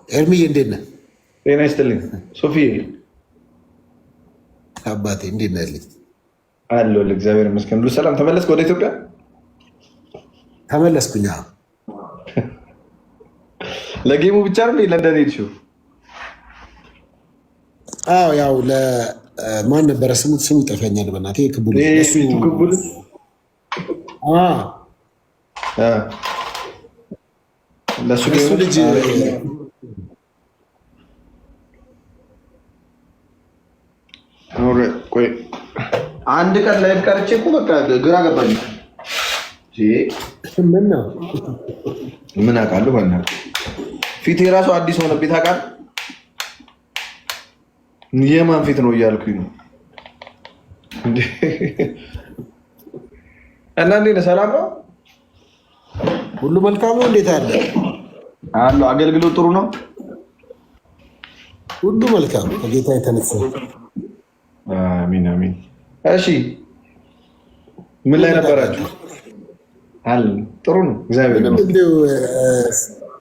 ኤርሚዬ እንዴት ነህ? ጤና ይስጥልኝ ሶፊዬ። አባቴ እንዴት ነህ? ልኝ አለሁ እግዚአብሔር ይመስገን። ሁሉ ሰላም። ተመለስክ ወደ ኢትዮጵያ? ተመለስኩኝ። ለጌሙ ብቻ ነው ለንደን ሄድሽው? አዎ ያው ለማን ነበረ ስሙ ይጠፋኛል። በእናትህ ክቡል ክቡል ለሱ ልጅ ቆይ አንድ ቀን ላይ ቀርቼ እኮ በቃ ግራ ገባኝ። ምን አውቃለሁ። በእናትህ ፊቴ የራሱ አዲስ ሆነብኝ ታውቃለህ። የማን ፊት ነው እያልኩኝ ነው። እና እንዴት ነህ? ሰላም ነው? ሁሉ መልካም ነው? እንዴት አለ አሉ? አገልግሎት ጥሩ ነው? ሁሉ መልካም ከጌታ የተነሳ። አሚን አሚን። እሺ ምን ላይ ነበራችሁ? ጥሩ ነው እግዚአብሔር ይመስገን።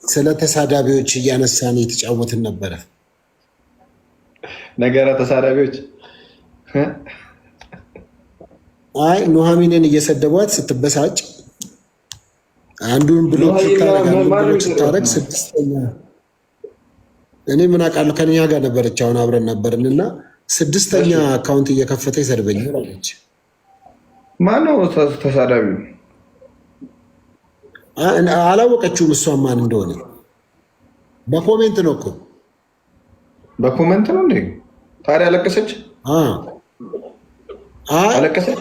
ስለ ተሳዳቢዎች እያነሳን የተጫወትን ነበረ። ነገረ ተሳዳቢዎች አይ ኑሐሚንን እየሰደቧት ስትበሳጭ አንዱን ብሎክ ስታረግ ስድስተኛ እኔ ምን አውቃለሁ ከኛ ጋር ነበረች። አሁን አብረን ነበርን እና ስድስተኛ አካውንት እየከፈተ ይሰድበኛል አለች። ማነው ተሳዳቢው? አላወቀችውም እሷን ማን እንደሆነ። በኮሜንት ነው እኮ በኮሜንት ነው እንዴ? ታዲያ አለቀሰች? አለቀሰች?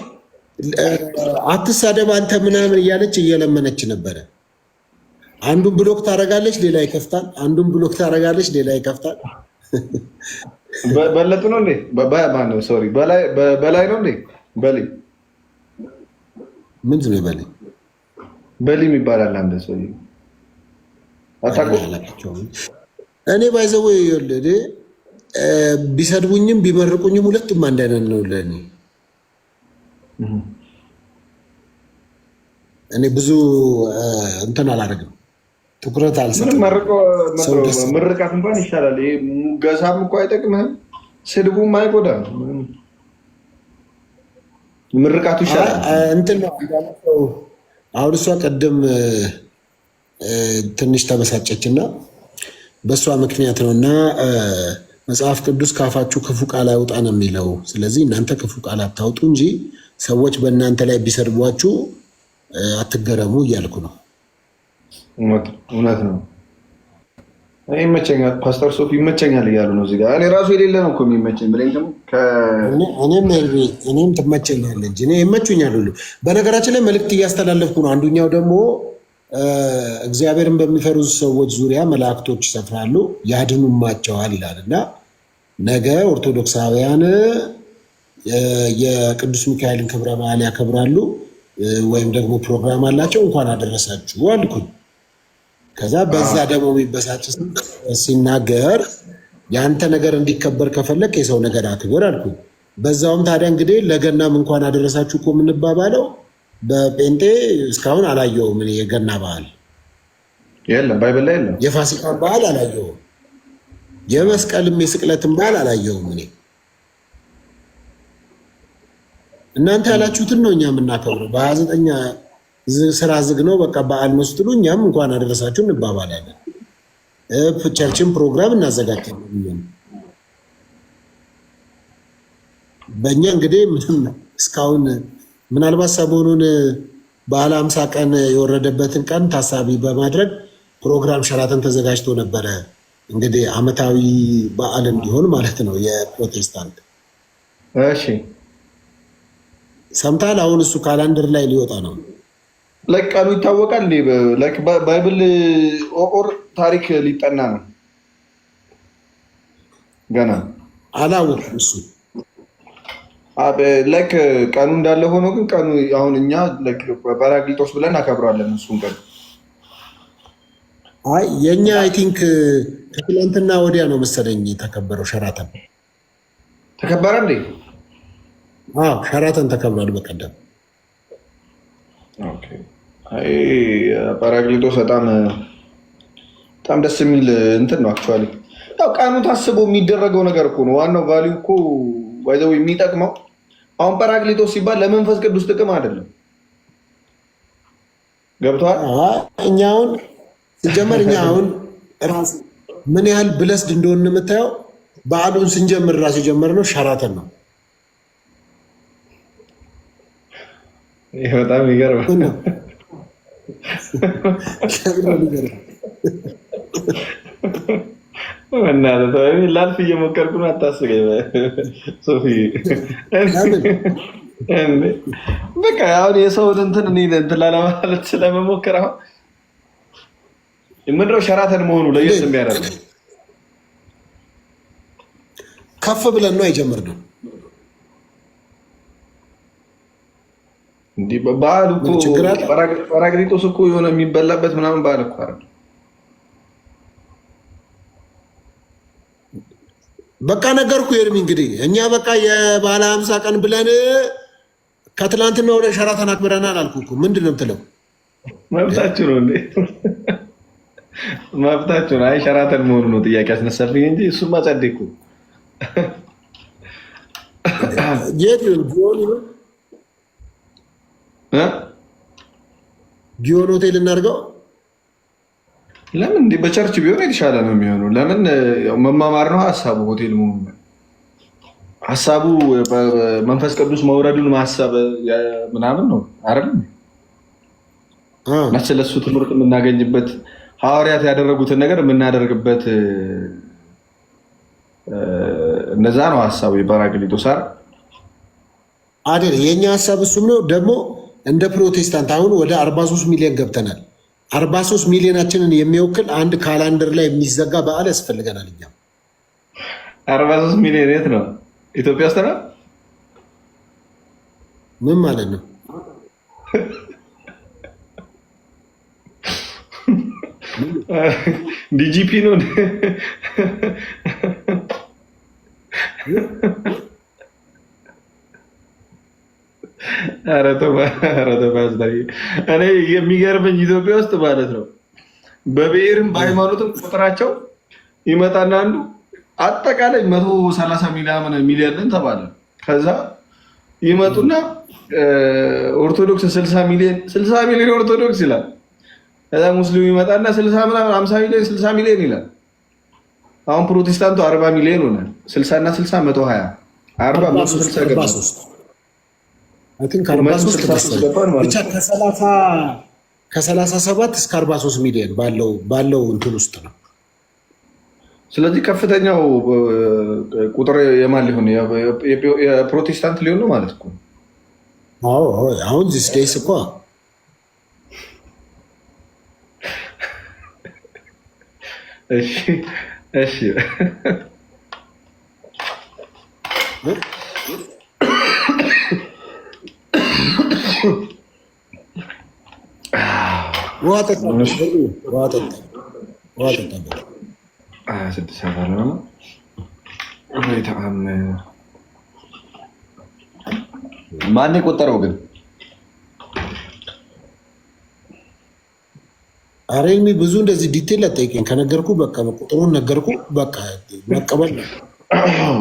አትሳደብ አንተ ምናምን እያለች እየለመነች ነበረ። አንዱን ብሎክ ታደርጋለች፣ ሌላ ይከፍታል። አንዱን ብሎክ ታደርጋለች፣ ሌላ ይከፍታል። በለጡ ነው እንዴ? ማነው? ሶሪ በላይ ነው እንዴ? በላይ ምንድን ነው በላይ? በሊም ይባላል። አንድ ሰው እኔ ባይዘው ይወለደ ቢሰድቡኝም ቢመርቁኝም ሁለቱም አንድ አይነት ነው ለኔ። እኔ ብዙ እንትን አላደርግም፣ ትኩረት አልሰጥም። ምርቃት እንኳን ይሻላል። ይሄ ሙገሳም እኮ አይጠቅምህም፣ ስድቡም አይጎዳም። ምርቃቱ ይሻላል። እንትን ነው አሁን እሷ ቀደም ትንሽ ተበሳጨች እና በእሷ ምክንያት ነው እና መጽሐፍ ቅዱስ ካፋችሁ ክፉ ቃል አይውጣ ነው የሚለው። ስለዚህ እናንተ ክፉ ቃል አታውጡ እንጂ ሰዎች በእናንተ ላይ ቢሰድቧችሁ አትገረሙ እያልኩ ነው። እውነት ነው። ይመቸኛል፣ ፓስተር ሶፊ ይመቸኛል እያሉ ነው እዚህ ጋር። እኔ ራሱ የሌለ ነው እኮ የሚመቸኝ ብለኝ ደግሞ እኔም ትመቸኛለች። እኔ ይመቹኛል ሁሉ። በነገራችን ላይ መልእክት እያስተላለፍኩ ነው። አንዱኛው ደግሞ እግዚአብሔርን በሚፈሩ ሰዎች ዙሪያ መላእክቶች ይሰፍራሉ ያድኑማቸዋል ይላል እና ነገ ኦርቶዶክሳውያን የቅዱስ ሚካኤልን ክብረ በዓል ያከብራሉ ወይም ደግሞ ፕሮግራም አላቸው። እንኳን አደረሳችሁ አልኩኝ። ከዛ በዛ ደግሞ የሚበሳጭ ሲናገር የአንተ ነገር እንዲከበር ከፈለግ የሰው ነገር አክብር አልኩኝ። በዛውም ታዲያ እንግዲህ ለገናም እንኳን አደረሳችሁ እኮ የምንባባለው በጴንጤ እስካሁን አላየውም። እኔ የገና በዓል የለም፣ ባይብል ላይ የለም። የፋሲካን በዓል አላየውም። የመስቀልም የስቅለትን በዓል አላየውም። እኔ እናንተ ያላችሁትን ነው እኛ የምናከብረው። በ29 ስራ ዝግ ነው በቃ በዓል ነው ስትሉ እኛም እንኳን አደረሳችሁ እንባባላለን። ቸርችን ፕሮግራም እናዘጋጃለን። በእኛ እንግዲህ ምንም እስካሁን ምናልባት ሰሞኑን በዓለ 50 ቀን የወረደበትን ቀን ታሳቢ በማድረግ ፕሮግራም ሸራተን ተዘጋጅቶ ነበረ። እንግዲህ ዓመታዊ በዓል እንዲሆን ማለት ነው የፕሮቴስታንት። እሺ ሰምታል። አሁን እሱ ካላንደር ላይ ሊወጣ ነው። ቀኑ ይታወቃል። ባይብል ኦር ታሪክ ሊጠና ነው ገና አላወቅም እሱ ቀኑ እንዳለ ሆኖ ግን ቀኑ አሁን እኛ ጰራቅሊጦስ ብለን አከብረዋለን። እሱን ቀን አይ የእኛ አይ ቲንክ ከትላንትና ወዲያ ነው መሰለኝ የተከበረው። ሸራተን ተከበረ እንዴ? ሸራተን ተከብሯል በቀደም። ጰራቅሊጦስ በጣም በጣም ደስ የሚል እንትን ነው። አክቹዋሊ ያው ቀኑ ታስቦ የሚደረገው ነገር እኮ ነው ዋናው ቫሊዩ እኮ ባይዘው የሚጠቅመው። አሁን ጰራቅሊጦስ ሲባል ለመንፈስ ቅዱስ ጥቅም አይደለም። ገብቷል። እኛውን ሲጀመር እኛውን ራስ ምን ያህል ብለስድ እንደሆነ የምታየው በዓሉን ስንጀምር ራሱ የጀመርነው ሸራተን ነው። ይሄ በጣም ይገርማል። ላልፍ እየሞከርኩ ነው። አታስገኝ ሶፊ። በቃ አሁን የሰውን እንትን ላለማለት ስለመሞከር አሁን የምንድነው ሸራተን መሆኑ ለየት የሚያደርግ ከፍ ብለን ነው የጀመርነው። እንዲህ በዓል እኮ ጰራቅሊጦስ እኮ የሆነ የሚበላበት ምናምን በዓል እኮ አይደል? በቃ ነገርኩ ኤርሚ። እንግዲህ እኛ በቃ የባለ 50 ቀን ብለን ከትላንትና ወደ ሸራተን አክብረናል አልኩ እኮ። ምንድን ነው የምትለው? መብታችሁ ነው እንዴ? መብታችሁ ነው። አይ ሸራተን መሆኑ ነው ጥያቄ ያስነሳልኝ እንጂ እሱማ ጸደኩ። የት ጊዮን ሆቴል እናድርገው? ለምን እንዲህ በቸርች ቢሆን የተሻለ ነው የሚሆነው። ለምን መማማር ነው ሀሳቡ። ሆቴል መሆኑ ሀሳቡ መንፈስ ቅዱስ መውረዱን ማሰብ ምናምን ነው አይደል? ስለሱ ትምህርት የምናገኝበት ሐዋርያት ያደረጉትን ነገር የምናደርግበት እነዛ ነው ሀሳቡ። የጰራቅሊጦስ አይደል? የእኛ ሀሳብ እሱም ነው። ደግሞ እንደ ፕሮቴስታንት አሁን ወደ 43 ሚሊዮን ገብተናል። 43 ሚሊዮናችንን የሚወክል አንድ ካላንደር ላይ የሚዘጋ በዓል ያስፈልገናል። እኛ 43 ሚሊዮን የት ነው? ኢትዮጵያ ውስጥ ነው? ምን ማለት ነው? ዲጂፒ ነው። ኧረ ተው እኔ የሚገርመኝ ኢትዮጵያ ውስጥ ማለት ነው በብሔርም በሃይማኖትም ቁጥራቸው ይመጣና አንዱ አጠቃላይ 130 ሚሊዮን ተባለ። ከዛ ይመጡና ኦርቶዶክስ 60 ሚሊዮን ኦርቶዶክስ ይላል። ከዛ ሙስሊሙ ይመጣና 60 ምናምን 50 ሚሊዮን ይላል። አሁን ፕሮቴስታንቱ 40 ሚሊዮን ሆነ። 60 እና 60 120 40 160 ገባ። ብቻ ከ37 እስከ 43 ሚሊዮን ባለው እንትን ውስጥ ነው። ስለዚህ ከፍተኛው ቁጥር የማን ሊሆን የፕሮቴስታንት ሊሆን ነው ማለት እኮ። አሁን ዚስ ዴይስ እኮ እሺ ውሃ ጠጣ። ማን የቆጠረው ግን? አሬሚ ብዙ እንደዚህ ዲቴል አጠይቀኝ። ከነገርኩ በቃ ቁጥሩን ነገርኩ። በቃ መቀበል ነው።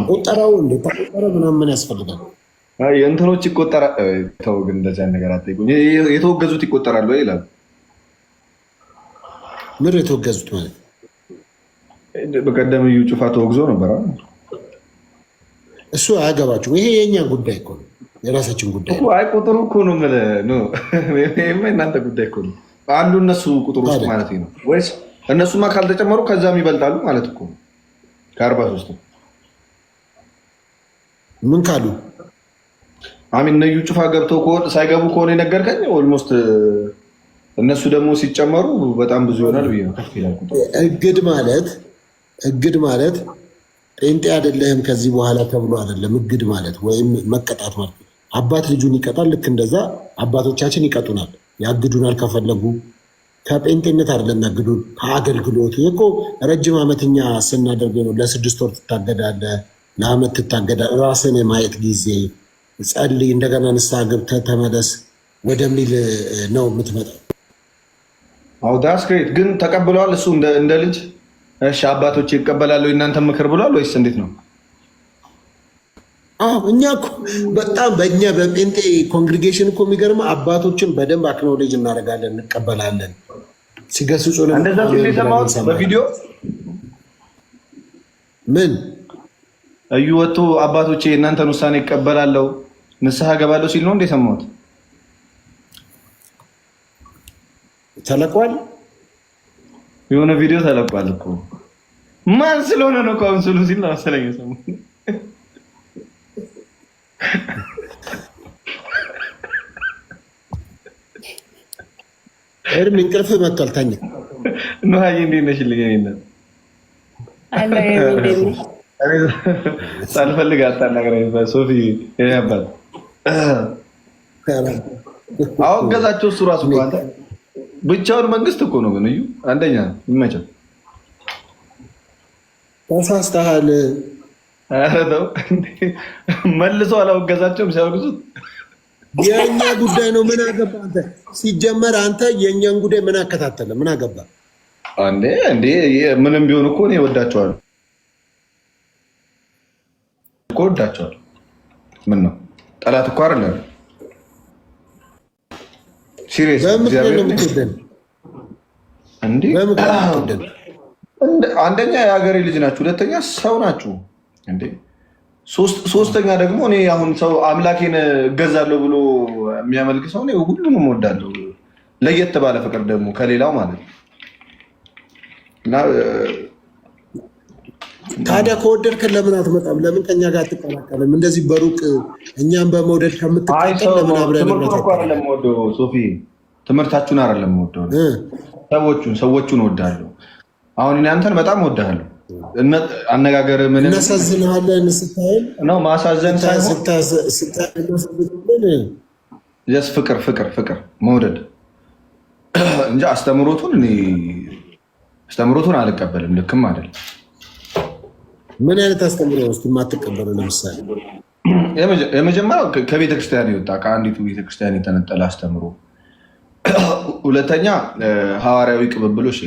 ቆጠራው እንደተቆጠረ ምናምን ያስፈልጋል። የእንትኖች ይቆጠራል። ተው ግን እንደዚያ ነገር አጠይቁኝ። የተወገዙት ይቆጠራሉ ይላል። ምን የተወገዙት ማለት? በቀደም እዩ ጩፋ ተወግዞ ነበር። እሱ አያገባችሁም። ይሄ የእኛ ጉዳይ እኮ ነው፣ የራሳችን ጉዳይ። አይ ቁጥሩ እኮ ነው እናንተ ጉዳይ እኮ ነው። አንዱ እነሱ ቁጥር ውስጥ ማለት ነው ወይስ እነሱማ ካልተጨመሩ ከዛም ይበልጣሉ ማለት እኮ ነው። ከ43 ምን ካሉ አሚን ነዩ ጩፋ ገብተው ሳይገቡ ከሆነ የነገርከኝ ኦልሞስት እነሱ ደግሞ ሲጨመሩ በጣም ብዙ ይሆናል ብዬ ነው። ከፍ ይላል ቁጥሩ። እግድ ማለት ጴንጤ አይደለህም ከዚህ በኋላ ተብሎ አይደለም። እግድ ማለት ወይም መቀጣት ማለት አባት ልጁን ይቀጣል። ልክ እንደዛ አባቶቻችን ይቀጡናል፣ ያግዱናል። ከፈለጉ ከጴንጤነት አይደለም ያግዱን፣ ከአገልግሎት እኮ ረጅም ዓመትኛ ስናደርግ ነው። ለ6 ወር ትታገዳለህ፣ ለዓመት ትታገዳለህ። ራስን የማየት ጊዜ ጸልይ፣ እንደገና ንስሐ ገብተህ ተመለስ ወደሚል ነው የምትመጣው። አው ዳስ ግሬት። ግን ተቀብለዋል እሱ እንደ ልጅ? እሺ አባቶች ይቀበላሉ እናንተ ምክር ብሏል ወይስ እንዴት ነው? እኛ እኮ በጣም በእኛ በጴንጤ ኮንግሪጌሽን እኮ የሚገርመው አባቶችን በደንብ አክኖሌጅ እናደርጋለን፣ እንቀበላለን። ሲገስጹ ነው እንደዛ ሲል የሰማሁት በቪዲዮ። ምን እዩ ወጥቶ አባቶቼ እናንተን ውሳኔ ይቀበላለሁ ንስሐ ገባለሁ ሲል ነው እንደ ሰማሁት። ተለቋል፣ የሆነ ቪዲዮ ተለቋል እኮ። ማን ስለሆነ ነው ካውንስሉ ሲል ነው መሰለኝ የሰማሁት። እርም እንቅልፍ መጥቷል። ተኛ ነው። አይ እንዴት ነሽ? ልጅ ሳልፈልግ አታናግረኝ ሶፊ። ያባል አወገዛቸው እሱ ራሱ እኮ አንተ ብቻውን መንግስት እኮ ነው። ግን እዩ አንደኛ ይመቸው። ተሳስተሃል። ኧረ ተው መልሰው አላወገዛቸውም። ሲያወግዙት የእኛ ጉዳይ ነው። ምን አገባ አንተ? ሲጀመር አንተ የእኛን ጉዳይ ምን አከታተለ? ምን አገባ እንዴ? ምንም ቢሆን እኮ እኔ እወዳቸዋለሁ እኮ እወዳቸዋለሁ። ምን ነው ጠላት እኮ አይደለም። ሲሪየስ አንደኛ የሀገሬ ልጅ ናችሁ፣ ሁለተኛ ሰው ናችሁ እንዴ፣ ሶስተኛ ደግሞ እኔ አሁን ሰው አምላኬን እገዛለሁ ብሎ የሚያመልክ ሰው ሁሉንም እወዳለሁ፣ ለየት ባለ ፍቅር ደግሞ ከሌላው ማለት ነው። እና ታዲያ ከወደድከን ለምን አትመጣም? ለምን ከኛ ጋር አትቀላቀልም? እንደዚህ በሩቅ እኛም በመውደድ ከምትቀላቀል ለምን አብረን ሶፊ፣ ትምህርታችሁን አይደለም የምወደው፣ ሰዎቹን እወዳለሁ። አሁን እኔ አንተን በጣም እወዳለሁ። አነጋገር ምን እናሳዝንሃለን ስታይል ነው? ማሳዘን ሳይሆን ፍቅር መውደድ እንጂ አስተምሮቱን አልቀበልም። ልክም አይደለም። ምን አይነት አስተምሮ ውስጥ የማትቀበሉ? ለምሳሌ የመጀመሪያው ከቤተክርስቲያን የወጣ ከአንዲቱ ቤተክርስቲያን የተነጠለ አስተምሮ፣ ሁለተኛ ሐዋርያዊ ቅብብሎች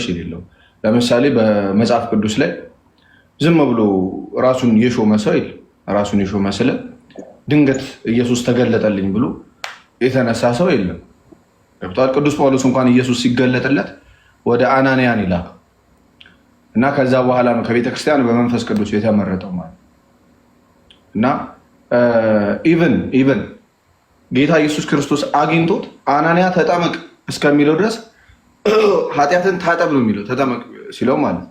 የሌለው ለምሳሌ በመጽሐፍ ቅዱስ ላይ ዝም ብሎ ራሱን የሾመ ሰው የለም። ራሱን የሾመ ስለ ድንገት ኢየሱስ ተገለጠልኝ ብሎ የተነሳ ሰው የለም። ገብቶሃል? ቅዱስ ጳውሎስ እንኳን ኢየሱስ ሲገለጥለት ወደ አናንያን ይላክ እና ከዛ በኋላ ነው ከቤተክርስቲያን በመንፈስ ቅዱስ የተመረጠው ማለት እና ኢቨን ጌታ ኢየሱስ ክርስቶስ አግኝቶት አናንያ ተጠመቅ እስከሚለው ድረስ ኃጢአትን ታጠብ ነው የሚለው፣ ተጠመቅ ሲለው ማለት ነው።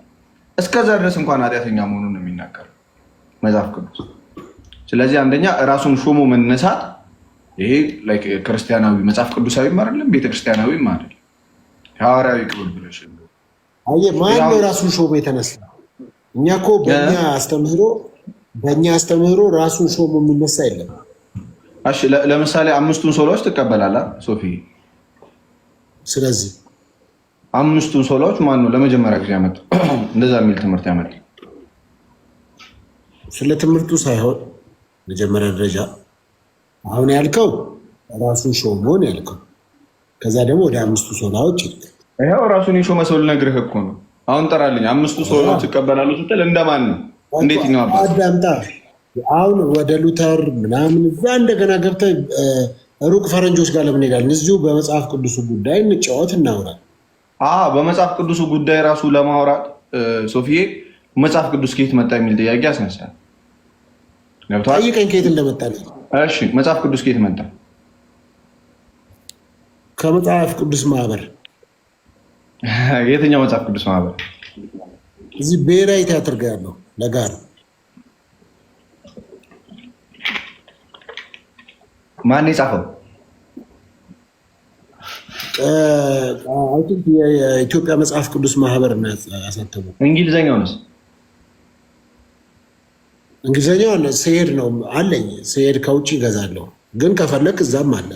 እስከዛ ድረስ እንኳን ኃጢአተኛ መሆኑን ነው የሚናገር መጽሐፍ ቅዱስ። ስለዚህ አንደኛ ራሱን ሾሞ መነሳት ይሄ ክርስቲያናዊ መጽሐፍ ቅዱሳዊም አይደለም፣ ቤተክርስቲያናዊም አይደለም። ሐዋርያዊ ቅብብሎች ማነው ራሱን ሾሞ የተነሳ? እኛ እኮ በእኛ አስተምህሮ ራሱን ሾሞ የሚነሳ የለም። ለምሳሌ 5ቱን ሶላዎች ትቀበላለህ ሶፊ? ስለዚህ 5ቱን ሶላዎች ማን ነው ለመጀመሪያ ጊዜ ያመጣው? እንደዛ የሚል ትምህርት ያመጣ? ስለ ትምህርቱ ሳይሆን መጀመሪያ ደረጃ አሁን ያልከው ራሱን ሾሞን ያልከው፣ ከዛ ደግሞ ወደ 5ቱ ሶላዎች ይልካል። ይኸው ራሱን የሾመ ሰው ልነግርህ እኮ ነው። አሁን ጠራልኝ 5ቱ ሶላዎች ይቀበላሉ ስትል እንደማን ነው? እንዴት ነው አዳምጣ። አሁን ወደ ሉተር ምናምን እዛ እንደገና ገብተህ ሩቅ ፈረንጆች ጋር ለምን ሄዳለን? እዚሁ በመጽሐፍ ቅዱሱ ጉዳይ እንጫወት፣ እናውራል። በመጽሐፍ ቅዱሱ ጉዳይ ራሱ ለማውራት ሶፊዬ መጽሐፍ ቅዱስ ከየት መጣ የሚል ጥያቄ ያስነሳል። ጠይቀኝ ከየት እንደመጣ። እሺ መጽሐፍ ቅዱስ ከየት መጣ? ከመጽሐፍ ቅዱስ ማህበር። የትኛው መጽሐፍ ቅዱስ ማህበር? እዚህ ብሔራዊ ቲያትር ጋር ያለው ለጋር። ማን የጻፈው? የኢትዮጵያ መጽሐፍ ቅዱስ ማህበር ያሳተሙ። እንግሊዘኛውንስ? እንግሊዘኛው ስሄድ ነው አለኝ። ስሄድ ከውጭ ይገዛለሁ፣ ግን ከፈለክ እዛም አለ።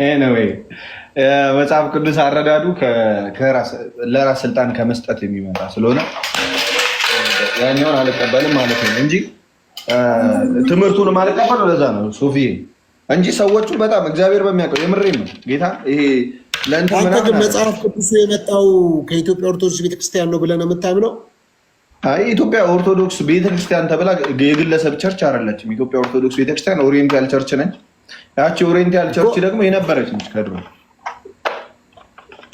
ኤኒዌይ መጽሐፍ ቅዱስ አረዳዱ ለራስ ስልጣን ከመስጠት የሚመጣ ስለሆነ ያኛውን አልቀበልም ማለት ነው እንጂ ትምህርቱን አልቀበልም። ለዛ ነው ሶፊዬ እንጂ ሰዎቹ በጣም እግዚአብሔር በሚያውቀው የምሬን ነው ጌታ ይሄ ለእንትን አንተ ምናምን ግን መጽሐፍ ቅዱሱ የመጣው ከኢትዮጵያ ኦርቶዶክስ ቤተክርስቲያን ነው ብለህ ነው የምታምነው? አይ ኢትዮጵያ ኦርቶዶክስ ቤተክርስቲያን ተብላ የግለሰብ ቸርች አይደለችም። ኢትዮጵያ ኦርቶዶክስ ቤተክርስቲያን ኦሪየንታል ቸርች ነች። ያቺ ኦሪየንታል ቸርች ደግሞ የነበረች ነች ከድሮ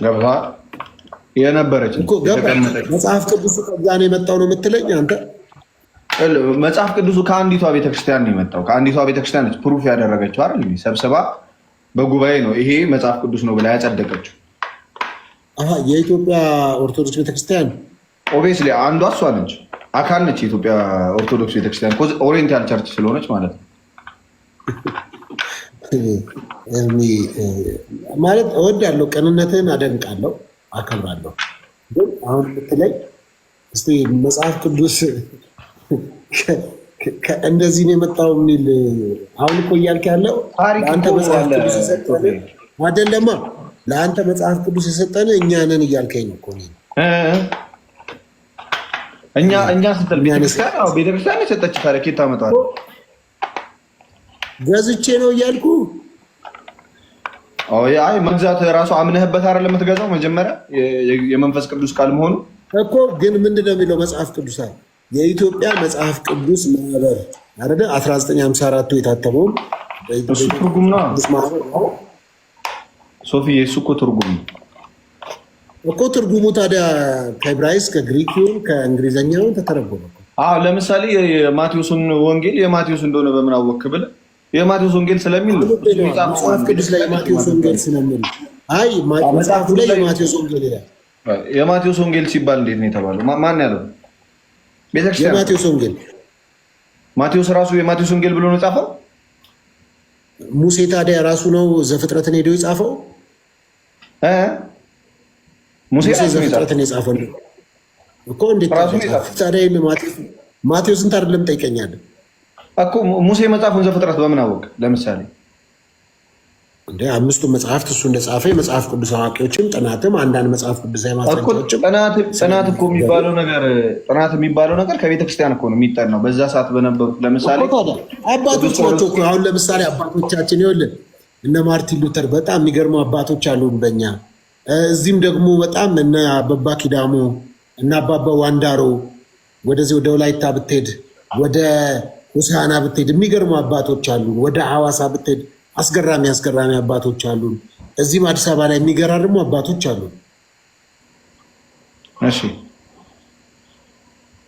ገባ የነበረች መጽሐፍ ቅዱሱ ከዛ ነው የመጣው ነው የምትለኝ አንተ? መጽሐፍ ቅዱሱ ከአንዲቷ ቤተክርስቲያን ነው የመጣው። ከአንዲቷ ቤተክርስቲያን ነች ፕሩፍ ያደረገችው አይደል? ሰብስባ በጉባኤ ነው ይሄ መጽሐፍ ቅዱስ ነው ብላ ያጸደቀችው። የኢትዮጵያ ኦርቶዶክስ ቤተክርስቲያን ኦብቪየስሊ አንዷ እሷ ነች፣ አካል ነች የኢትዮጵያ ኦርቶዶክስ ቤተክርስቲያን ኦሪየንታል ቸርች ስለሆነች ማለት ነው። ማለት እወዳለሁ፣ ቅንነትህን አደንቃለሁ፣ አከብራለሁ። ግን አሁን የምትለኝ እስኪ መጽሐፍ ቅዱስ እንደዚህ ነው የመጣው የሚል አሁን እኮ እያልክ ያለው ለአንተ መጽሐፍ ቅዱስ የሰጠን አይደለማ። ለአንተ መጽሐፍ ቅዱስ የሰጠን እኛ ነን እያልከኝ ነው እኮ። እኛ ስትል ቤተክርስቲያን የሰጠች ታሪክ ታመጣለህ? ገዝቼ ነው እያልኩ አይ መግዛት ራሱ አምነህበት አይደል የምትገዛው? መጀመሪያ የመንፈስ ቅዱስ ቃል መሆኑ እኮ። ግን ምንድን ነው የሚለው መጽሐፍ ቅዱስ? የኢትዮጵያ መጽሐፍ ቅዱስ ማህበር አይደለ 1954 የታተመው እሱ ትርጉም ነው ሶፊ፣ እሱ እኮ ትርጉም ነው እኮ። ትርጉሙ ታዲያ ከዕብራይስጥ ከግሪክ ይሁን ከእንግሊዝኛ ይሁን ተተረጎመ። ለምሳሌ የማቴዎስን ወንጌል የማቴዎስ እንደሆነ በምን አወቅህ ብለህ የማቴዎስ ወንጌል ስለሚል መጽሐፍ ቅዱስ ላይ የማቴዎስ ወንጌል ስለሚል አይ መጽሐፉ ላይ የማቴዎስ ወንጌል ይላል። የማቴዎስ ወንጌል ሲባል እንዴት ነው የተባለው? ማን ያለው? ቤተክርስቲያን የማቴዎስ ወንጌል። ማቴዎስ ራሱ የማቴዎስ ወንጌል ብሎ ነው የጻፈው? ሙሴ ታዲያ ራሱ ነው ዘፍጥረትን ሄዶ የጻፈው? ሙሴ ዘፍጥረትን የጻፈው እኮ። እንዴት ታዲያ ማቴዎስን አይደለም ጠይቀኛለህ እኮ። ሙሴ መጽሐፉን ዘፍጥረት በምን አወቅ? ለምሳሌ እንደ አምስቱ መጽሐፍት እሱ እንደጻፈ የመጽሐፍ ቅዱስ አዋቂዎችም ጥናትም አንዳንድ መጽሐፍ ቅዱስ ማስረጃዎችም ጥናት እኮ የሚባለው ነገር ከቤተክርስቲያን እኮ ነው የሚጠናው። በዛ ሰዓት በነበሩት ለምሳሌ አባቶች ናቸው እኮ። አሁን ለምሳሌ አባቶቻችን ይኸውልህ እነ ማርቲን ሉተር በጣም የሚገርሙ አባቶች አሉን በእኛ እዚህም ደግሞ በጣም እነ አበባ ኪዳሞ እና አባባ ዋንዳሮ፣ ወደዚህ ወደ ወላይታ ብትሄድ ወደ ሆሳዕና ብትሄድ የሚገርሙ አባቶች አሉን። ወደ ሐዋሳ ብትሄድ አስገራሚ አባቶች አሉን። እዚህም አዲስ አበባ ላይ የሚገራርሙ አባቶች አሉን። እሺ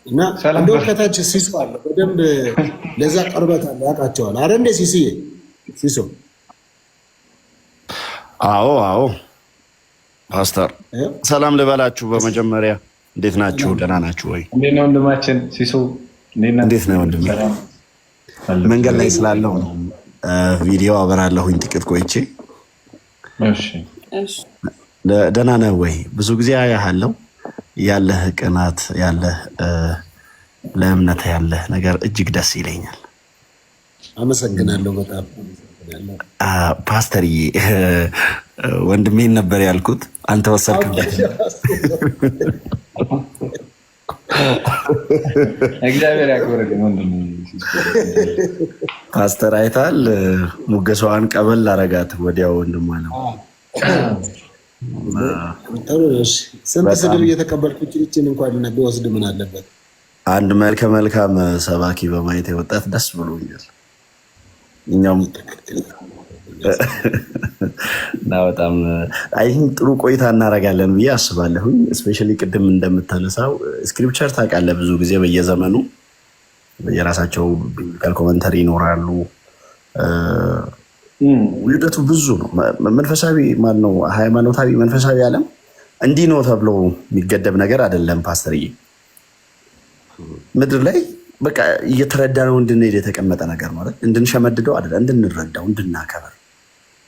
እና እንደው ከታች ሲሶ አለ በደንብ ለዛ ቀርበት አለ ያውቃቸዋል። አረ እንደ ሲሶ አዎ ፓስተር ሰላም ልበላችሁ። በመጀመሪያ እንዴት ናችሁ? ደህና ናችሁ ወይ? እንዴት ነው ወንድማችን ሲሶ? እንዴት ነው ወንድም? መንገድ ላይ ስላለው ነው ቪዲዮ አበራለሁኝ ጥቂት ቆይቼ። ደህና ነህ ወይ? ብዙ ጊዜ አያሃለው። ያለህ ቅናት ያለህ ለእምነት ያለህ ነገር እጅግ ደስ ይለኛል። አመሰግናለሁ በጣም ፓስተርዬ። ወንድሜን ነበር ያልኩት፣ አንተ ወሰድክበት። እግዚአብሔር ያክብርልኝ ወንድሜ። ፓስተር አይታል ሙገሷን ቀበል አረጋት ወዲያው ወንድሟ ነው። ስንት ስድብ እየተቀበልኩ ይችን እንኳን ቢወስድ ምን አለበት? አንድ መልካም ሰባኪ በማየት የወጣት ደስ ብሎኛል። እኛም እና በጣም ጥሩ ቆይታ እናደርጋለን ብዬ አስባለሁኝ። እስፔሻሊ ቅድም እንደምታነሳው ስክሪፕቸር ታውቃለህ፣ ብዙ ጊዜ በየዘመኑ የራሳቸው ቢብሊካል ኮመንተሪ ይኖራሉ። ውህደቱ ብዙ ነው። መንፈሳዊ ማነው ሃይማኖታዊ መንፈሳዊ ዓለም እንዲህ ነው ተብሎ የሚገደብ ነገር አይደለም ፓስተርዬ። ምድር ላይ በቃ እየተረዳ ነው እንድንሄድ የተቀመጠ ነገር ማለት እንድንሸመድደው አይደለም፣ እንድንረዳው እንድናከበር።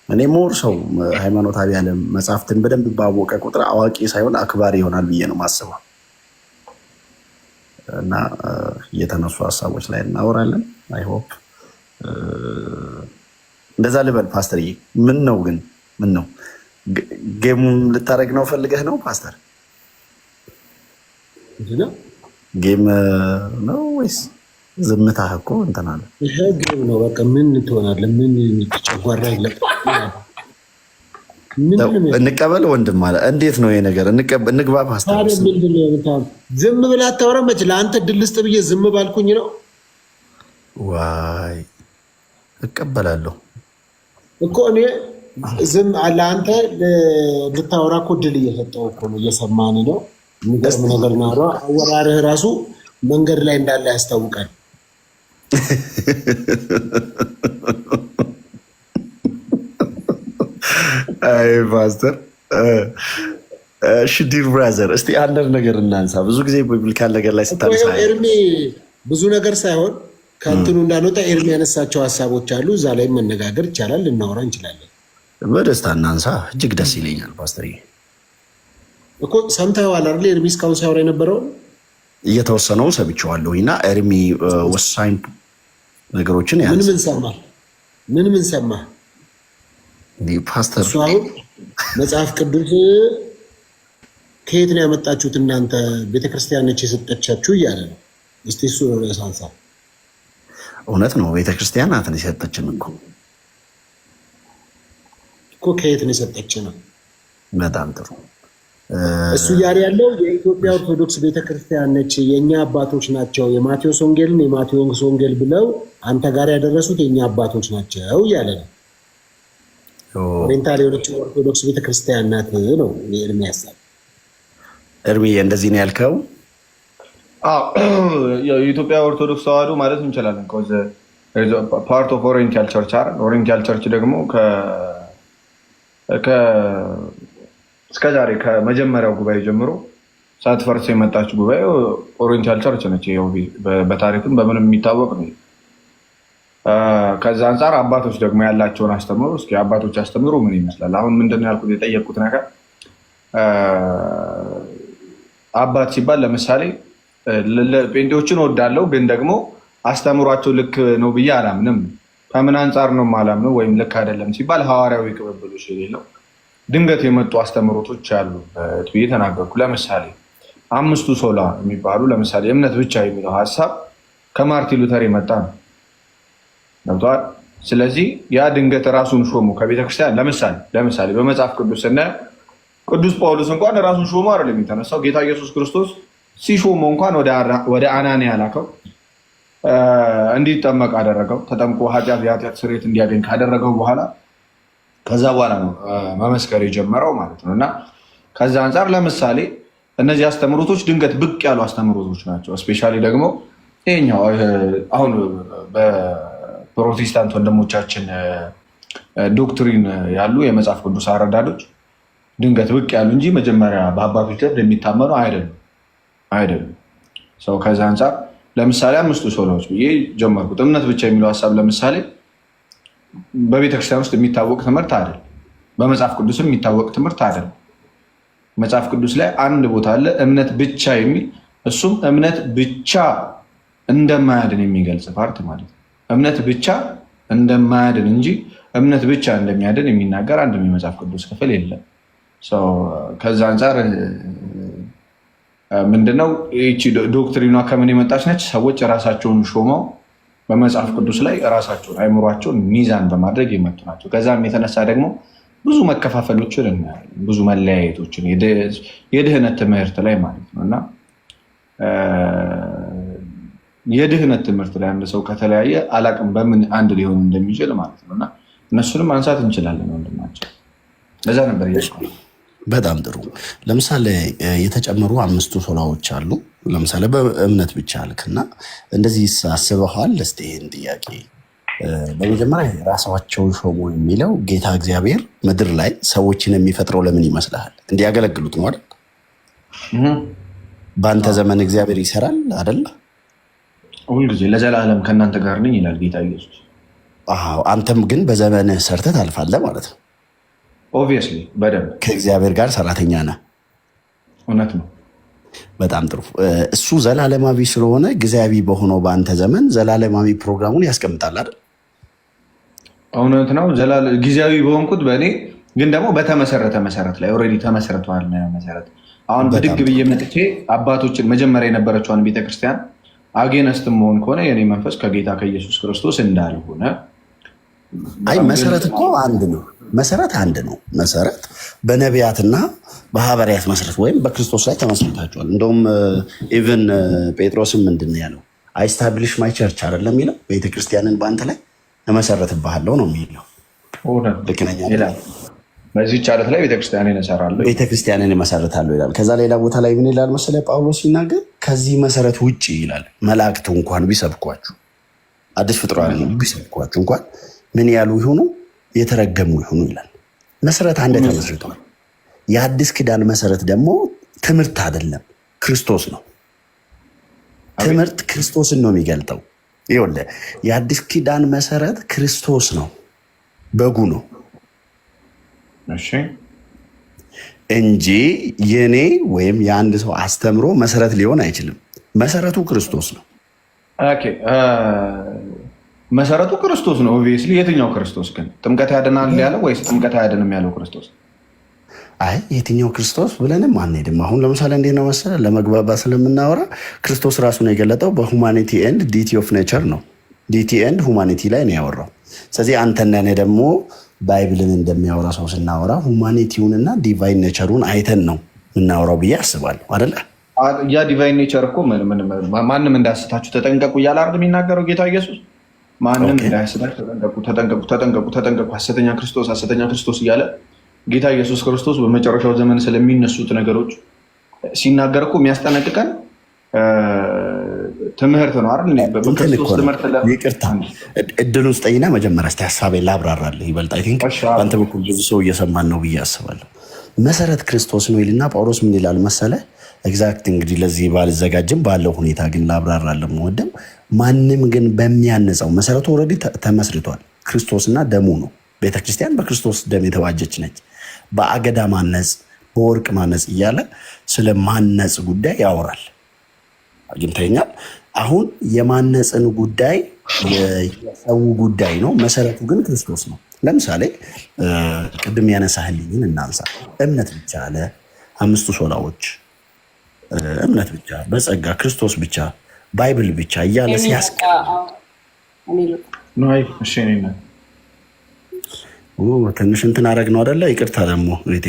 እኔ ሞር ሰው ሃይማኖታዊ ዓለም መጽሐፍትን በደንብ ባወቀ ቁጥር አዋቂ ሳይሆን አክባሪ ይሆናል ብዬ ነው ማስበው። እና የተነሱ ሀሳቦች ላይ እናወራለን። አይ ሆፕ እንደዛ ልበል ፓስተርዬ። ምን ነው ግን ምን ነው ጌሙን ልታደርግ ነው ፈልገህ ነው ፓስተር? ጌም ነው ወይስ ዝምታ እኮ እንትን አለ። ይሄ ግብ ነው በቃ። ምን ትሆናለህ? ምን ጨጓራ ይለቅ እንቀበል ወንድም አለ። እንዴት ነው ይሄ ነገር? እንግባ ፓስተር። ዝም ብለህ አታወራም። መች ለአንተ ድል ስጥ ብዬ ዝም ባልኩኝ ነው? ዋይ እቀበላለሁ እኮ እኔ ዝም ለአንተ ልታወራ እኮ ድል እየሰጠው እኮ ነው። እየሰማን ነው። የሚገርም ነገር ነው። አወራርህ ራሱ መንገድ ላይ እንዳለ ያስታውቃል። አይ ፓስተር፣ እሺ ዲር ብራዘር፣ እስቲ አንድ ነገር እናንሳ። ብዙ ጊዜ ቢብሊካል ነገር ላይ ስታነሳ ኤርሚ ብዙ ነገር ሳይሆን ከእንትኑ እንዳልወጣ ኤርሚ ያነሳቸው ሀሳቦች አሉ። እዛ ላይ መነጋገር ይቻላል፣ ልናወራ እንችላለን። በደስታ እናንሳ። እጅግ ደስ ይለኛል ፓስተር። እኮ ሰምተኸዋል አይደል? ኤርሚ እስካሁን ሲያወራ የነበረውን እየተወሰነው ሰምቼዋለሁ እና ኤርሚ ወሳኝ ነገሮችን ምን ሰማህ? ፓስተር እሱ አሁን መጽሐፍ ቅዱስ ከየት ነው ያመጣችሁት እናንተ? ቤተክርስቲያን ነች የሰጠቻችሁ እያለ ነው። እስቲ እሱ ሳንሳ እውነት ነው። ቤተክርስቲያን ናትን የሰጠችን እኮ ከየት ነው የሰጠችን ነው። በጣም ጥሩ። እሱ እያለ ያለው የኢትዮጵያ ኦርቶዶክስ ቤተክርስቲያን ነች፣ የእኛ አባቶች ናቸው፣ የማቴዎስ ወንጌልን የማቴዎስ ወንጌል ብለው አንተ ጋር ያደረሱት የእኛ አባቶች ናቸው እያለ ነው። ኦሪየንታል የሆነች ኦርቶዶክስ ቤተክርስቲያን ናት ነው የኤርሚ ሀሳብ። ኤርሚ እንደዚህ ነው ያልከው? የኢትዮጵያ ኦርቶዶክስ ተዋህዶ ማለት እንችላለን። ፓርት ኦፍ ኦሪየንታል ቸርች አይደል? ኦሪየንታል ቸርች ደግሞ እስከዛሬ ከመጀመሪያው ጉባኤ ጀምሮ ሳትፈርስ የመጣች ጉባኤ ኦሪየንታል ቸርች ነች። በታሪክም በምንም የሚታወቅ ነው። ከዛ አንጻር አባቶች ደግሞ ያላቸውን አስተምሮ እስኪ አባቶች አስተምሮ ምን ይመስላል? አሁን ምንድነው ያልኩት የጠየቅኩት ነገር አባት ሲባል ለምሳሌ ጴንጤዎችን እወዳለሁ ግን ደግሞ አስተምሯቸው ልክ ነው ብዬ አላምንም። ከምን አንጻር ነው የማላምነው ወይም ልክ አይደለም ሲባል ሐዋርያዊ ቅብብሎች የሌለው ድንገት የመጡ አስተምሮቶች አሉ ብዬ ተናገርኩ። ለምሳሌ አምስቱ ሶላ የሚባሉ ለምሳሌ እምነት ብቻ የሚለው ሀሳብ ከማርቲን ሉተር የመጣ ነው። ገብቶሃል? ስለዚህ ያ ድንገት ራሱን ሾሙ ከቤተክርስቲያን። ለምሳሌ በመጽሐፍ ቅዱስ ስናየው ቅዱስ ጳውሎስ እንኳን ራሱን ሾሞ አይደለም የተነሳው። ጌታ ኢየሱስ ክርስቶስ ሲሾመው እንኳን ወደ አናንያ ላከው፣ እንዲጠመቅ አደረገው። ተጠምቆ የኃጢአት ስርየት እንዲያገኝ ካደረገው በኋላ ከዛ በኋላ ነው መመስከር የጀመረው ማለት ነው። እና ከዛ አንጻር ለምሳሌ እነዚህ አስተምሮቶች ድንገት ብቅ ያሉ አስተምሮቶች ናቸው። እስፔሻሊ ደግሞ ይሄኛው አሁን በፕሮቴስታንት ወንድሞቻችን ዶክትሪን ያሉ የመጽሐፍ ቅዱስ አረዳዶች ድንገት ብቅ ያሉ እንጂ መጀመሪያ በአባቶች ዘንድ የሚታመኑ አይደሉም። ሰው ከዛ አንጻር ለምሳሌ አምስቱ ሶላዎች ብዬ ጀመርኩት። እምነት ብቻ የሚለው ሀሳብ ለምሳሌ በቤተክርስቲያን ውስጥ የሚታወቅ ትምህርት አይደል፣ በመጽሐፍ ቅዱስም የሚታወቅ ትምህርት አይደል። መጽሐፍ ቅዱስ ላይ አንድ ቦታ አለ እምነት ብቻ የሚል፣ እሱም እምነት ብቻ እንደማያድን የሚገልጽ ፓርት ማለት ነው። እምነት ብቻ እንደማያድን እንጂ እምነት ብቻ እንደሚያድን የሚናገር አንድም የመጽሐፍ ቅዱስ ክፍል የለም። ከዛ አንጻር ምንድነው ይቺ ዶክትሪኗ ከምን የመጣች ነች? ሰዎች ራሳቸውን ሾመው በመጽሐፍ ቅዱስ ላይ ራሳቸውን አይምሯቸውን ሚዛን በማድረግ የመጡ ናቸው። ከዛም የተነሳ ደግሞ ብዙ መከፋፈሎችን እናያለን፣ ብዙ መለያየቶችን የድህነት ትምህርት ላይ ማለት ነው። እና የድህነት ትምህርት ላይ አንድ ሰው ከተለያየ አላቅም በምን አንድ ሊሆን እንደሚችል ማለት ነው። እና እነሱንም ማንሳት እንችላለን ወንድማቸው። ለዛ ነበር በጣም ጥሩ። ለምሳሌ የተጨመሩ አምስቱ ሶላዎች አሉ። ለምሳሌ በእምነት ብቻ አልክና እንደዚህ አስበኋል። እስኪ ይህን ጥያቄ በመጀመሪያ ራሳቸውን ሾሙ የሚለው ጌታ እግዚአብሔር ምድር ላይ ሰዎችን የሚፈጥረው ለምን ይመስልሃል? እንዲያገለግሉት ነው አይደል? በአንተ ዘመን እግዚአብሔር ይሰራል አይደል? ሁልጊዜ ለዘላለም ከእናንተ ጋር ነኝ ይላል ጌታ ኢየሱስ። አንተም ግን በዘመንህ ሰርተህ ታልፋለህ ማለት ነው። ኦብቪየስሊ በደንብ ከእግዚአብሔር ጋር ሰራተኛ ነህ። እውነት ነው። በጣም ጥሩ። እሱ ዘላለማዊ ስለሆነ ጊዜያዊ በሆነው በአንተ ዘመን ዘላለማዊ ፕሮግራሙን ያስቀምጣል አይደል? እውነት ነው። ጊዜያዊ በሆንኩት በእኔ ግን ደግሞ በተመሰረተ መሰረት ላይ ኦልሬዲ ተመሰረተዋል። መሰረት አሁን ብድግ ብዬ መጥቼ አባቶችን መጀመሪያ የነበረችዋን ቤተክርስቲያን አጌነስትም መሆን ከሆነ የኔ መንፈስ ከጌታ ከኢየሱስ ክርስቶስ እንዳልሆነ። አይ መሰረት እኮ አንድ ነው። መሰረት አንድ ነው። መሰረት በነቢያትና በሐዋርያት መሰረት ወይም በክርስቶስ ላይ ተመስርታችኋል። እንደውም ኢቨን ጴጥሮስም ምንድን ነው ያለው? አይ ስታብሊሽ ማይ ቸርች አይደለም የሚለው ቤተክርስቲያንን በአንተ ላይ እመሰረትብሃለሁ ነው የሚለው። ልክ ነኝ አይደል? በዚህች ዓለት ላይ ቤተክርስቲያንን እሰራለሁ፣ ቤተክርስቲያንን እመሰርታለሁ ይላል። ከዛ ሌላ ቦታ ላይ ምን ይላል መሰለህ ጳውሎስ ሲናገር? ከዚህ መሰረት ውጭ ይላል መላእክቱ እንኳን ቢሰብኳችሁ፣ አዲስ ፍጥረዋን ቢሰብኳችሁ እንኳን ምን ያሉ ይሆኑ? የተረገሙ ይሆኑ ይላል። መሰረት አንድ ተመስርቷል። የአዲስ ኪዳን መሰረት ደግሞ ትምህርት አይደለም፣ ክርስቶስ ነው። ትምህርት ክርስቶስን ነው የሚገልጠው። ይኸውልህ የአዲስ ኪዳን መሰረት ክርስቶስ ነው፣ በጉ ነው እንጂ የኔ ወይም የአንድ ሰው አስተምሮ መሰረት ሊሆን አይችልም። መሰረቱ ክርስቶስ ነው። መሰረቱ ክርስቶስ ነው። ኦብቪየስሊ የትኛው ክርስቶስ ግን? ጥምቀት ያድናል ያለው ወይስ ጥምቀት አያድንም ያለው ክርስቶስ? አይ የትኛው ክርስቶስ ብለንም አንሄድም። አሁን ለምሳሌ እንዴት ነው መሰለህ ለመግባባት ስለምናወራ ክርስቶስ ራሱን የገለጠው በሁማኒቲ ኤንድ ዲቲ ኦፍ ኔቸር ነው። ዲቲ ኤንድ ሁማኒቲ ላይ ነው ያወራው። ስለዚህ አንተና እኔ ደግሞ ባይብልን እንደሚያወራ ሰው ስናወራ ሁማኒቲውንና ዲቫይን ኔቸሩን አይተን ነው የምናወራው ብዬ አስባለሁ። አይደለ? ያ ዲቫይን ኔቸር እኮ ማንም እንዳያስታችሁ ተጠንቀቁ እያለ አይደል የሚናገረው ጌታ ኢየሱስ? ማንም እንዳያስታችሁ ተጠንቀቁ፣ ሐሰተኛ ክርስቶስ እያለ ጌታ ኢየሱስ ክርስቶስ በመጨረሻው ዘመን ስለሚነሱት ነገሮች ሲናገር እኮ የሚያስጠነቅቀን ትምህርት ነው አይደል? ይቅርታ እድሉን ስጠኝና መጀመሪያ እስኪ ሀሳቤን ላብራራልህ ይበልጥ። አይ ቲንክ በአንተ በኩል ብዙ ሰው እየሰማን ነው ብዬ አስባለሁ። መሰረት ክርስቶስ ነው ይልና ጳውሎስ ምን ይላል መሰለህ? ኤግዛክት እንግዲህ ለዚህ ባልዘጋጅም ባለው ሁኔታ ግን ላብራራልህ የምወደው ማንም ግን በሚያነጻው መሰረቱ ኦልሬዲ ተመስርቷል። ክርስቶስና ደሙ ነው። ቤተክርስቲያን በክርስቶስ ደም የተዋጀች ነች። በአገዳ ማነጽ፣ በወርቅ ማነጽ እያለ ስለ ማነጽ ጉዳይ ያወራል። አግኝተኛል። አሁን የማነጽን ጉዳይ የሰው ጉዳይ ነው። መሰረቱ ግን ክርስቶስ ነው። ለምሳሌ ቅድም ያነሳህልኝን እናንሳ። እምነት ብቻ አለ፣ አምስቱ ሶላዎች፣ እምነት ብቻ፣ በጸጋ ክርስቶስ ብቻ፣ ባይብል ብቻ እያለ ትንሽ እንትን አደረግ ነው አደለ? ይቅርታ ደግሞ ቤቴ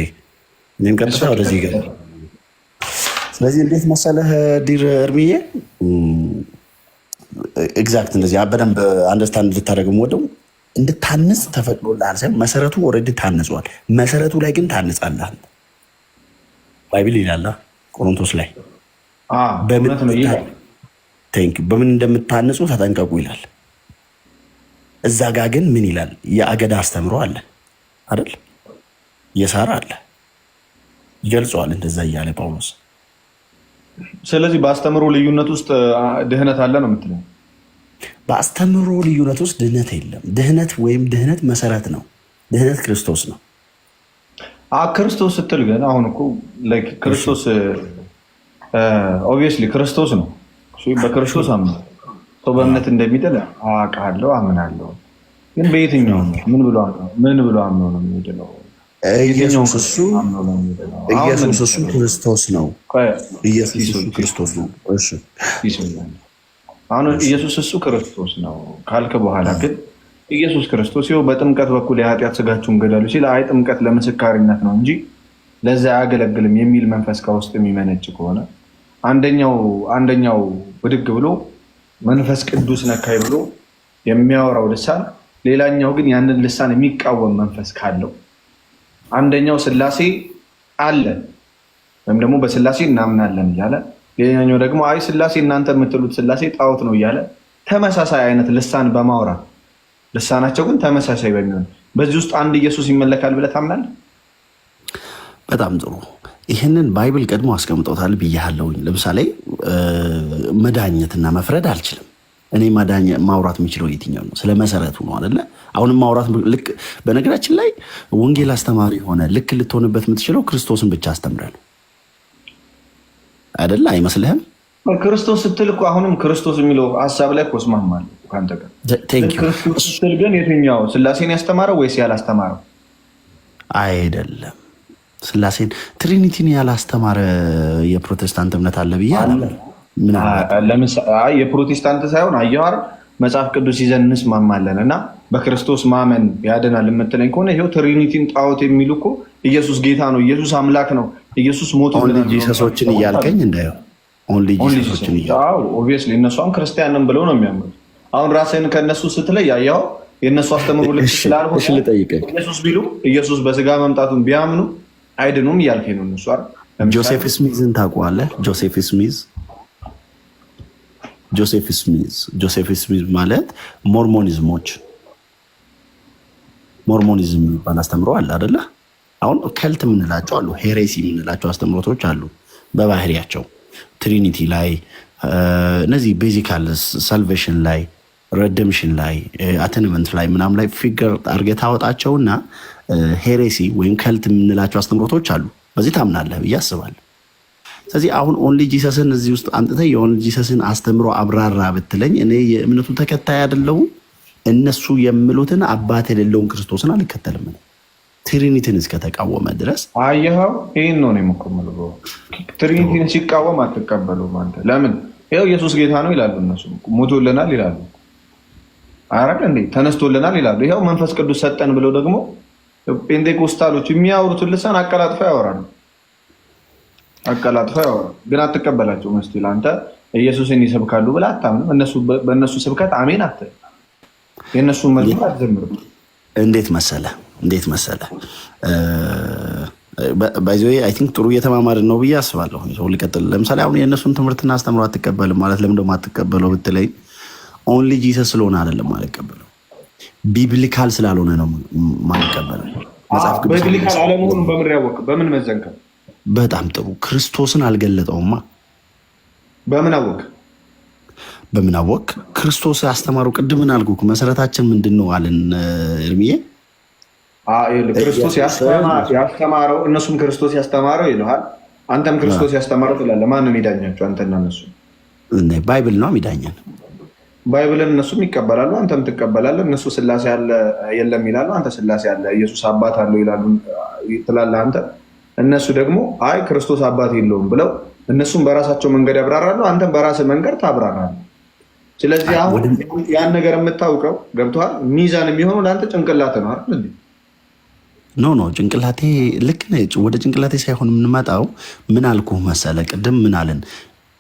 እኔም ቀጥታ ወደዚህ ገ ስለዚህ እንዴት መሰለህ ዲር እርምዬ ኤግዛክት እንደዚህ በደንብ አንደርስታንድ እንድታደርግ ወደው እንድታንጽ ተፈቅዶልሃል ሳይሆን መሰረቱ ኦልሬዲ ታንጿል። መሰረቱ ላይ ግን ታንጻለህ። ባይብል ይላል ቆሮንቶስ ላይ በምን እንደምታንጹ ተጠንቀቁ ይላል። እዛ ጋ ግን ምን ይላል? የአገዳ አስተምሮ አለ አይደል? የሳራ አለ ይገልጸዋል እንደዛ እያለ ጳውሎስ። ስለዚህ በአስተምሮ ልዩነት ውስጥ ድህነት አለ ነው የምትለው? በአስተምሮ ልዩነት ውስጥ ድህነት የለም። ድህነት መሰረት ነው። ድህነት ክርስቶስ ነው። ክርስቶስ ስትል ግን አሁን እኮ ክርስቶስ ኦብቪየስሊ ክርስቶስ ነው። በክርስቶስ አምነ ሰው በእምነት እንደሚጥል አውቃለሁ፣ አምናለሁ። ግን በየትኛው ምን ብሎ አምኖ ነው የሚድነው? ኢየሱስ እሱ ክርስቶስ ነው። ኢየሱስ እሱ ክርስቶስ ነው። እሺ አሁን ኢየሱስ እሱ ክርስቶስ ነው ካልክ በኋላ ግን ኢየሱስ ክርስቶስ ይኸው በጥምቀት በኩል የኃጢአት ስጋችሁን ገደሉ ሲል አይ ጥምቀት ለምስካሪነት ነው እንጂ ለዛ አያገለግልም የሚል መንፈስ ከውስጥ የሚመነጭ ከሆነ አንደኛው ብድግ ብሎ መንፈስ ቅዱስ ነካይ ብሎ የሚያወራው ልሳን፣ ሌላኛው ግን ያንን ልሳን የሚቃወም መንፈስ ካለው አንደኛው ስላሴ አለ ወይም ደግሞ በስላሴ እናምናለን እያለ ሌላኛው ደግሞ አይ ስላሴ እናንተ የምትሉት ስላሴ ጣዖት ነው እያለ ተመሳሳይ አይነት ልሳን በማውራት ልሳናቸው ግን ተመሳሳይ በሚሆን በዚህ ውስጥ አንድ ኢየሱስ ይመለካል ብለህ ታምናለህ? በጣም ጥሩ። ይህንን ባይብል ቀድሞ አስቀምጦታል ብያለሁኝ። ለምሳሌ መዳኘትና መፍረድ አልችልም። እኔ ማውራት የምችለው የትኛው ነው? ስለ መሰረቱ ነው አይደለ? አሁንም ማውራት ልክ በነገራችን ላይ ወንጌል አስተማሪ ሆነ ልክ ልትሆንበት የምትችለው ክርስቶስን ብቻ አስተምረህ ነው አይደለ? አይመስልህም? ክርስቶስ ስትል እኮ አሁንም ክርስቶስ የሚለው ሀሳብ ላይ እኮ እስማማለሁ ከአንተ ጋር። ክርስቶስ ስትል ግን የትኛው ስላሴን ያስተማረው ወይስ ያላስተማረው? አይደለም ስላሴን ትሪኒቲን ያላስተማረ የፕሮቴስታንት እምነት አለ ብዬ አላምንም። ለምሳሌ የፕሮቴስታንት ሳይሆን አየኋር መጽሐፍ ቅዱስ ይዘን እንስማማለን እና በክርስቶስ ማመን ያድናል የምትለኝ ከሆነ ይኸው ትሪኒቲን ጣዖት የሚሉ እኮ ኢየሱስ ጌታ ነው፣ ኢየሱስ አምላክ ነው፣ ኢየሱስ ሞቶ ጂሰሶችን እያልከኝ እንዳይሆን ኦብቪየስሊ እነሷም ክርስቲያንን ብለው ነው የሚያምኑት። አሁን ራስህን ከእነሱ ስትለይ ያው የእነሱ አስተምሮ ልክ ስላልሆነ ኢየሱስ ቢሉ ኢየሱስ በስጋ መምጣቱን ቢያምኑ አይድኑም እያልከኝ ነው። እነሱ ጆሴፍ ስሚዝን ታውቀዋለህ? ጆሴፍ ስሚዝ ማለት ሞርሞኒዝም የሚባል አስተምሮ አለ አይደለ? አሁን ከልት የምንላቸው አሉ፣ ሄሬሲ የምንላቸው አስተምሮቶች አሉ። በባህሪያቸው ትሪኒቲ ላይ እነዚህ ቤዚካል ሳልቬሽን ላይ ረደምሽን ላይ አተንመንት ላይ ምናምን ላይ ፊገር አድርገህ ታወጣቸውና ሄሬሲ ወይም ከልት የምንላቸው አስተምሮቶች አሉ። በዚህ ታምናለህ ብዬ አስባለሁ። ስለዚህ አሁን ኦንሊ ጂሰስን እዚህ ውስጥ አምጥተህ የኦንሊ ጂሰስን አስተምሮ አብራራ ብትለኝ እኔ የእምነቱ ተከታይ አይደለሁም። እነሱ የሚሉትን አባት የሌለውን ክርስቶስን አልከተልም። ትሪኒቲን እስከተቃወመ ድረስ አየኸው፣ ይህን ነው የምለው። ትሪኒቲን ሲቃወም አትቀበሉም አንተ። ለምን? ይኸው ኢየሱስ ጌታ ነው ይላሉ እነሱ፣ ሞቶልናል ይላሉ፣ አረግ እንዴ ተነስቶልናል ይላሉ። ይኸው መንፈስ ቅዱስ ሰጠን ብለው ደግሞ ፔንቴኮስታሎች የሚያወሩትን ልሳን አቀላጥፈው ያወራሉ። ግን አትቀበላቸው መስቲል አንተ ኢየሱስን ይሰብካሉ ብለህ አታምንም። በእነሱ ስብከት አሜን አትል። የእነሱን መዝሙር አትዘምርም። እንዴት መሰለ ባይ ዘ ዌይ አይ ቲንክ ጥሩ እየተማማርን ነው ብዬ አስባለሁ። ሰው ሊቀጥል ለምሳሌ አሁን የእነሱን ትምህርትና አስተምሮ አትቀበልም ማለት ለምን ደግሞ አትቀበለው ብትለኝ ኦንሊ ጂሰስ ስለሆነ አይደለም አልቀበለው፣ ቢብሊካል ስላልሆነ ነው ማልቀበለው። መጽሐፍ ቅዱስ ቢብሊካል አለመሆኑን በምን ያወቅ? በምን መዘንከ? በጣም ጥሩ። ክርስቶስን አልገለጠውማ። በምን አወቅ? ክርስቶስ ያስተማረው ቅድምን አልኩህ። መሰረታችን ምንድን ነው አለን እርምዬ? ክርስቶስ ያስተማረው እነሱም ክርስቶስ ያስተማረው ይልሃል። አንተም ክርስቶስ ያስተማረው ትላለህ። ማን ነው የሚዳኛቸው? አንተና እነሱ? ባይብል ነው የሚዳኘን። ባይብልን እነሱም ይቀበላሉ፣ አንተም ትቀበላለህ። እነሱ ስላሴ ያለ የለም ይላሉ፣ አንተ ስላሴ ያለ ኢየሱስ አባት አለው ይላሉ ትላለህ አንተ። እነሱ ደግሞ አይ ክርስቶስ አባት የለውም ብለው እነሱም በራሳቸው መንገድ ያብራራሉ፣ አንተም በራስህ መንገድ ታብራራለህ። ስለዚህ አሁን ያን ነገር የምታውቀው ገብቶሃል። ሚዛን የሚሆነው ለአንተ ጭንቅላት ነው አይደል? ኖ ጭንቅላቴ ልክ ነህ። ወደ ጭንቅላቴ ሳይሆን የምንመጣው ምን አልኩህ መሰለ ቅድም ምን አለን?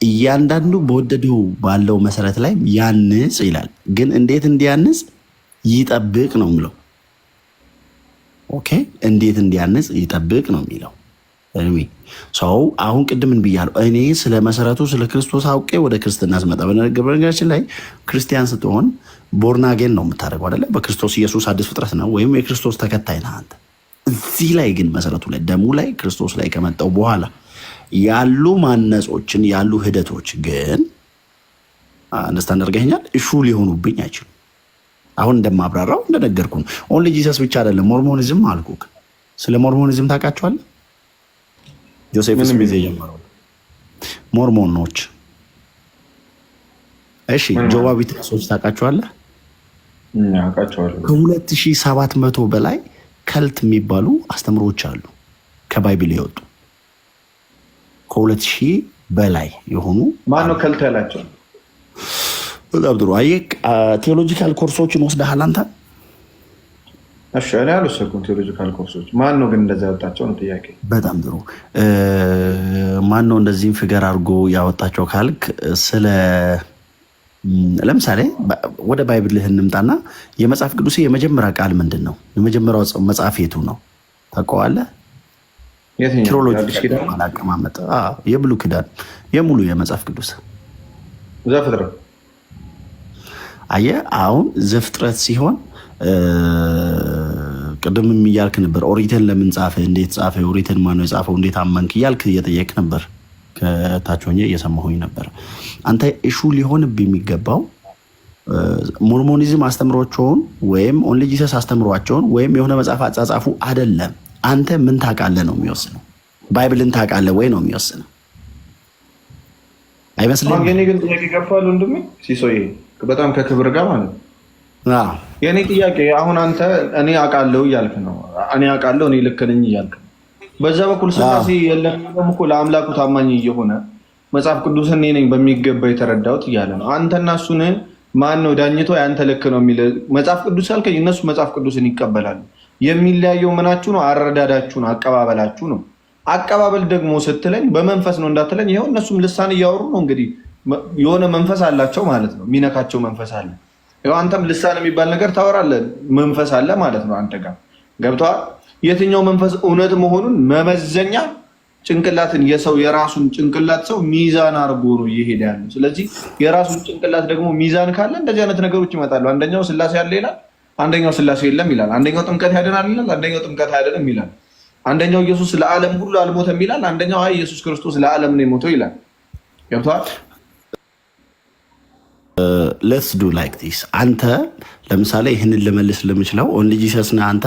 እያንዳንዱ በወደደው ባለው መሰረት ላይ ያንጽ ይላል። ግን እንዴት እንዲያንጽ ይጠብቅ ነው የሚለው። ኦኬ፣ እንዴት እንዲያንጽ ይጠብቅ ነው የሚለው። ሰው አሁን ቅድምን ብያለሁ። እኔ ስለ መሰረቱ ስለ ክርስቶስ አውቄ ወደ ክርስትና ስመጣ፣ በነገራችን ላይ ክርስቲያን ስትሆን ቦርናጌን ነው የምታደርገው አይደለ? በክርስቶስ ኢየሱስ አዲስ ፍጥረት ነው ወይም የክርስቶስ ተከታይ ነህ አንተ። እዚህ ላይ ግን መሰረቱ ላይ ደሙ ላይ ክርስቶስ ላይ ከመጣው በኋላ ያሉ ማነጾችን ያሉ ሂደቶች ግን አንደርስታንድ አድርገኸኛል። እሹ ሊሆኑብኝ አይችሉም። አሁን እንደማብራራው እንደነገርኩ ኦንሊ ጂሰስ ብቻ አይደለም። ሞርሞኒዝም አልኩህ። ስለ ሞርሞኒዝም ታውቃቸዋለህ? ጆሴፍ ስሚዝ የጀመረው ሞርሞኖች። እሺ ጆባ ዊትነሶች ታውቃቸዋለህ? ከ2700 በላይ ከልት የሚባሉ አስተምሮች አሉ ከባይብል የወጡ 2000 በላይ የሆኑ። ማነው ከልት ያላቸው? በጣም ጥሩ። አየህ ቴዎሎጂካል ኮርሶችን ወስደሃል አንተ? እሺ እኔ አልወሰድኩም ቴዎሎጂካል ኮርሶች። ማን ነው ግን እንደዛ ያወጣቸው ነው ጥያቄ። በጣም ጥሩ። ማን ነው እንደዚህም ፊገር አድርጎ ያወጣቸው ካልክ ስለ ለምሳሌ ወደ ባይብልህ እንምጣና የመጽሐፍ ቅዱስ የመጀመሪያ ቃል ምንድን ነው? የመጀመሪያው መጽሐፍ የቱ ነው ታውቀዋለህ? ትሮሎጂ አቀማመጥ የብሉይ ኪዳን የሙሉ የመጽሐፍ ቅዱስ ዘፍጥረት። አየህ አሁን ዘፍጥረት ሲሆን ቅድም እያልክ ነበር ኦሪትን ለምን ጻፈ? እንዴት ጻፈ? ኦሪትን ማነው የጻፈው? እንዴት አመንክ? እያልክ እየጠየቅ ነበር። ከታች ሆኜ እየሰማሁኝ ነበር። አንተ ኢሹ ሊሆንብህ የሚገባው ሞርሞኒዝም አስተምሮቸውን ወይም ኦንሊ ጂሰስ አስተምሯቸውን ወይም የሆነ መጽሐፍ አጻጻፉ አይደለም። አንተ ምን ታውቃለህ ነው የሚወስነው። ባይብልን ታውቃለህ ወይ ነው የሚወስነው። አይመስልም? የኔ ግን ጥያቄ ከፋሉ እንደምን ሲሶዬ በጣም ከክብር ጋር ማለት ነው። የኔ ጥያቄ አሁን አንተ እኔ አውቃለሁ እያልክ ነው። እኔ አውቃለሁ እኔ ልክ ነኝ እያልክ ነው። በዛ በኩል ስላሴ የለም እኮ ለአምላኩ ታማኝ እየሆነ መጽሐፍ ቅዱስን እኔ ነኝ በሚገባ የተረዳሁት እያለ ነው። አንተና እሱን ማን ነው ዳኝቶ ያንተ ልክ ነው የሚል መጽሐፍ ቅዱስ አልከኝ። እነሱ መጽሐፍ ቅዱስን ይቀበላሉ። የሚለያየው ምናችሁ ነው? አረዳዳችሁ ነው፣ አቀባበላችሁ ነው። አቀባበል ደግሞ ስትለኝ በመንፈስ ነው እንዳትለኝ፣ ይኸው እነሱም ልሳን እያወሩ ነው። እንግዲህ የሆነ መንፈስ አላቸው ማለት ነው፣ የሚነካቸው መንፈስ አለ። ይኸው አንተም ልሳን የሚባል ነገር ታወራለህ፣ መንፈስ አለ ማለት ነው አንተ ጋር ገብቶሃል። የትኛው መንፈስ እውነት መሆኑን መመዘኛ ጭንቅላትን የራሱን ጭንቅላት ሰው ሚዛን አድርጎ ነው እየሄደ ያለው። ስለዚህ የራሱን ጭንቅላት ደግሞ ሚዛን ካለ እንደዚህ አይነት ነገሮች ይመጣሉ። አንደኛው ስላሴ አለ ይላል፣ አንደኛው ስላሴ የለም ይላል። አንደኛው ጥምቀት ያድናል ይላል፣ አንደኛው ጥምቀት አያድንም ይላል። አንደኛው ኢየሱስ ለዓለም ሁሉ አልሞተም ይላል፣ አንደኛው አይ ኢየሱስ ክርስቶስ ለዓለም ነው የሞተው ይላል። ገብቶሃል? ሌትስ ዱ ላይክ ዲስ። አንተ ለምሳሌ ይህንን ልመልስ ለምችለው ኦንሊ ጂሰስ ነህ አንተ።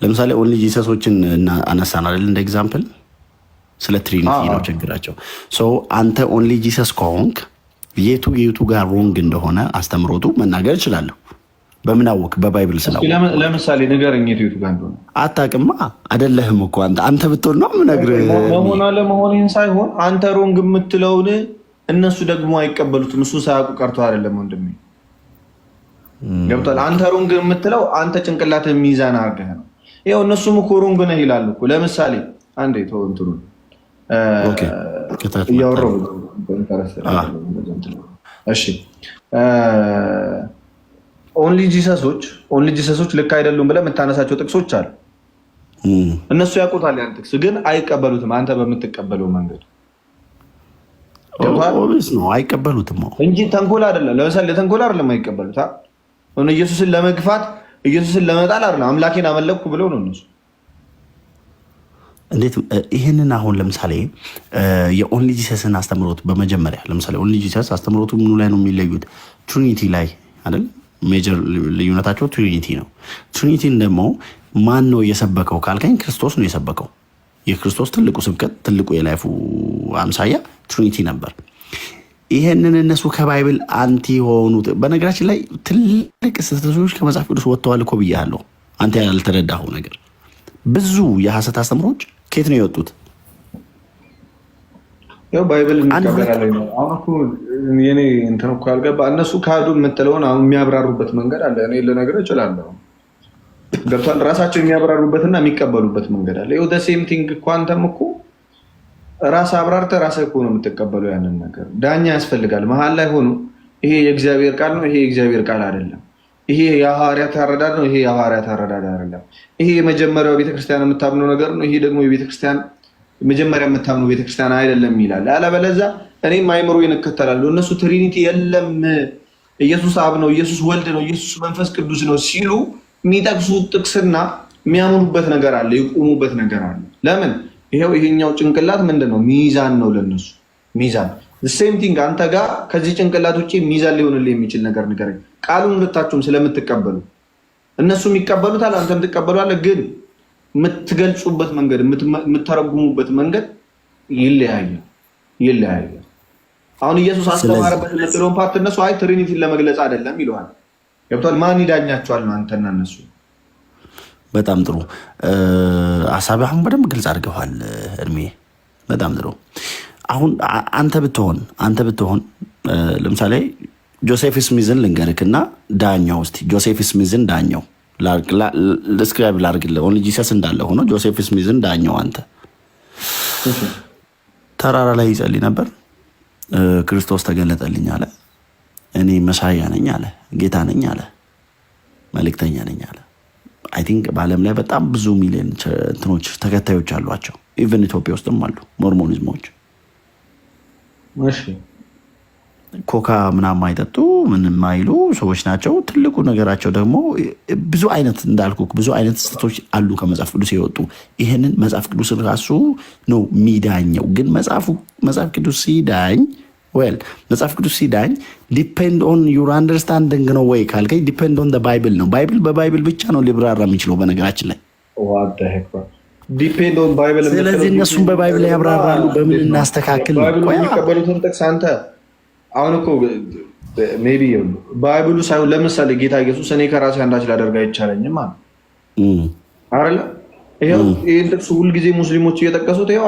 ለምሳሌ ኦንሊ ጂሰሶችን አነሳን አይደል እንደ ኤግዛምፕል፣ ስለ ትሪኒቲ ነው ችግራቸው። አንተ ኦንሊ ጂሰስ ከሆንክ የቱ ጋር ሮንግ እንደሆነ አስተምሮቱ መናገር እችላለሁ። በምን አወቅ? በባይብል ስላው። ለምሳሌ ንገረኝ፣ የቱ ጋር እንደሆነ አታውቅማ። አይደለህም እኮ አንተ ብትሆን ነው የምነግርህ። መሆን አለመሆኔን ሳይሆን አንተ ሮንግ የምትለውን እነሱ ደግሞ አይቀበሉትም። እሱ ሳያውቁ ቀርቶ አይደለም ወንድሜ፣ ገብቶሃል? አንተ ሮንግ የምትለው አንተ ጭንቅላትህ ሚዛን አድርገህ ነው። ይኸው እነሱም እኮ ሮንግ ነህ ይላሉ እኮ። ለምሳሌ አንዴ ተው እንትኑን እያወራሁ እሺ። ኦንሊ ጂሰሶች ልክ አይደሉም ብለህ የምታነሳቸው ጥቅሶች አሉ። እነሱ ያውቁታል ያን ጥቅስ፣ ግን አይቀበሉትም። አንተ በምትቀበለው መንገድ አይቀበሉትም እንጂ ተንኮል አይደለም። ለምሳሌ ተንኮል አይደለም አይቀበሉት። ኢየሱስን ለመግፋት ኢየሱስን ለመጣል አይደለም። አምላኬን አመለኩ ብለው ነው እነሱ። እንዴት ይህንን አሁን ለምሳሌ የኦንሊ ጂሰስን አስተምሮት በመጀመሪያ ለምሳሌ ኦንሊ ጂሰስ አስተምሮቱ ምኑ ላይ ነው የሚለዩት? ትሪኒቲ ላይ አይደል? ሜጀር ልዩነታቸው ትሪኒቲ ነው። ትሪኒቲን ደግሞ ማን ነው የሰበከው ካልከኝ ክርስቶስ ነው የሰበከው። የክርስቶስ ትልቁ ስብከት ትልቁ የላይፉ አምሳያ ትሪኒቲ ነበር። ይሄንን እነሱ ከባይብል አንቲ የሆኑት በነገራችን ላይ ትልቅ ስህተቶች ከመጽሐፍ ቅዱስ ወጥተዋል እኮ ብያለሁ። አንተ ያልተረዳኸው ነገር ብዙ የሐሰት አስተምሮች ከየት ነው የወጡት? ያው ባይብል እንቀበላለን ነው። አሁን እኮ የኔ እንትን እኮ አልገባ። እነሱ ካዱ የምትለውን አሁን የሚያብራሩበት መንገድ አለ። እኔ ልነግርህ እችላለሁ። ገብቷል? ራሳቸው የሚያብራሩበትና የሚቀበሉበት መንገድ አለ። ይኸው ሴም ቲንግ እኮ አንተም እኮ ራስ አብራርተህ ራስህ እኮ ነው የምትቀበለው ያንን ነገር። ዳኛ ያስፈልጋል መሀል ላይ ሆኖ ይሄ የእግዚአብሔር ቃል ነው፣ ይሄ የእግዚአብሔር ቃል አይደለም፣ ይሄ የሐዋርያት አረዳድ ነው፣ ይሄ የሐዋርያት አረዳድ አይደለም፣ ይሄ የመጀመሪያው ቤተክርስቲያን የምታምነው ነገር ነው፣ ይሄ ደግሞ የቤተክርስቲያን መጀመሪያ የምታምነው ቤተክርስቲያን አይደለም ይላል። አለበለዚያ እኔም አይምሮዬን እከተላለሁ። እነሱ ትሪኒቲ የለም፣ ኢየሱስ አብ ነው፣ ኢየሱስ ወልድ ነው፣ ኢየሱስ መንፈስ ቅዱስ ነው ሲሉ የሚጠቅሱት ጥቅስና የሚያምኑበት ነገር አለ፣ የቆሙበት ነገር አለ። ለምን? ይሄው ይሄኛው ጭንቅላት ምንድን ነው? ሚዛን ነው ለነሱ ሚዛን። ሴም ቲንግ አንተ ጋር ከዚህ ጭንቅላት ውጭ ሚዛን ሊሆንልህ የሚችል ነገር ንገረኝ። ቃሉን ሁለታችሁም ስለምትቀበሉ እነሱም ይቀበሉታል፣ አንተም ትቀበሏለህ። ግን የምትገልጹበት መንገድ የምተረጉሙበት መንገድ ይለያያል። አሁን ኢየሱስ አስተማረበት የምትለውን ፓርት እነሱ አይ ትሪኒቲን ለመግለጽ አይደለም ይለዋል። ገብቷል? ማን ይዳኛቸዋል ነው አንተና እነሱ። በጣም ጥሩ ሀሳብ አሁን በደንብ ግልጽ አድርገዋል እድሜ። በጣም ጥሩ። አሁን አንተ ብትሆን ለምሳሌ ጆሴፍ ስሚዝን ልንገርክና ዳኛው እስኪ ጆሴፍ ስሚዝን ዳኛው ስክራይብ ላድርግልህ። ኦንሊ ጂሰስ እንዳለ ሆኖ ጆሴፍ ስሚዝን ዳኛው አንተ ተራራ ላይ ይጸልይ ነበር። ክርስቶስ ተገለጠልኝ አለ። እኔ መሳያ ነኝ አለ። ጌታ ነኝ አለ። መልእክተኛ ነኝ አለ። አይ ቲንክ በዓለም ላይ በጣም ብዙ ሚሊዮን እንትኖች ተከታዮች አሏቸው። ኢቨን ኢትዮጵያ ውስጥም አሉ ሞርሞኒዝሞች። ኮካ ምናምን አይጠጡ ምንም አይሉ ሰዎች ናቸው። ትልቁ ነገራቸው ደግሞ ብዙ አይነት እንዳልኩ ብዙ አይነት ስህተቶች አሉ ከመጽሐፍ ቅዱስ የወጡ። ይህንን መጽሐፍ ቅዱስን ራሱ ነው የሚዳኘው። ግን መጽሐፍ ቅዱስ ሲዳኝ መጽሐፍ ቅዱስ ሲዳኝ ዲፔንድ ኦን ዩር አንደርስታንዲንግ ነው ወይ ካልከኝ ዲፔንድ ኦን ባይብል ነው። ባይብል በባይብል ብቻ ነው ሊብራራ የሚችለው በነገራችን ላይ። ስለዚህ እነሱም በባይብል ላይ ያብራራሉ። በምን እናስተካክል ነው የሚቀበሉትን ጥቅስ አንተ አሁን እኮ ሜይ ቢ ባይብሉ ሳይሆን ለምሳሌ ጌታ ኢየሱስ እኔ ከራሴ አንዳች ላደርግ አይቻለኝም አለ አይደለ? ይሄው ይሄን ጥቅስ ሁልጊዜ ሙስሊሞች እየጠቀሱት ይሄው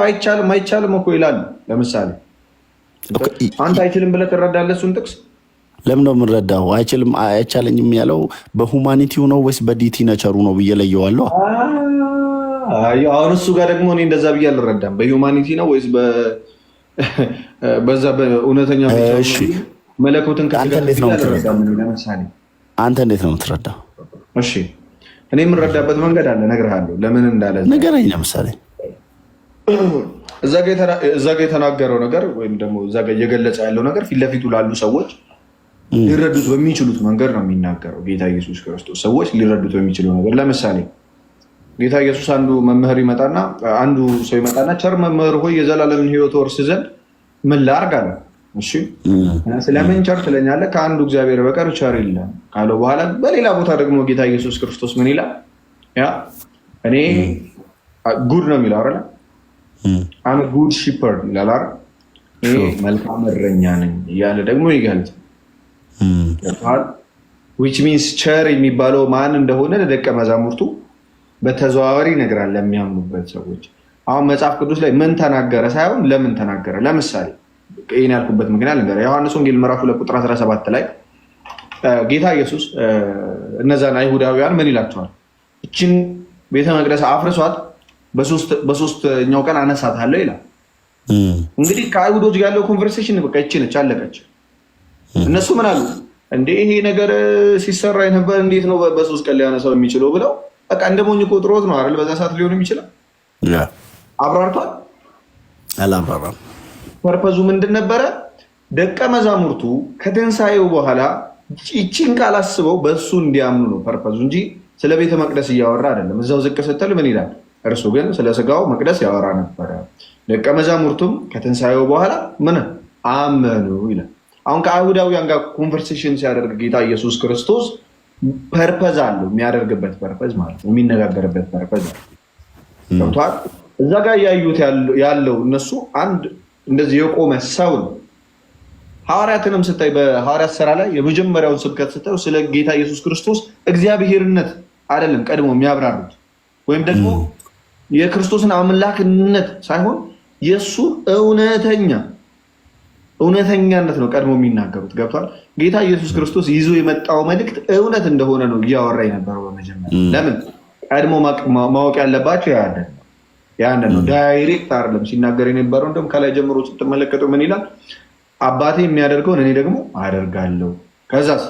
አይቻልም እኮ ይላሉ። ለምሳሌ አንተ አይችልም ብለህ ትረዳለህ እሱን ጥቅስ? ለምን ነው የምንረዳው? አይቻለኝም ያለው በሁማኒቲው ነው ወይስ በዲቲ ነቸሩ ነው ብዬ ለየዋለሁ። አሁን እሱ ጋር ደግሞ እኔ እንደዛ ብዬ አልረዳም። በሁማኒቲ ነው ወይስ በዛ በእውነተኛ መለኮትን አንተ እንዴት ነው የምትረዳው? እሺ እኔ የምንረዳበት መንገድ አለ፣ እነግርሃለሁ። ለምን እንዳለ ንገረኝ። ለምሳሌ እዛ ጋ የተናገረው ነገር ወይም ደግሞ እዛ ጋ እየገለጸ ያለው ነገር ፊት ለፊቱ ላሉ ሰዎች ሊረዱት በሚችሉት መንገድ ነው የሚናገረው ጌታ ኢየሱስ ክርስቶስ። ሰዎች ሊረዱት በሚችለው ነገር ለምሳሌ ጌታ ኢየሱስ አንዱ ሰው ይመጣና ቸር መምህር ሆይ የዘላለምን ሕይወት ወርስ ዘንድ ምን ላድርግ አለ። እሺ ስለምን ቸር ትለኛለህ? ከአንዱ እግዚአብሔር በቀር ቸር የለም ካለው በኋላ በሌላ ቦታ ደግሞ ጌታ ኢየሱስ ክርስቶስ ምን ይላል? እኔ ጉድ ነው የሚለው አይደል? አም ጉድ ሺፐርድ ይላል አይደል? እኔ መልካም እረኛ ነኝ እያለ ደግሞ ይገልጻል። ዊች ሚንስ ቸር የሚባለው ማን እንደሆነ ለደቀ መዛሙርቱ በተዘዋዋሪ ይነግራል ለሚያምኑበት ሰዎች። አሁን መጽሐፍ ቅዱስ ላይ ምን ተናገረ ሳይሆን ለምን ተናገረ። ለምሳሌ ይህን ያልኩበት ምክንያት ልንገርህ። ዮሐንስ ወንጌል ምዕራፍ 2 ቁጥር 17 ላይ ጌታ ኢየሱስ እነዛን አይሁዳውያን ምን ይላቸዋል? እችን ቤተ መቅደስ አፍርሷት በሶስተኛው ቀን አነሳታለሁ ይላል። እንግዲህ ከአይሁዶች ጋር ያለው ኮንቨርሴሽን በቃ ይቺ ነች፣ አለቀች። እነሱ ምን አሉ? እንዴ ይሄ ነገር ሲሰራ የነበር እንዴት ነው በ3 ቀን ሊያነሳው የሚችለው ብለው በቃ እንደ ሞኝ ቆጥሮት ነው አይደል? በዛ ሰዓት ሊሆን የሚችለው አብራርቷል? አላብራራም። ፐርፐዙ ምንድን ነበረ? ደቀ መዛሙርቱ ከትንሣኤው በኋላ ይቺን ቃል አስበው በእሱ እንዲያምኑ ነው ፐርፐዙ እንጂ ስለ ቤተ መቅደስ እያወራ አይደለም። እዛው ዝቅ ስትል ምን ይላል? እርሱ ግን ስለ ስጋው መቅደስ ያወራ ነበረ። ደቀ መዛሙርቱም ከትንሣኤው በኋላ ምን አመኑ ይላል። አሁን ከአይሁዳውያን ጋር ኮንቨርሴሽን ሲያደርግ ጌታ ኢየሱስ ክርስቶስ ፐርፐዝ አለው፣ የሚያደርግበት ፐርፐዝ ማለት ነው፣ የሚነጋገርበት ፐርፐዝ አለው። ገብቶሃል? እዛ ጋር እያዩት ያለው እነሱ አንድ እንደዚህ የቆመ ሰው ነው። ሐዋርያትንም ስታይ በሐዋርያት ስራ ላይ የመጀመሪያውን ስብከት ስታዩ ስለ ጌታ ኢየሱስ ክርስቶስ እግዚአብሔርነት አይደለም ቀድሞ የሚያብራሩት ወይም ደግሞ የክርስቶስን አምላክነት ሳይሆን የእሱ እውነተኛነት ነው ቀድሞ የሚናገሩት። ገብቷል? ጌታ ኢየሱስ ክርስቶስ ይዞ የመጣው መልእክት እውነት እንደሆነ ነው እያወራ የነበረው በመጀመሪያ። ለምን ቀድሞ ማወቅ ያለባቸው ያንን ነው። ዳይሬክት አይደለም ሲናገር የነበረው። እንደውም ከላይ ጀምሮ ስትመለከተው ምን ይላል? አባቴ የሚያደርገውን እኔ ደግሞ አደርጋለሁ። ከዛስ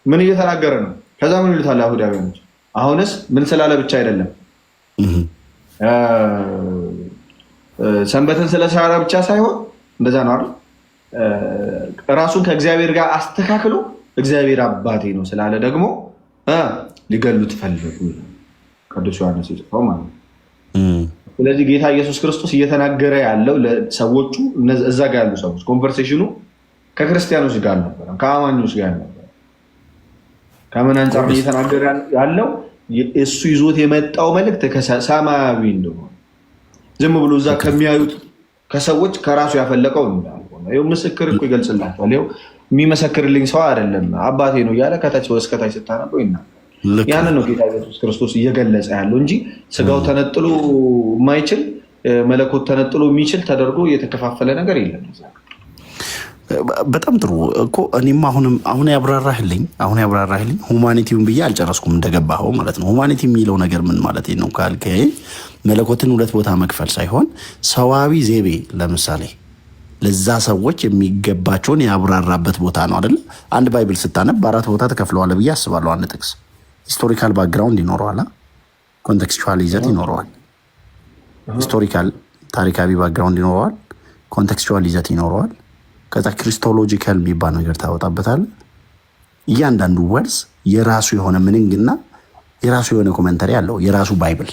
ምን እየተናገረ ነው? ከዛ ምን ይሉታል አይሁዳውያኖች? አሁንስ ምን ስላለ ብቻ አይደለም ሰንበትን ስለሰራ ብቻ ሳይሆን እንደዛ ነው አይደል? ራሱን ከእግዚአብሔር ጋር አስተካክሎ እግዚአብሔር አባቴ ነው ስላለ ደግሞ ሊገሉት ፈለጉ። ቅዱስ ዮሐንስ የጽፈው ማለት ነው። ስለዚህ ጌታ ኢየሱስ ክርስቶስ እየተናገረ ያለው ለሰዎቹ እዛ ጋር ያሉ ሰዎች ኮንቨርሴሽኑ ከክርስቲያኖች ጋር አልነበረም፣ ከአማኞች ጋር አልነበረም። ከምን አንጻር እየተናገረ ያለው? እሱ ይዞት የመጣው መልእክት ሰማያዊ እንደሆነ ዝም ብሎ እዛ ከሚያዩት ከሰዎች ከራሱ ያፈለቀው እንዳልሆነ ይኸው ምስክር እኮ ይገልጽላቸዋል። ይኸው የሚመሰክርልኝ ሰው አይደለም አባቴ ነው እያለ ከታች እስከታች ስታነበው ይናገራል። ያንን ነው ጌታ ኢየሱስ ክርስቶስ እየገለጸ ያለው እንጂ ስጋው ተነጥሎ የማይችል መለኮት ተነጥሎ የሚችል ተደርጎ የተከፋፈለ ነገር የለም። በጣም ጥሩ እኮ እኔም አሁን ያብራራህልኝ ሁማኒቲውን ብዬ አልጨረስኩም እንደገባኸው ማለት ነው። ሁማኒቲ የሚለው ነገር ምን ማለት ነው ካልከኝ መለኮትን ሁለት ቦታ መክፈል ሳይሆን ሰዋዊ ዘይቤ ለምሳሌ ለዛ ሰዎች የሚገባቸውን ያብራራበት ቦታ ነው አይደለ? አንድ ባይብል ስታነብ በአራት ቦታ ተከፍለዋል ብዬ አስባለሁ። አንድ ጥቅስ ሂስቶሪካል ባክግራውንድ ይኖረዋል፣ ኮንቴክስቹዋል ይዘት ይኖረዋል። ሂስቶሪካል ታሪካዊ ባክግራውንድ ይኖረዋል፣ ኮንቴክስቹዋል ይዘት ይኖረዋል። ከዛ ክሪስቶሎጂካል የሚባል ነገር ታወጣበታል። እያንዳንዱ ወርስ የራሱ የሆነ ምንንግና የራሱ የሆነ ኮመንተሪ አለው፣ የራሱ ባይብል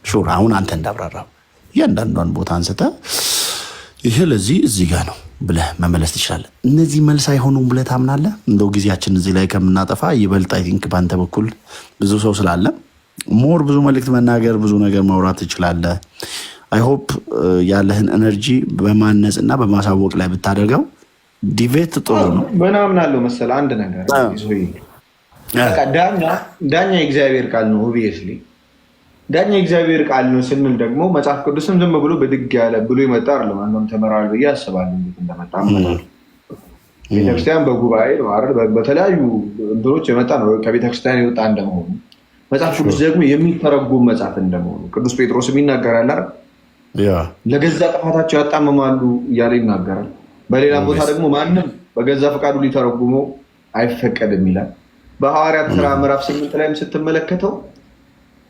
ሹር። አሁን አንተ እንዳብራራው እያንዳንዷን ቦታ አንስተ ይሄ ለዚህ እዚህ ጋር ነው ብለህ መመለስ ትችላለህ። እነዚህ መልስ አይሆኑም ብለህ ታምናለህ? እንደው ጊዜያችን እዚህ ላይ ከምናጠፋ ይበልጥ አይ ቲንክ በአንተ በኩል ብዙ ሰው ስላለ ሞር ብዙ መልእክት መናገር ብዙ ነገር ማውራት ትችላለህ። አይ ሆፕ ያለህን ኤነርጂ በማነጽ እና በማሳወቅ ላይ ብታደርገው ዲቤት ጥሩ ነው። ምናምን አለው መሰለህ አንድ ነገር ዳኛ የእግዚአብሔር ቃል ነው። ኦብቪየስሊ ዳኛ እግዚአብሔር ቃል ነው ስንል ደግሞ መጽሐፍ ቅዱስም ዝም ብሎ ብድግ ያለ ብሎ ይመጣ አይደለም። አንተም ተመራል ብዬ አስባለሁ። እንዴት እንደመጣ ቤተክርስቲያን በጉባኤ ነው አይደል? በተለያዩ እንትኖች የመጣ ነው። ከቤተክርስቲያን የወጣ እንደመሆኑ መጽሐፍ ቅዱስ ደግሞ የሚተረጉም መጽሐፍ እንደመሆኑ ቅዱስ ጴጥሮስም ይናገራል አይደል? ለገዛ ጥፋታቸው ያጣምማሉ እያለ ይናገራል። በሌላ ቦታ ደግሞ ማንም በገዛ ፈቃዱ ሊተረጉመው አይፈቀድም ይላል። በሐዋርያት ሥራ ምዕራፍ 8 ላይም ስትመለከተው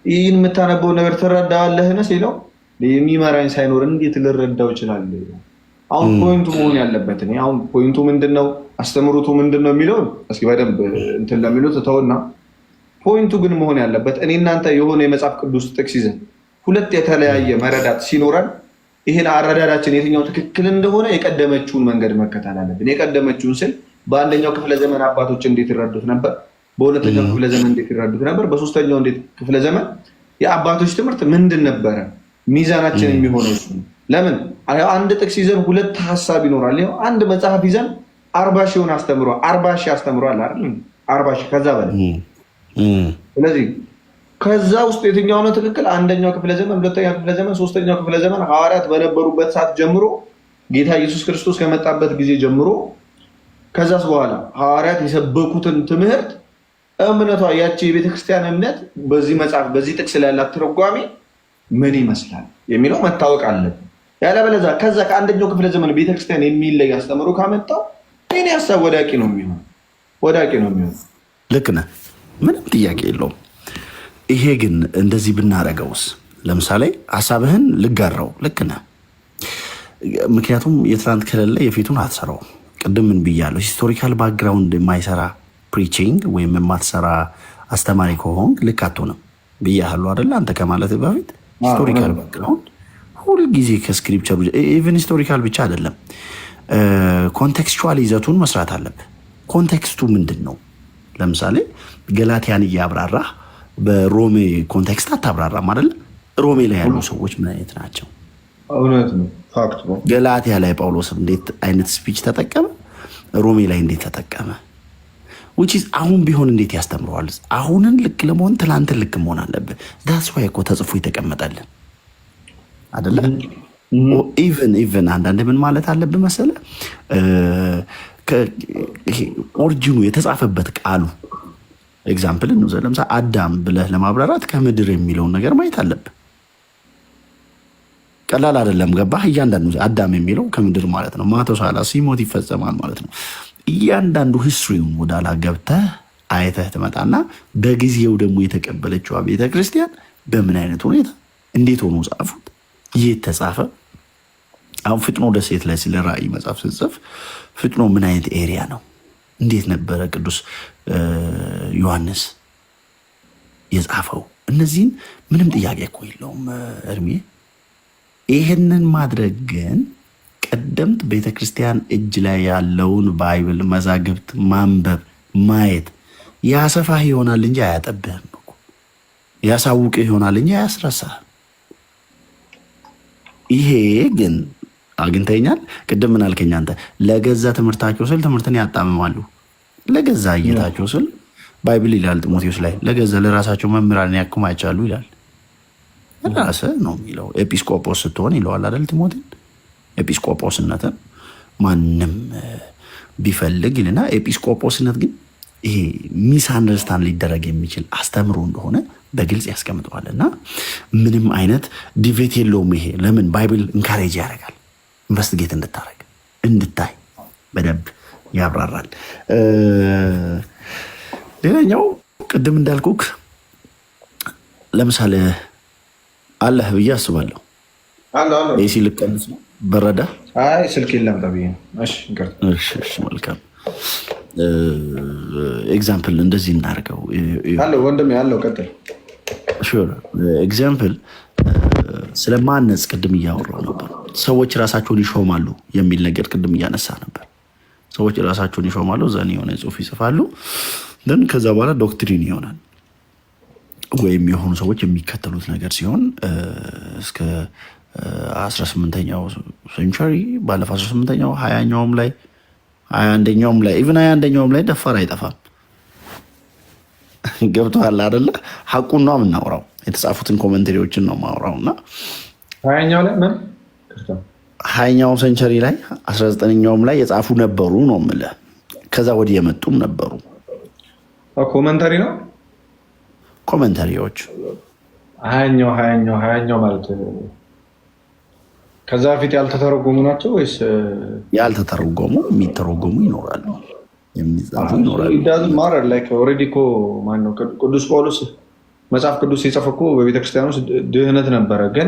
ይህን የምታነበው ነገር ትረዳዋለህን ሲለው የሚመራኝ ሳይኖር እንዴት ልረዳው እችላለሁ? አሁን ፖይንቱ መሆን ያለበት አሁን ፖይንቱ ምንድነው? አስተምሩቱ ምንድነው የሚለውን እስኪ በደንብ እንትን ለሚሉት ተውና፣ ፖይንቱ ግን መሆን ያለበት እኔ እናንተ የሆነ የመጽሐፍ ቅዱስ ጥቅስ ይዘን ሁለት የተለያየ መረዳት ሲኖረን ይሄን አረዳዳችን የትኛው ትክክል እንደሆነ የቀደመችውን መንገድ መከተል አለብን። የቀደመችውን ስል በአንደኛው ክፍለ ዘመን አባቶች እንዴት ይረዱት ነበር፣ በሁለተኛው ክፍለ ዘመን እንዴት ይረዱት ነበር፣ በሶስተኛው እንዴት ክፍለ ዘመን የአባቶች ትምህርት ምንድን ነበረ? ሚዛናችን የሚሆነው እሱ ነው። ለምን አንድ ጥቅስ ይዘን ሁለት ሀሳብ ይኖራል። ይኸው አንድ መጽሐፍ ይዘን 40 ሺውን አስተምሯል። 40 ሺህ አስተምሯል አይደል? 40 ሺህ ከዛ በላይ። ስለዚህ ከዛ ውስጥ የትኛው ነው ትክክል? አንደኛው ክፍለ ዘመን፣ ሁለተኛው ክፍለ ዘመን፣ ሶስተኛው ክፍለ ዘመን ሐዋርያት በነበሩበት ሰዓት ጀምሮ ጌታ ኢየሱስ ክርስቶስ ከመጣበት ጊዜ ጀምሮ ከዛስ በኋላ ሐዋርያት የሰበኩትን ትምህርት እምነቷ ያቺ የቤተክርስቲያን እምነት በዚህ መጽሐፍ በዚህ ጥቅስ ላይ ያላት ትርጓሜ ምን ይመስላል የሚለው መታወቅ አለበት። ያለበለዚያ ከዛ ከአንደኛው ክፍለ ዘመን ቤተክርስቲያን የሚለይ አስተምሮ ካመጣው እኔ ሀሳብ ወዳቂ ነው የሚሆነው። ልክ ነህ፣ ምንም ጥያቄ የለውም። ይሄ ግን እንደዚህ ብናረገውስ? ለምሳሌ ሀሳብህን ልጋራው፣ ልክ ነህ። ምክንያቱም የትናንት ከሌለ የፊቱን አትሰራውም። ቅድም ምን ብያለሁ? ሂስቶሪካል ባክግራውንድ የማይሰራ ፕሪቺንግ ወይም የማትሰራ አስተማሪ ከሆንክ ልክ አትሆንም ብያለሁ አይደለ? አንተ ከማለት በፊት ሂስቶሪካል ባክግራውንድ ሁልጊዜ ከስክሪፕቸሩ ኢቨን ሂስቶሪካል ብቻ አይደለም፣ ኮንቴክስቹዋል ይዘቱን መስራት አለብህ። ኮንቴክስቱ ምንድን ነው? ለምሳሌ ገላትያን እያብራራህ በሮሜ ኮንቴክስት አታብራራም አይደለ? ሮሜ ላይ ያሉ ሰዎች ምን አይነት ናቸው? እውነት ነው፣ ፋክት ነው። ገላትያ ላይ ጳውሎስ እንዴት አይነት ስፒች ተጠቀመ? ሮሜ ላይ እንዴት ተጠቀመ? አሁን ቢሆን እንዴት ያስተምረዋል? አሁንን ልክ ለመሆን ትላንትን ልክ መሆን አለብህ። ዳስ ዋይ እኮ ተጽፎ የተቀመጠልን አይደለ? ኢቨን አንዳንድ ምን ማለት አለብህ መሰለ፣ ኦሪጂኑ የተጻፈበት ቃሉ ኤግዛምፕል እንውሰድ። ለምሳሌ አዳም ብለህ ለማብራራት ከምድር የሚለውን ነገር ማየት አለብህ። ቀላል አይደለም። ገባህ? እያንዳንዱ አዳም የሚለው ከምድር ማለት ነው። ማቶሳላ ሲሞት ይፈጸማል ማለት ነው። እያንዳንዱ ሂስትሪውን ወዳላ ገብተህ አይተህ ትመጣና በጊዜው ደግሞ የተቀበለችዋ ቤተክርስቲያን በምን አይነት ሁኔታ እንዴት ሆኖ ጻፉት፣ የት ተጻፈ። አሁን ፍጥኖ ደሴት ላይ ስለ ራእይ መጽሐፍ ስትጽፍ ፍጥኖ ምን አይነት ኤሪያ ነው፣ እንዴት ነበረ ቅዱስ ዮሐንስ የጻፈው? እነዚህን ምንም ጥያቄ እኮ የለውም እርሜ። ይህንን ማድረግ ግን ቀደምት ቤተክርስቲያን እጅ ላይ ያለውን ባይብል መዛግብት ማንበብ ማየት ያሰፋህ ይሆናል እንጂ አያጠብህም እኮ። ያሳውቅህ ይሆናል እንጂ አያስረሳህም። ይሄ ግን አግኝተኛል። ቅድም ምን አልከኝ አንተ? ለገዛ ትምህርታቸው ስል ትምህርትን ያጣምማሉ። ለገዛ እይታቸው ስል ባይብል ይላል ጢሞቴዎስ ላይ ለገዛ ለራሳቸው መምህራን ያክማቻሉ ይላል። ራስህ ነው የሚለው። ኤጲስቆጶስ ስትሆን ይለዋል አይደል ጢሞቴን። ኤጲስቆጶስነትን ማንም ቢፈልግ ይልና ኤጲስቆጶስነት ግን ይሄ ሚስ አንደርስታንድ ሊደረግ የሚችል አስተምሮ እንደሆነ በግልጽ ያስቀምጠዋል። እና ምንም አይነት ዲቤት የለውም። ይሄ ለምን ባይብል ኢንካሬጅ ያደርጋል፣ ኢንቨስቲጌት እንድታረግ እንድታይ በደንብ ያብራራል። ሌላኛው ቅድም እንዳልኩክ ለምሳሌ አለህ ብዬ አስባለሁ። ኤሲ ልቀንስ ነው በረዳ። አይ ስልክ የለም ተብዬ። እሺ መልካም ኤግዛምፕል እንደዚህ እናድርገው። አለው ወንድም ያለው ቀጥል። ሹር ኤግዛምፕል ስለማነጽ ቅድም እያወራው ነበር። ሰዎች ራሳቸውን ይሾማሉ የሚል ነገር ቅድም እያነሳ ነበር። ሰዎች ራሳቸውን ይሾማሉ፣ ዘን የሆነ ጽሁፍ ይጽፋሉ፣ ግን ከዛ በኋላ ዶክትሪን ይሆናል ወይም የሆኑ ሰዎች የሚከተሉት ነገር ሲሆን እስከ 18ኛው ሴንቸሪ ባለፈው 18ኛው 20ኛውም ላይ 21ኛውም ላይ ኢቭን 21ኛውም ላይ ደፋር አይጠፋም። ገብቶሃል አይደለ? ሐቁን ነው የምናወራው። የተጻፉትን ኮመንተሪዎችን ነው ማውራው እና 20ኛው ላይ ምን 20ኛው ሴንቸሪ ላይ 19ኛውም ላይ የጻፉ ነበሩ ነው የምልህ። ከዛ ወዲህ የመጡም ነበሩ። ኮመንተሪ ነው ኮመንተሪዎች 20ኛው ማለት ከዛ በፊት ያልተተረጎሙ ናቸው ወይስ ያልተተረጎሙ? የሚተረጎሙ ይኖራሉ፣ የሚጻፉ ይኖራሉ። ማረር ላይ ኦልሬዲ እኮ ማነው ቅዱስ ጳውሎስ መጽሐፍ ቅዱስ የጻፈ እኮ በቤተክርስቲያን ውስጥ ድህነት ነበረ። ግን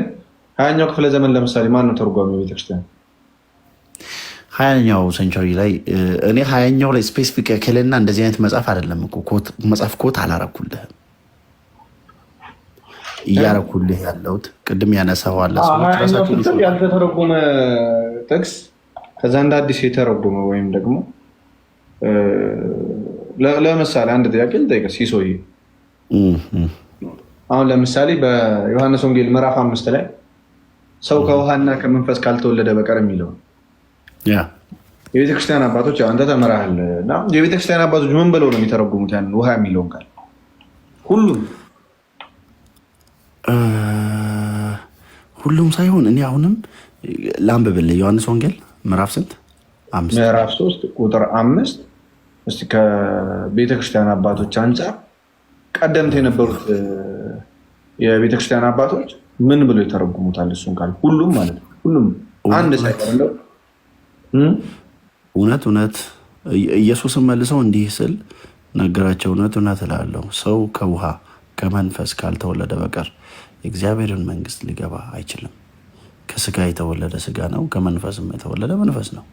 20ኛው ክፍለ ዘመን ለምሳሌ ማን ነው ተርጓሚ ቤተክርስቲያን? 20ኛው ሴንቸሪ ላይ እኔ 20ኛው ላይ ስፔሲፊክ ክልና እንደዚህ አይነት መጽሐፍ አይደለም እኮ መጽሐፍ ኮት አላረኩልህም። እያረኩልህ ያለሁት ቅድም ያነሳው አለ ያልተተረጎመ ጥቅስ ከዛ እንደ አዲስ የተረጎመ ወይም ደግሞ ለምሳሌ አንድ ጥያቄ ልጠይቅህ ሲሶዬ። አሁን ለምሳሌ በዮሐንስ ወንጌል ምዕራፍ 5 ላይ ሰው ከውሃና ከመንፈስ ካልተወለደ በቀር የሚለው የቤተክርስቲያን አባቶች አንተ ተምረሃል እና የቤተክርስቲያን አባቶች ምን ብለው ነው የሚተረጉሙት ያንን ውሃ የሚለውን ቃል? ሁሉም ሳይሆን እኔ አሁንም ላንብብልህ። ዮሐንስ ወንጌል ምዕራፍ ስንት? ምዕራፍ 3 ቁጥር 5 እስቲ ከቤተክርስቲያን አባቶች አንጻር ቀደምት የነበሩት የቤተክርስቲያን አባቶች ምን ብሎ ይተረጉሙታል? እሱን ቃል ሁሉም ማለት ነው። ሁሉም አንድ ሳይቀር እውነት ኢየሱስን መልሰው እንዲህ ስል ነገራቸው፣ እውነት እላለሁ ሰው ከውሃ ከመንፈስ ካልተወለደ በቀር የእግዚአብሔርን መንግስት ሊገባ አይችልም። ከስጋ የተወለደ ስጋ ነው፣ ከመንፈስም የተወለደ መንፈስ ነው።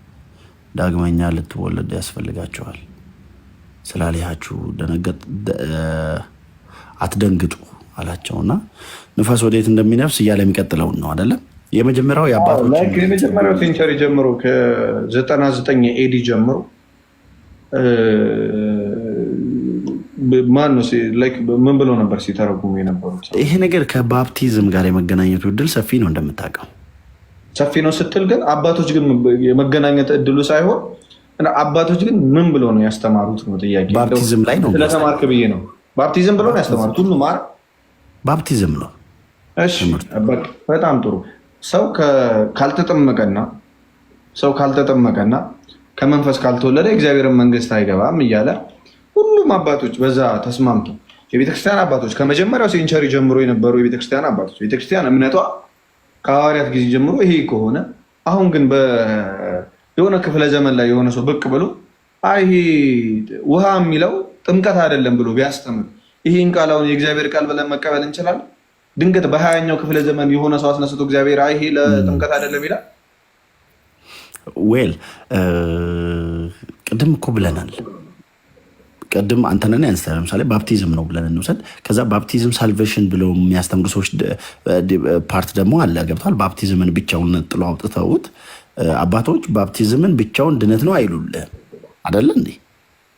ዳግመኛ ልትወለድ ያስፈልጋቸዋል ስላልያችሁ አትደንግጡ አላቸውና ንፋስ ወዴት እንደሚነፍስ እያለ የሚቀጥለውን ነው አይደለም። የመጀመሪያው የአባቶች የመጀመሪያው ሴንቸሪ ጀምሮ ከ99 ኤዲ ጀምሮ ማን ነው ምን ብሎ ነበር ሲተረጉሙ የነበሩት? ይሄ ነገር ከባፕቲዝም ጋር የመገናኘቱ እድል ሰፊ ነው እንደምታውቀው። ሰፊ ነው ስትል ግን አባቶች ግን የመገናኘት እድሉ ሳይሆን አባቶች ግን ምን ብሎ ነው ያስተማሩት ነው ጥያቄ። ባፕቲዝም ላይ ነው ስለተማርክ ብዬ ነው። ባፕቲዝም ብሎ ነው ያስተማሩት። ሁሉ ማር ባፕቲዝም ነው። እሺ በጣም ጥሩ። ሰው ካልተጠመቀና ከመንፈስ ካልተወለደ እግዚአብሔርን መንግስት አይገባም እያለ ሁሉም አባቶች በዛ ተስማምተው የቤተክርስቲያን አባቶች ከመጀመሪያው ሴንቸሪ ጀምሮ የነበሩ የቤተክርስቲያን አባቶች ቤተክርስቲያን እምነቷ ከሐዋርያት ጊዜ ጀምሮ ይሄ ከሆነ አሁን ግን የሆነ ክፍለ ዘመን ላይ የሆነ ሰው ብቅ ብሎ ይሄ ውሃ የሚለው ጥምቀት አይደለም ብሎ ቢያስተምር ይህን ቃል አሁን የእግዚአብሔር ቃል ብለን መቀበል እንችላለን? ድንገት በ20ኛው ክፍለ ዘመን የሆነ ሰው አስነስቶ እግዚአብሔር ይሄ ለጥምቀት አይደለም ይላል? ዌል ቅድም እኮ ብለናል። ቅድም አንተነን ያንስተ ለምሳሌ ባፕቲዝም ነው ብለን እንውሰድ። ከዛ ባፕቲዝም ሳልቬሽን ብለው የሚያስተምሩ ሰዎች ፓርት ደግሞ አለ። ገብቷል? ባፕቲዝምን ብቻውን ጥሎ አውጥተውት አባቶች ባፕቲዝምን ብቻውን ድነት ነው አይሉልህም አይደለ እንዴ?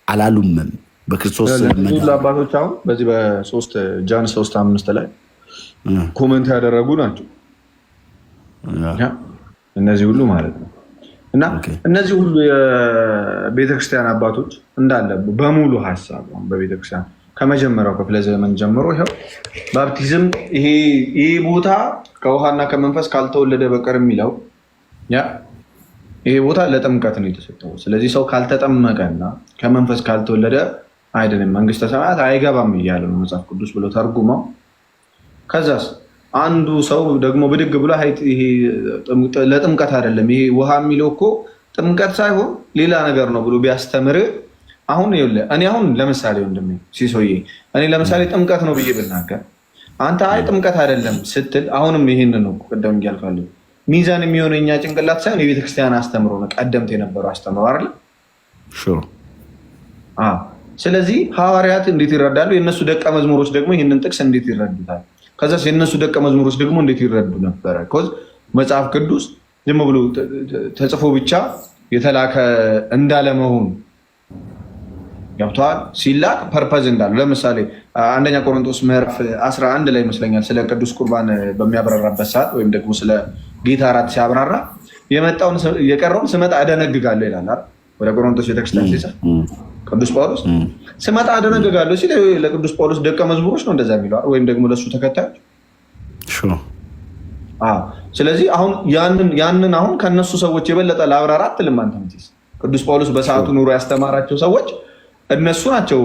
አላሉምም። በክርስቶስ አባቶች አሁን በዚህ በ3 ጃን 3:5 ላይ ኮመንት ያደረጉ ናቸው እነዚህ ሁሉ ማለት ነው። እና እነዚህ ሁሉ የቤተክርስቲያን አባቶች እንዳለ በሙሉ ሀሳብ በቤተክርስቲያን ከመጀመሪያው ክፍለ ዘመን ጀምሮ ይኸው ባፕቲዝም ይሄ ቦታ ከውሃና ከመንፈስ ካልተወለደ በቀር የሚለው ይሄ ቦታ ለጥምቀት ነው የተሰጠው። ስለዚህ ሰው ካልተጠመቀና ከመንፈስ ካልተወለደ አይደለም መንግስተ ሰማያት አይገባም እያለ ነው መጽሐፍ ቅዱስ ብሎ ተርጉመው። ከዛስ አንዱ ሰው ደግሞ ብድግ ብሎ ይሄ ለጥምቀት አይደለም ይሄ ውሃ የሚለው እኮ ጥምቀት ሳይሆን ሌላ ነገር ነው ብሎ ቢያስተምር አሁን እኔ አሁን ለምሳሌ ወንድሜ ሲሶዬ እኔ ለምሳሌ ጥምቀት ነው ብዬ ብናገር አንተ ጥምቀት አይደለም ስትል አሁንም ይሄን ነው ቀደም እያልካለሁ ሚዛን የሚሆነው እኛ ጭንቅላት ሳይሆን የቤተክርስቲያን አስተምሮ ነው። ቀደምት የነበረው አስተምሮ አይደል? ስለዚህ ሐዋርያት እንዴት ይረዳሉ? የእነሱ ደቀ መዝሙሮች ደግሞ ይህንን ጥቅስ እንዴት ይረዱታል? ከዛ የእነሱ ደቀ መዝሙሮች ደግሞ እንዴት ይረዱ ነበረ? መጽሐፍ ቅዱስ ዝም ብሎ ተጽፎ ብቻ የተላከ እንዳለመሆኑ ገብተዋል። ሲላክ ፐርፐዝ እንዳለው ለምሳሌ አንደኛ ቆሮንቶስ ምዕራፍ 11 ላይ ይመስለኛል ስለ ቅዱስ ቁርባን በሚያብራራበት ሰዓት ወይም ደግሞ ስለ ጌታ እራት ሲያብራራ የቀረውን ስመጣ እደነግጋለሁ ይላል ወደ ቆሮንቶስ ቤተክርስቲያን ሲጽፍ ቅዱስ ጳውሎስ ስመጣ አደነግጋለሁ ሲል ለቅዱስ ጳውሎስ ደቀ መዝሙሮች ነው እንደዛ የሚለው ወይም ደግሞ ለሱ ተከታዮች። ስለዚህ አሁን ያንን አሁን ከነሱ ሰዎች የበለጠ ለአብራራ አትልም አንተ መቼስ። ቅዱስ ጳውሎስ በሰዓቱ ኑሮ ያስተማራቸው ሰዎች እነሱ ናቸው።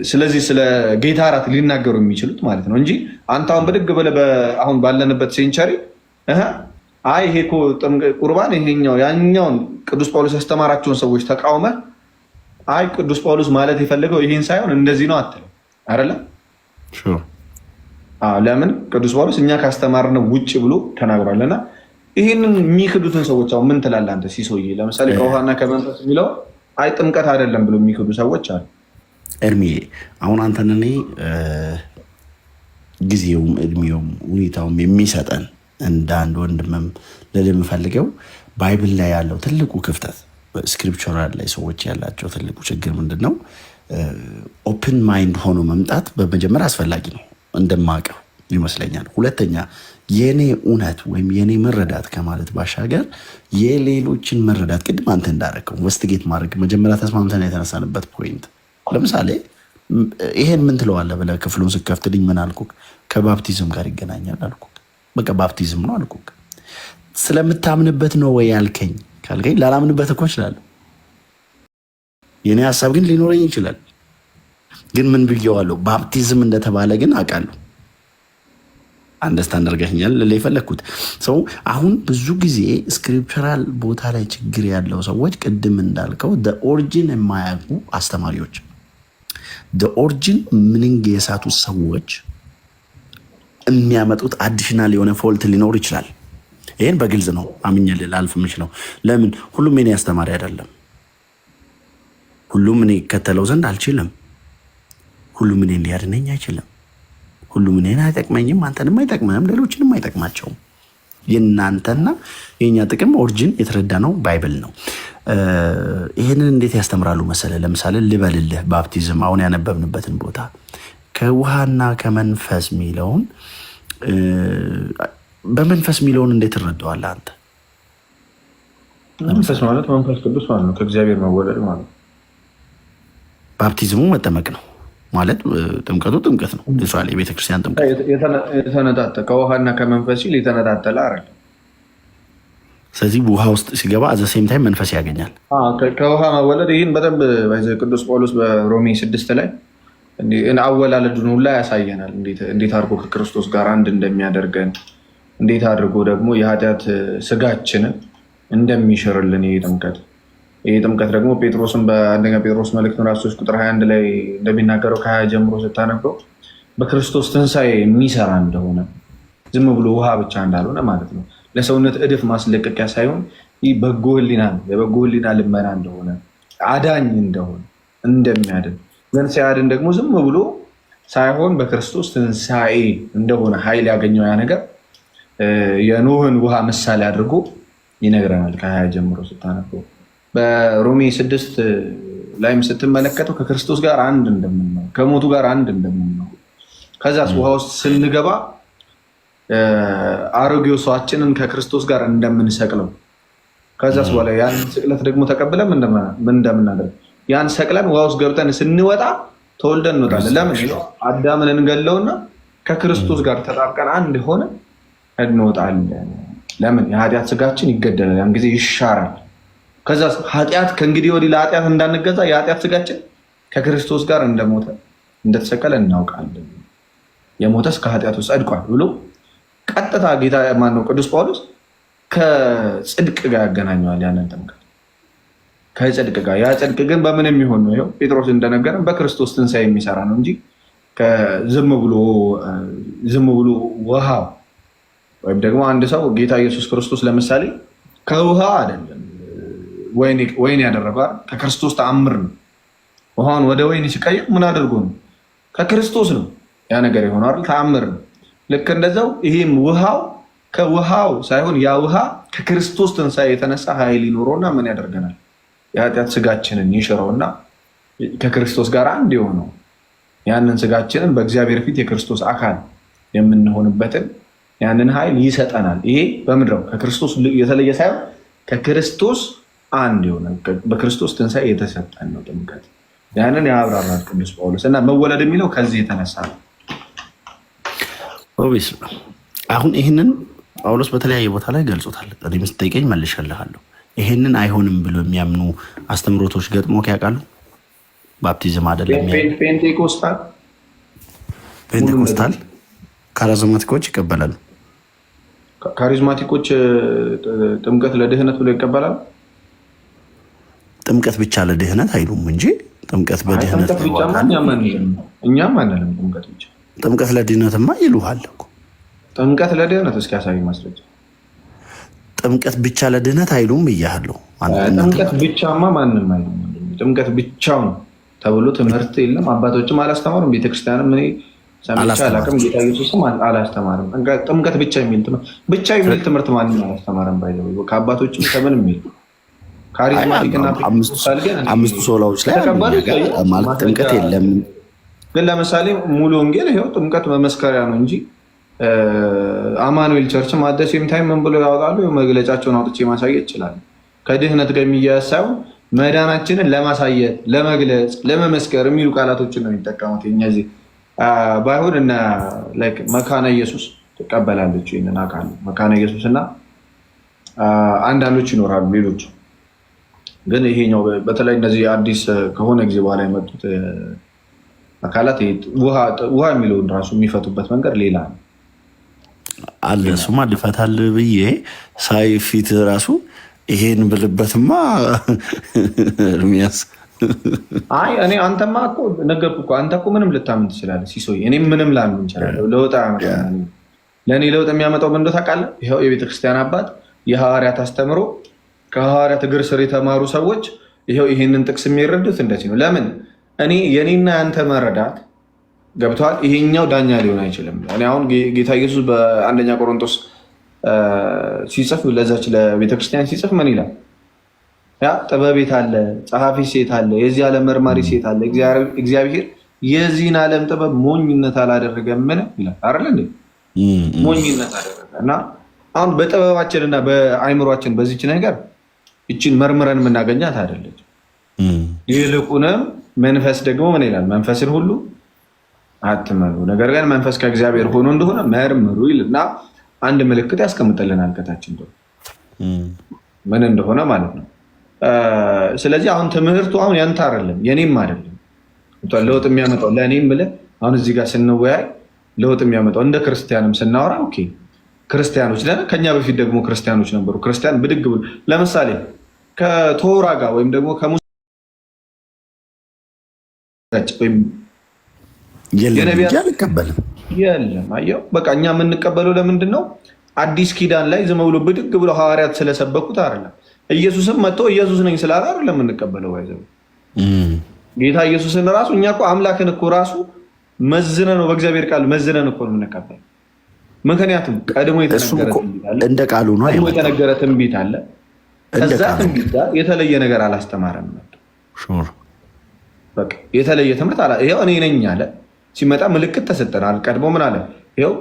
ስለዚህ ስለ ጌታ እራት ሊናገሩ የሚችሉት ማለት ነው እንጂ አንተ አሁን ብድግ ብለህ አሁን ባለንበት ሴንቸሪ አይ ይሄ እኮ ቁርባን ይሄኛው ያኛውን ቅዱስ ጳውሎስ ያስተማራቸውን ሰዎች ተቃውመህ አይ ቅዱስ ጳውሎስ ማለት የፈለገው ይሄን ሳይሆን እንደዚህ ነው አትልም አይደለም? ለምን ቅዱስ ጳውሎስ እኛ ካስተማርነው ውጭ ብሎ ተናግሯልና ይህንን የሚክዱትን ሰዎች አሁን ምን ትላለህ አንተ ሲሶዬ? ለምሳሌ ከውሃና ከመንፈስ የሚለው አይ ጥምቀት አይደለም ብሎ የሚክዱ ሰዎች አሉ። እርሚዬ አሁን አንተን እኔ ጊዜውም እድሜውም ሁኔታውም የሚሰጠን እንደ አንድ ወንድምም ልል የምፈልገው ባይብል ላይ ያለው ትልቁ ክፍተት ስክሪፕቸራል ላይ ሰዎች ያላቸው ትልቁ ችግር ምንድን ነው? ኦፕን ማይንድ ሆኖ መምጣት በመጀመሪያ አስፈላጊ ነው እንደማቀው ይመስለኛል። ሁለተኛ የኔ እውነት ወይም የኔ መረዳት ከማለት ባሻገር የሌሎችን መረዳት ቅድም አንተ እንዳደረገው ኢንቨስቲጌት ማድረግ መጀመሪያ ተስማምተን የተነሳንበት ፖይንት። ለምሳሌ ይሄን ምን ትለዋለህ ብለህ ክፍሉን ስከፍትልኝ ምን አልኩህ? ከባፕቲዝም ጋር ይገናኛል አልኩህ። በቃ ባፕቲዝም ነው አልኩህ። ስለምታምንበት ነው ወይ ያልከኝ ካልከኝ ላላምንበት እኮ እችላለሁ። የኔ ሀሳብ ግን ሊኖረኝ ይችላል። ግን ምን ብዬዋለሁ? ባፕቲዝም እንደተባለ ግን አውቃለሁ። አንደርስታንድ አድርገኸኛል የፈለግኩት ሰው። አሁን ብዙ ጊዜ ስክሪፕቸራል ቦታ ላይ ችግር ያለው ሰዎች ቅድም እንዳልከው ኦሪጂን የማያውቁ አስተማሪዎች፣ ኦሪጂን ምንንግ የሳቱ ሰዎች የሚያመጡት አዲሽናል የሆነ ፎልት ሊኖር ይችላል። ይህን በግልጽ ነው አምኜ ላልፍ የምችለው። ለምን ሁሉም እኔ አስተማሪ አይደለም። ሁሉም እኔ ከተለው ዘንድ አልችልም። ሁሉም እኔን ሊያድነኝ አይችልም። ሁሉም እኔን አይጠቅመኝም፣ አንተንም አይጠቅመንም፣ ሌሎችንም አይጠቅማቸውም። የእናንተና የእኛ ጥቅም ኦሪጂን የተረዳ ነው ባይብል ነው። ይህንን እንዴት ያስተምራሉ መሰለ? ለምሳሌ ልበልልህ፣ ባፕቲዝም አሁን ያነበብንበትን ቦታ ከውሃና ከመንፈስ ሚለውን በመንፈስ ሚለውን እንዴት ትረዳዋለህ አንተ? መንፈስ ማለት መንፈስ ቅዱስ ማለት ነው፣ ከእግዚአብሔር መወለድ ማለት ነው። ባፕቲዝሙ መጠመቅ ነው ማለት ጥምቀቱ ጥምቀት ነው። ለምሳሌ የቤተክርስቲያን ጥምቀት የተነጣጠለ ከውሃና ከመንፈስ ሲል የተነጣጠለ አይደለም። ስለዚህ ውሃ ውስጥ ሲገባ አዘ ሴም ታይም መንፈስ ያገኛል። ከውሃ መወለድ ይህን በደንብ ቅዱስ ጳውሎስ በሮሜ 6 ላይ አወላለዱን ሁላ ያሳየናል። እንዴት አድርጎ ከክርስቶስ ጋር አንድ እንደሚያደርገን፣ እንዴት አድርጎ ደግሞ የኃጢአት ስጋችንን እንደሚሽርልን ይህ ጥምቀት ደግሞ ጴጥሮስን በአንደኛ ጴጥሮስ መልእክት ምዕራፍ 3 ቁጥር 21 ላይ እንደሚናገረው ከ20 ጀምሮ ስታነበው በክርስቶስ ትንሣኤ የሚሰራ እንደሆነ ዝም ብሎ ውሃ ብቻ እንዳልሆነ ማለት ነው። ለሰውነት እድፍ ማስለቀቂያ ሳይሆን ይህ በጎ ሕሊና የበጎ ሕሊና ልመና እንደሆነ አዳኝ እንደሆነ እንደሚያድን ግን ሲያድን ደግሞ ዝም ብሎ ሳይሆን በክርስቶስ ትንሣኤ እንደሆነ ኃይል ያገኘው ያ ነገር የኖህን ውሃ ምሳሌ አድርጎ ይነግረናል። ከ20 ጀምሮ ስታነበው በሮሜ 6 ላይም ስትመለከተው ከክርስቶስ ጋር አንድ እንደምንነው ከሞቱ ጋር አንድ እንደምንነው ከዛስ ውሃ ውስጥ ስንገባ አሮጌው ሰዋችንን ከክርስቶስ ጋር እንደምንሰቅለው ከዛስ በኋላ ያን ስቅለት ደግሞ ተቀብለን ምን እንደምናደርግ ያን ሰቅለን ውሃ ውስጥ ገብተን ስንወጣ ተወልደን እንወጣለን። ለምን አዳምን እንገለውና ከክርስቶስ ጋር ተጣብቀን አንድ ሆነ እንወጣለን። ለምን የኃጢአት ስጋችን ይገደላል፣ ያን ጊዜ ይሻራል። ከዛ ኃጢአት ከእንግዲህ ወዲህ ለኃጢአት እንዳንገዛ የኃጢአት ስጋችን ከክርስቶስ ጋር እንደሞተ እንደተሰቀለ እናውቃለን። የሞተስ ከኃጢአት ውስጥ ጸድቋል ብሎ ቀጥታ ጌታ ማነው ቅዱስ ጳውሎስ ከጽድቅ ጋር ያገናኘዋል። ያንን ጥምቀት ከጽድቅ ጋር፣ ያ ጽድቅ ግን በምን የሚሆን ነው? ይኸው ጴጥሮስ እንደነገረን በክርስቶስ ትንሣኤ የሚሰራ ነው እንጂ ዝም ብሎ ውሃ ወይም ደግሞ አንድ ሰው ጌታ ኢየሱስ ክርስቶስ ለምሳሌ ከውሃ አይደለም ወይን ያደረገው ከክርስቶስ ተአምር ነው። ውሃውን ወደ ወይን ሲቀይር ምን አድርጎ ነው? ከክርስቶስ ነው ያ ነገር የሆነው አይደል? ተአምር ነው። ልክ እንደዛው ይሄም ውሃው ከውሃው ሳይሆን ያ ውሃ ከክርስቶስ ትንሣኤ የተነሳ ኃይል ይኖረውና ምን ያደርገናል? የኃጢአት ስጋችንን ይሽረውና ከክርስቶስ ጋር አንድ የሆነው ያንን ስጋችንን በእግዚአብሔር ፊት የክርስቶስ አካል የምንሆንበትን ያንን ኃይል ይሰጠናል። ይሄ በምድረው ከክርስቶስ የተለየ ሳይሆን ከክርስቶስ አንድ የሆነ በክርስቶስ ትንሣኤ የተሰጠን ነው ጥምቀት። ያንን ያብራራል ቅዱስ ጳውሎስ እና መወለድ የሚለው ከዚህ የተነሳ ነው። አሁን ይህንን ጳውሎስ በተለያየ ቦታ ላይ ገልጾታል። እኔ ምስጠይቀኝ መልሼልሃለሁ። ይህንን አይሆንም ብሎ የሚያምኑ አስተምሮቶች ገጥሞ ያውቃሉ? ባፕቲዝም አይደለም ፔንቴኮስታል ካሪዝማቲኮች ይቀበላሉ። ካሪዝማቲኮች ጥምቀት ለድህነት ብሎ ይቀበላሉ። ጥምቀት ብቻ ለድህነት አይሉም እንጂ ጥምቀት በድህነት እኛም አንልም። ጥምቀት ብቻ ጥምቀት ለድህነትማ ይሉሃል እኮ። ጥምቀት ለድህነት እስኪ ያሳይ ማስረጃ። ጥምቀት ብቻ ለድህነት አይሉም ብያለሁ። ጥምቀት ብቻማ ማንም አይሉም። ጥምቀት ብቻውን ተብሎ ትምህርት የለም። አባቶችም አላስተማሩም። ቤተክርስቲያንም እኔ ሰምቼ አላውቅም። ጌታ ኢየሱስም አላስተማርም። ጥምቀት ብቻ የሚል ትምህርት ማንም አላስተማረም። ባይዘው ከአባቶችም ከምንም የሚል ካሪዝማቲክና አምስቱ ሶላዎች ላይ ማለት ጥምቀት የለም። ግን ለምሳሌ ሙሉ ወንጌል ይኸው ጥምቀት መመስከሪያ ነው እንጂ አማኑኤል ቸርችም አደሴም ታይም ምን ብሎ ያወጣሉ? መግለጫቸውን አውጥቼ ማሳየት ይችላል። ከድህነት ጋር የሚያያዝ ሳይሆን መዳናችንን ለማሳየት፣ ለመግለጽ፣ ለመመስከር የሚሉ ቃላቶችን ነው የሚጠቀሙት። እነዚህ ባይሆን እና መካነ ኢየሱስ ትቀበላለች። ይህንን አውቃለሁ። መካነ ኢየሱስ እና አንዳንዶች ይኖራሉ ሌሎች ግን ይሄኛው በተለይ እነዚህ አዲስ ከሆነ ጊዜ በኋላ የመጡት አካላት ውሃ የሚለውን ራሱ የሚፈቱበት መንገድ ሌላ ነው አለ። እሱማ ልፈታል ብዬ ሳይ ፊት ራሱ ይሄን ብልበትማ እርሚያስ አይ እኔ አንተማ እኮ ነገርኩህ እኮ አንተ እኮ ምንም ልታምን ትችላለህ ሲሶይ፣ እኔም ምንም ላምን እንችላለሁ። ለውጥ ለእኔ ለውጥ የሚያመጣው ምን እንደው ታውቃለህ? ይኸው የቤተክርስቲያን አባት የሐዋርያት አስተምሮ ከሐዋርያት እግር ስር የተማሩ ሰዎች ይኸው ይሄንን ጥቅስ የሚረዱት እንደዚህ ነው። ለምን እኔ የኔና ያንተ መረዳት ገብተዋል። ይሄኛው ዳኛ ሊሆን አይችልም። እኔ አሁን ጌታ ኢየሱስ በአንደኛ ቆሮንቶስ ሲጽፍ ለዛች ለቤተክርስቲያን ሲጽፍ ምን ይላል? ያ ጥበቤት አለ፣ ጸሐፊ ሴት አለ፣ የዚህ ዓለም መርማሪ ሴት አለ፣ እግዚአብሔር የዚህን ዓለም ጥበብ ሞኝነት አላደረገም ምን ይላል አይደል? ሞኝነት አደረገ እና አሁን በጥበባችንና በአይምሯችን በዚች ነገር እችን መርምረን የምናገኛት አይደለች። ይልቁንም መንፈስ ደግሞ ምን ይላል? መንፈስን ሁሉ አትመኑ፣ ነገር ግን መንፈስ ከእግዚአብሔር ሆኖ እንደሆነ መርምሩ ይልና አንድ ምልክት ያስቀምጥልናል ከታችን ምን እንደሆነ ማለት ነው። ስለዚህ አሁን ትምህርቱ አሁን ያንተ አይደለም የኔም አይደለም። ለውጥ የሚያመጣው ለእኔም ብለህ አሁን እዚህ ጋር ስንወያይ ለውጥ የሚያመጣው እንደ ክርስቲያንም ስናወራ ኦኬ ክርስቲያኖች ነን። ከኛ በፊት ደግሞ ክርስቲያኖች ነበሩ። ክርስቲያን ብድግ ብሎ ለምሳሌ ከቶራ ጋር ወይም ደግሞ ከሙሴ የለም። አየው በቃ እኛ የምንቀበለው ለምንድን ነው? አዲስ ኪዳን ላይ ዝም ብሎ ብድግ ብሎ ሐዋርያት ስለሰበኩት አይደለም። ኢየሱስም መጥቶ ኢየሱስ ነኝ ስላለ አይደለም የምንቀበለው። ይዘው ጌታ ኢየሱስን ራሱ እኛ እኮ አምላክን እኮ ራሱ መዝነ ነው በእግዚአብሔር ቃል መዝነን እኮ ነው የምንቀበለው። ምክንያቱም ቀድሞ የተነገረ ትንቢት አለ። ከዛ ትንቢት ጋር የተለየ ነገር አላስተማረም። በቃ የተለየ ትምህርት አላ ይኸው እኔ ነኝ አለ። ሲመጣ ምልክት ተሰጠናል። ቀድሞ ምን አለ? ይኸው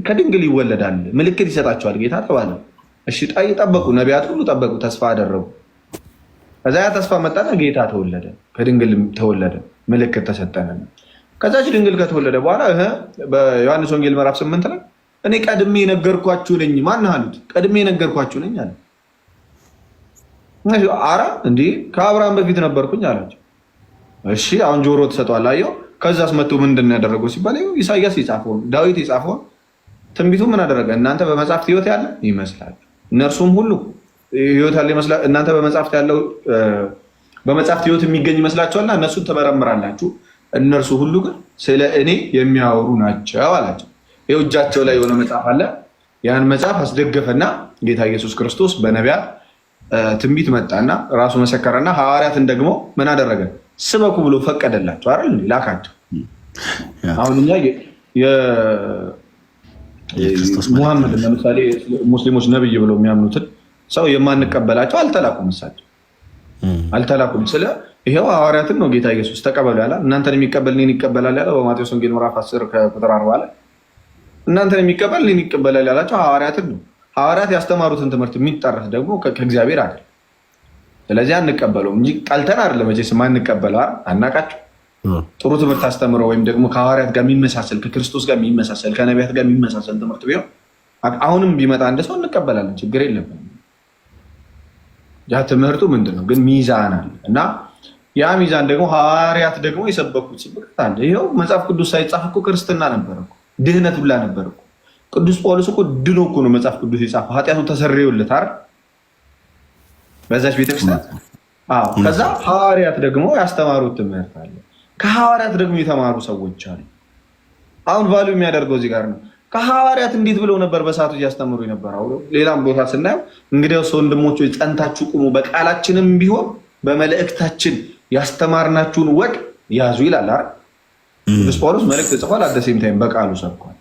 ከድንግል ይወለዳል ምልክት ይሰጣቸዋል ጌታ ተባለ። እሺ ጠበቁ፣ ነቢያት ሁሉ ጠበቁ፣ ተስፋ አደረጉ። ከዛ ያ ተስፋ መጣና ጌታ ተወለደ፣ ከድንግል ተወለደ፣ ምልክት ተሰጠን። ከዛች ድንግል ከተወለደ በኋላ በዮሐንስ ወንጌል ምዕራፍ 8 ላይ እኔ ቀድሜ ነገርኳችሁ ነኝ። ማን አሉት? ቀድሜ ነገርኳችሁ ነኝ አለ። አረ እንዲህ ከአብርሃም በፊት ነበርኩኝ አላቸው። እሺ አሁን ጆሮ ተሰጧል። አየው። ከዛስ መጥቶ ምንድን ነው ያደረገው ሲባል ኢሳያስ የጻፈውን ዳዊት የጻፈውን ትንቢቱ ምን አደረገ? እናንተ በመጽሐፍት ሕይወት ያለ ይመስላል፣ እነርሱም ሁሉ ሕይወት ያለ ይመስላል። እናንተ በመጽሐፍት ሕይወት የሚገኝ ይመስላችኋልና እነሱን ትመረምራላችሁ፣ እነርሱ ሁሉ ግን ስለ እኔ የሚያወሩ ናቸው አላቸው። ይኸው እጃቸው ላይ የሆነ መጽሐፍ አለ። ያን መጽሐፍ አስደገፈና ጌታ ኢየሱስ ክርስቶስ በነቢያት ትንቢት መጣና ራሱ መሰከረና ሐዋርያትን ደግሞ ምን አደረገ? ስበኩ ብሎ ፈቀደላቸው አይደል? ላካቸው። አሁን እኛ ሙሐመድ ለምሳሌ ሙስሊሞች ነብይ ብለው የሚያምኑትን ሰው የማንቀበላቸው አልተላኩም። እሳቸው አልተላኩም። ስለ ይሄው ሐዋርያትን ነው ጌታ ኢየሱስ ተቀበሉ ያለ። እናንተን የሚቀበል እኔን ይቀበላል ያለው በማቴዎስ ወንጌል ምዕራፍ 10 ከቁጥር 40 ላይ እናንተን የሚቀበል እኔን ይቀበላል ያላቸው ሐዋርያትን ነው። ሐዋርያት ያስተማሩትን ትምህርት የሚጣረስ ደግሞ ከእግዚአብሔር አይደል። ስለዚህ አንቀበለውም እንጂ ጠልተን አይደለም። መቼስ ማንቀበለው አናቃቸው ጥሩ ትምህርት አስተምረው ወይም ደግሞ ከሐዋርያት ጋር የሚመሳሰል ከክርስቶስ ጋር የሚመሳሰል ከነቢያት ጋር የሚመሳሰል ትምህርት ቢሆን አሁንም ቢመጣ አንድ ሰው እንቀበላለን፣ ችግር የለብንም። ያ ትምህርቱ ምንድን ነው ግን ሚዛን አለ እና ያ ሚዛን ደግሞ ሐዋርያት ደግሞ የሰበኩት ስብከት አለ። ይኸው መጽሐፍ ቅዱስ ሳይጻፍ እኮ ክርስትና ነበር እኮ፣ ድህነት ብላ ነበር እኮ። ቅዱስ ጳውሎስ እኮ ድኖ እኮ ነው መጽሐፍ ቅዱስ የጻፈው፣ ኃጢአቱ ተሰረየለት አይደል በዛች ቤተክርስቲያን። ከዛ ሐዋርያት ደግሞ ያስተማሩት ትምህርት አለ። ከሐዋርያት ደግሞ የተማሩ ሰዎች አሉ። አሁን ቫሉ የሚያደርገው እዚህ ጋር ነው። ከሐዋርያት እንዴት ብለው ነበር በሰዓቱ እያስተምሩ የነበረው? ሌላም ቦታ ስናየው እንግዲያውስ ወንድሞች ጸንታችሁ ቁሙ፣ በቃላችንም ቢሆን በመልእክታችን ያስተማርናችሁን ወግ ያዙ ይላል አይደል? ቅዱስ ጳውሎስ መልእክት ጽፏል፣ አደሴም ታይም በቃሉ ሰብኳል።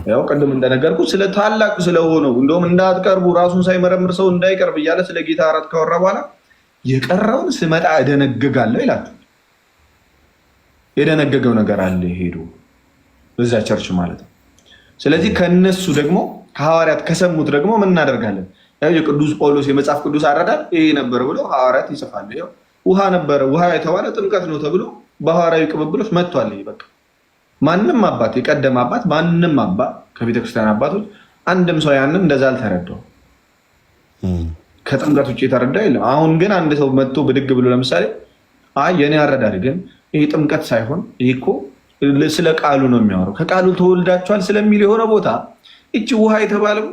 ያው ቅድም እንደነገርኩ ስለ ታላቅ ስለሆነው እንደውም እንዳትቀርቡ ራሱን ሳይመረምር ሰው እንዳይቀርብ እያለ ስለ ጌታ እራት ካወራ በኋላ የቀረውን ስመጣ እደነግጋለሁ ይላል። የደነገገው ነገር አለ ሄዱ እዛ ቸርች ማለት ነው። ስለዚህ ከነሱ ደግሞ ከሐዋርያት ከሰሙት ደግሞ ምን እናደርጋለን? ያው የቅዱስ ጳውሎስ የመጽሐፍ ቅዱስ አረዳድ ይሄ ነበር ብለው ሐዋርያት ይጽፋሉ። ያው ውሃ ነበረ፣ ውሃ የተባለ ጥምቀት ነው ተብሎ በሐዋርያዊ ቅብብሎች መጥቷል። ይሄ በቃ ማንም አባት የቀደመ አባት ማንም አባት ከቤተክርስቲያን አባቶች አንድም ሰው ያንን እንደዛ አልተረዳው፣ ከጥምቀት ውጭ የተረዳ የለም። አሁን ግን አንድ ሰው መጥቶ ብድግ ብሎ ለምሳሌ አይ የኔ አረዳድ ግን ይሄ ጥምቀት ሳይሆን ይሄ እኮ ስለ ቃሉ ነው የሚያወራው፣ ከቃሉ ተወልዳችኋል ስለሚል የሆነ ቦታ እቺ ውሃ የተባለው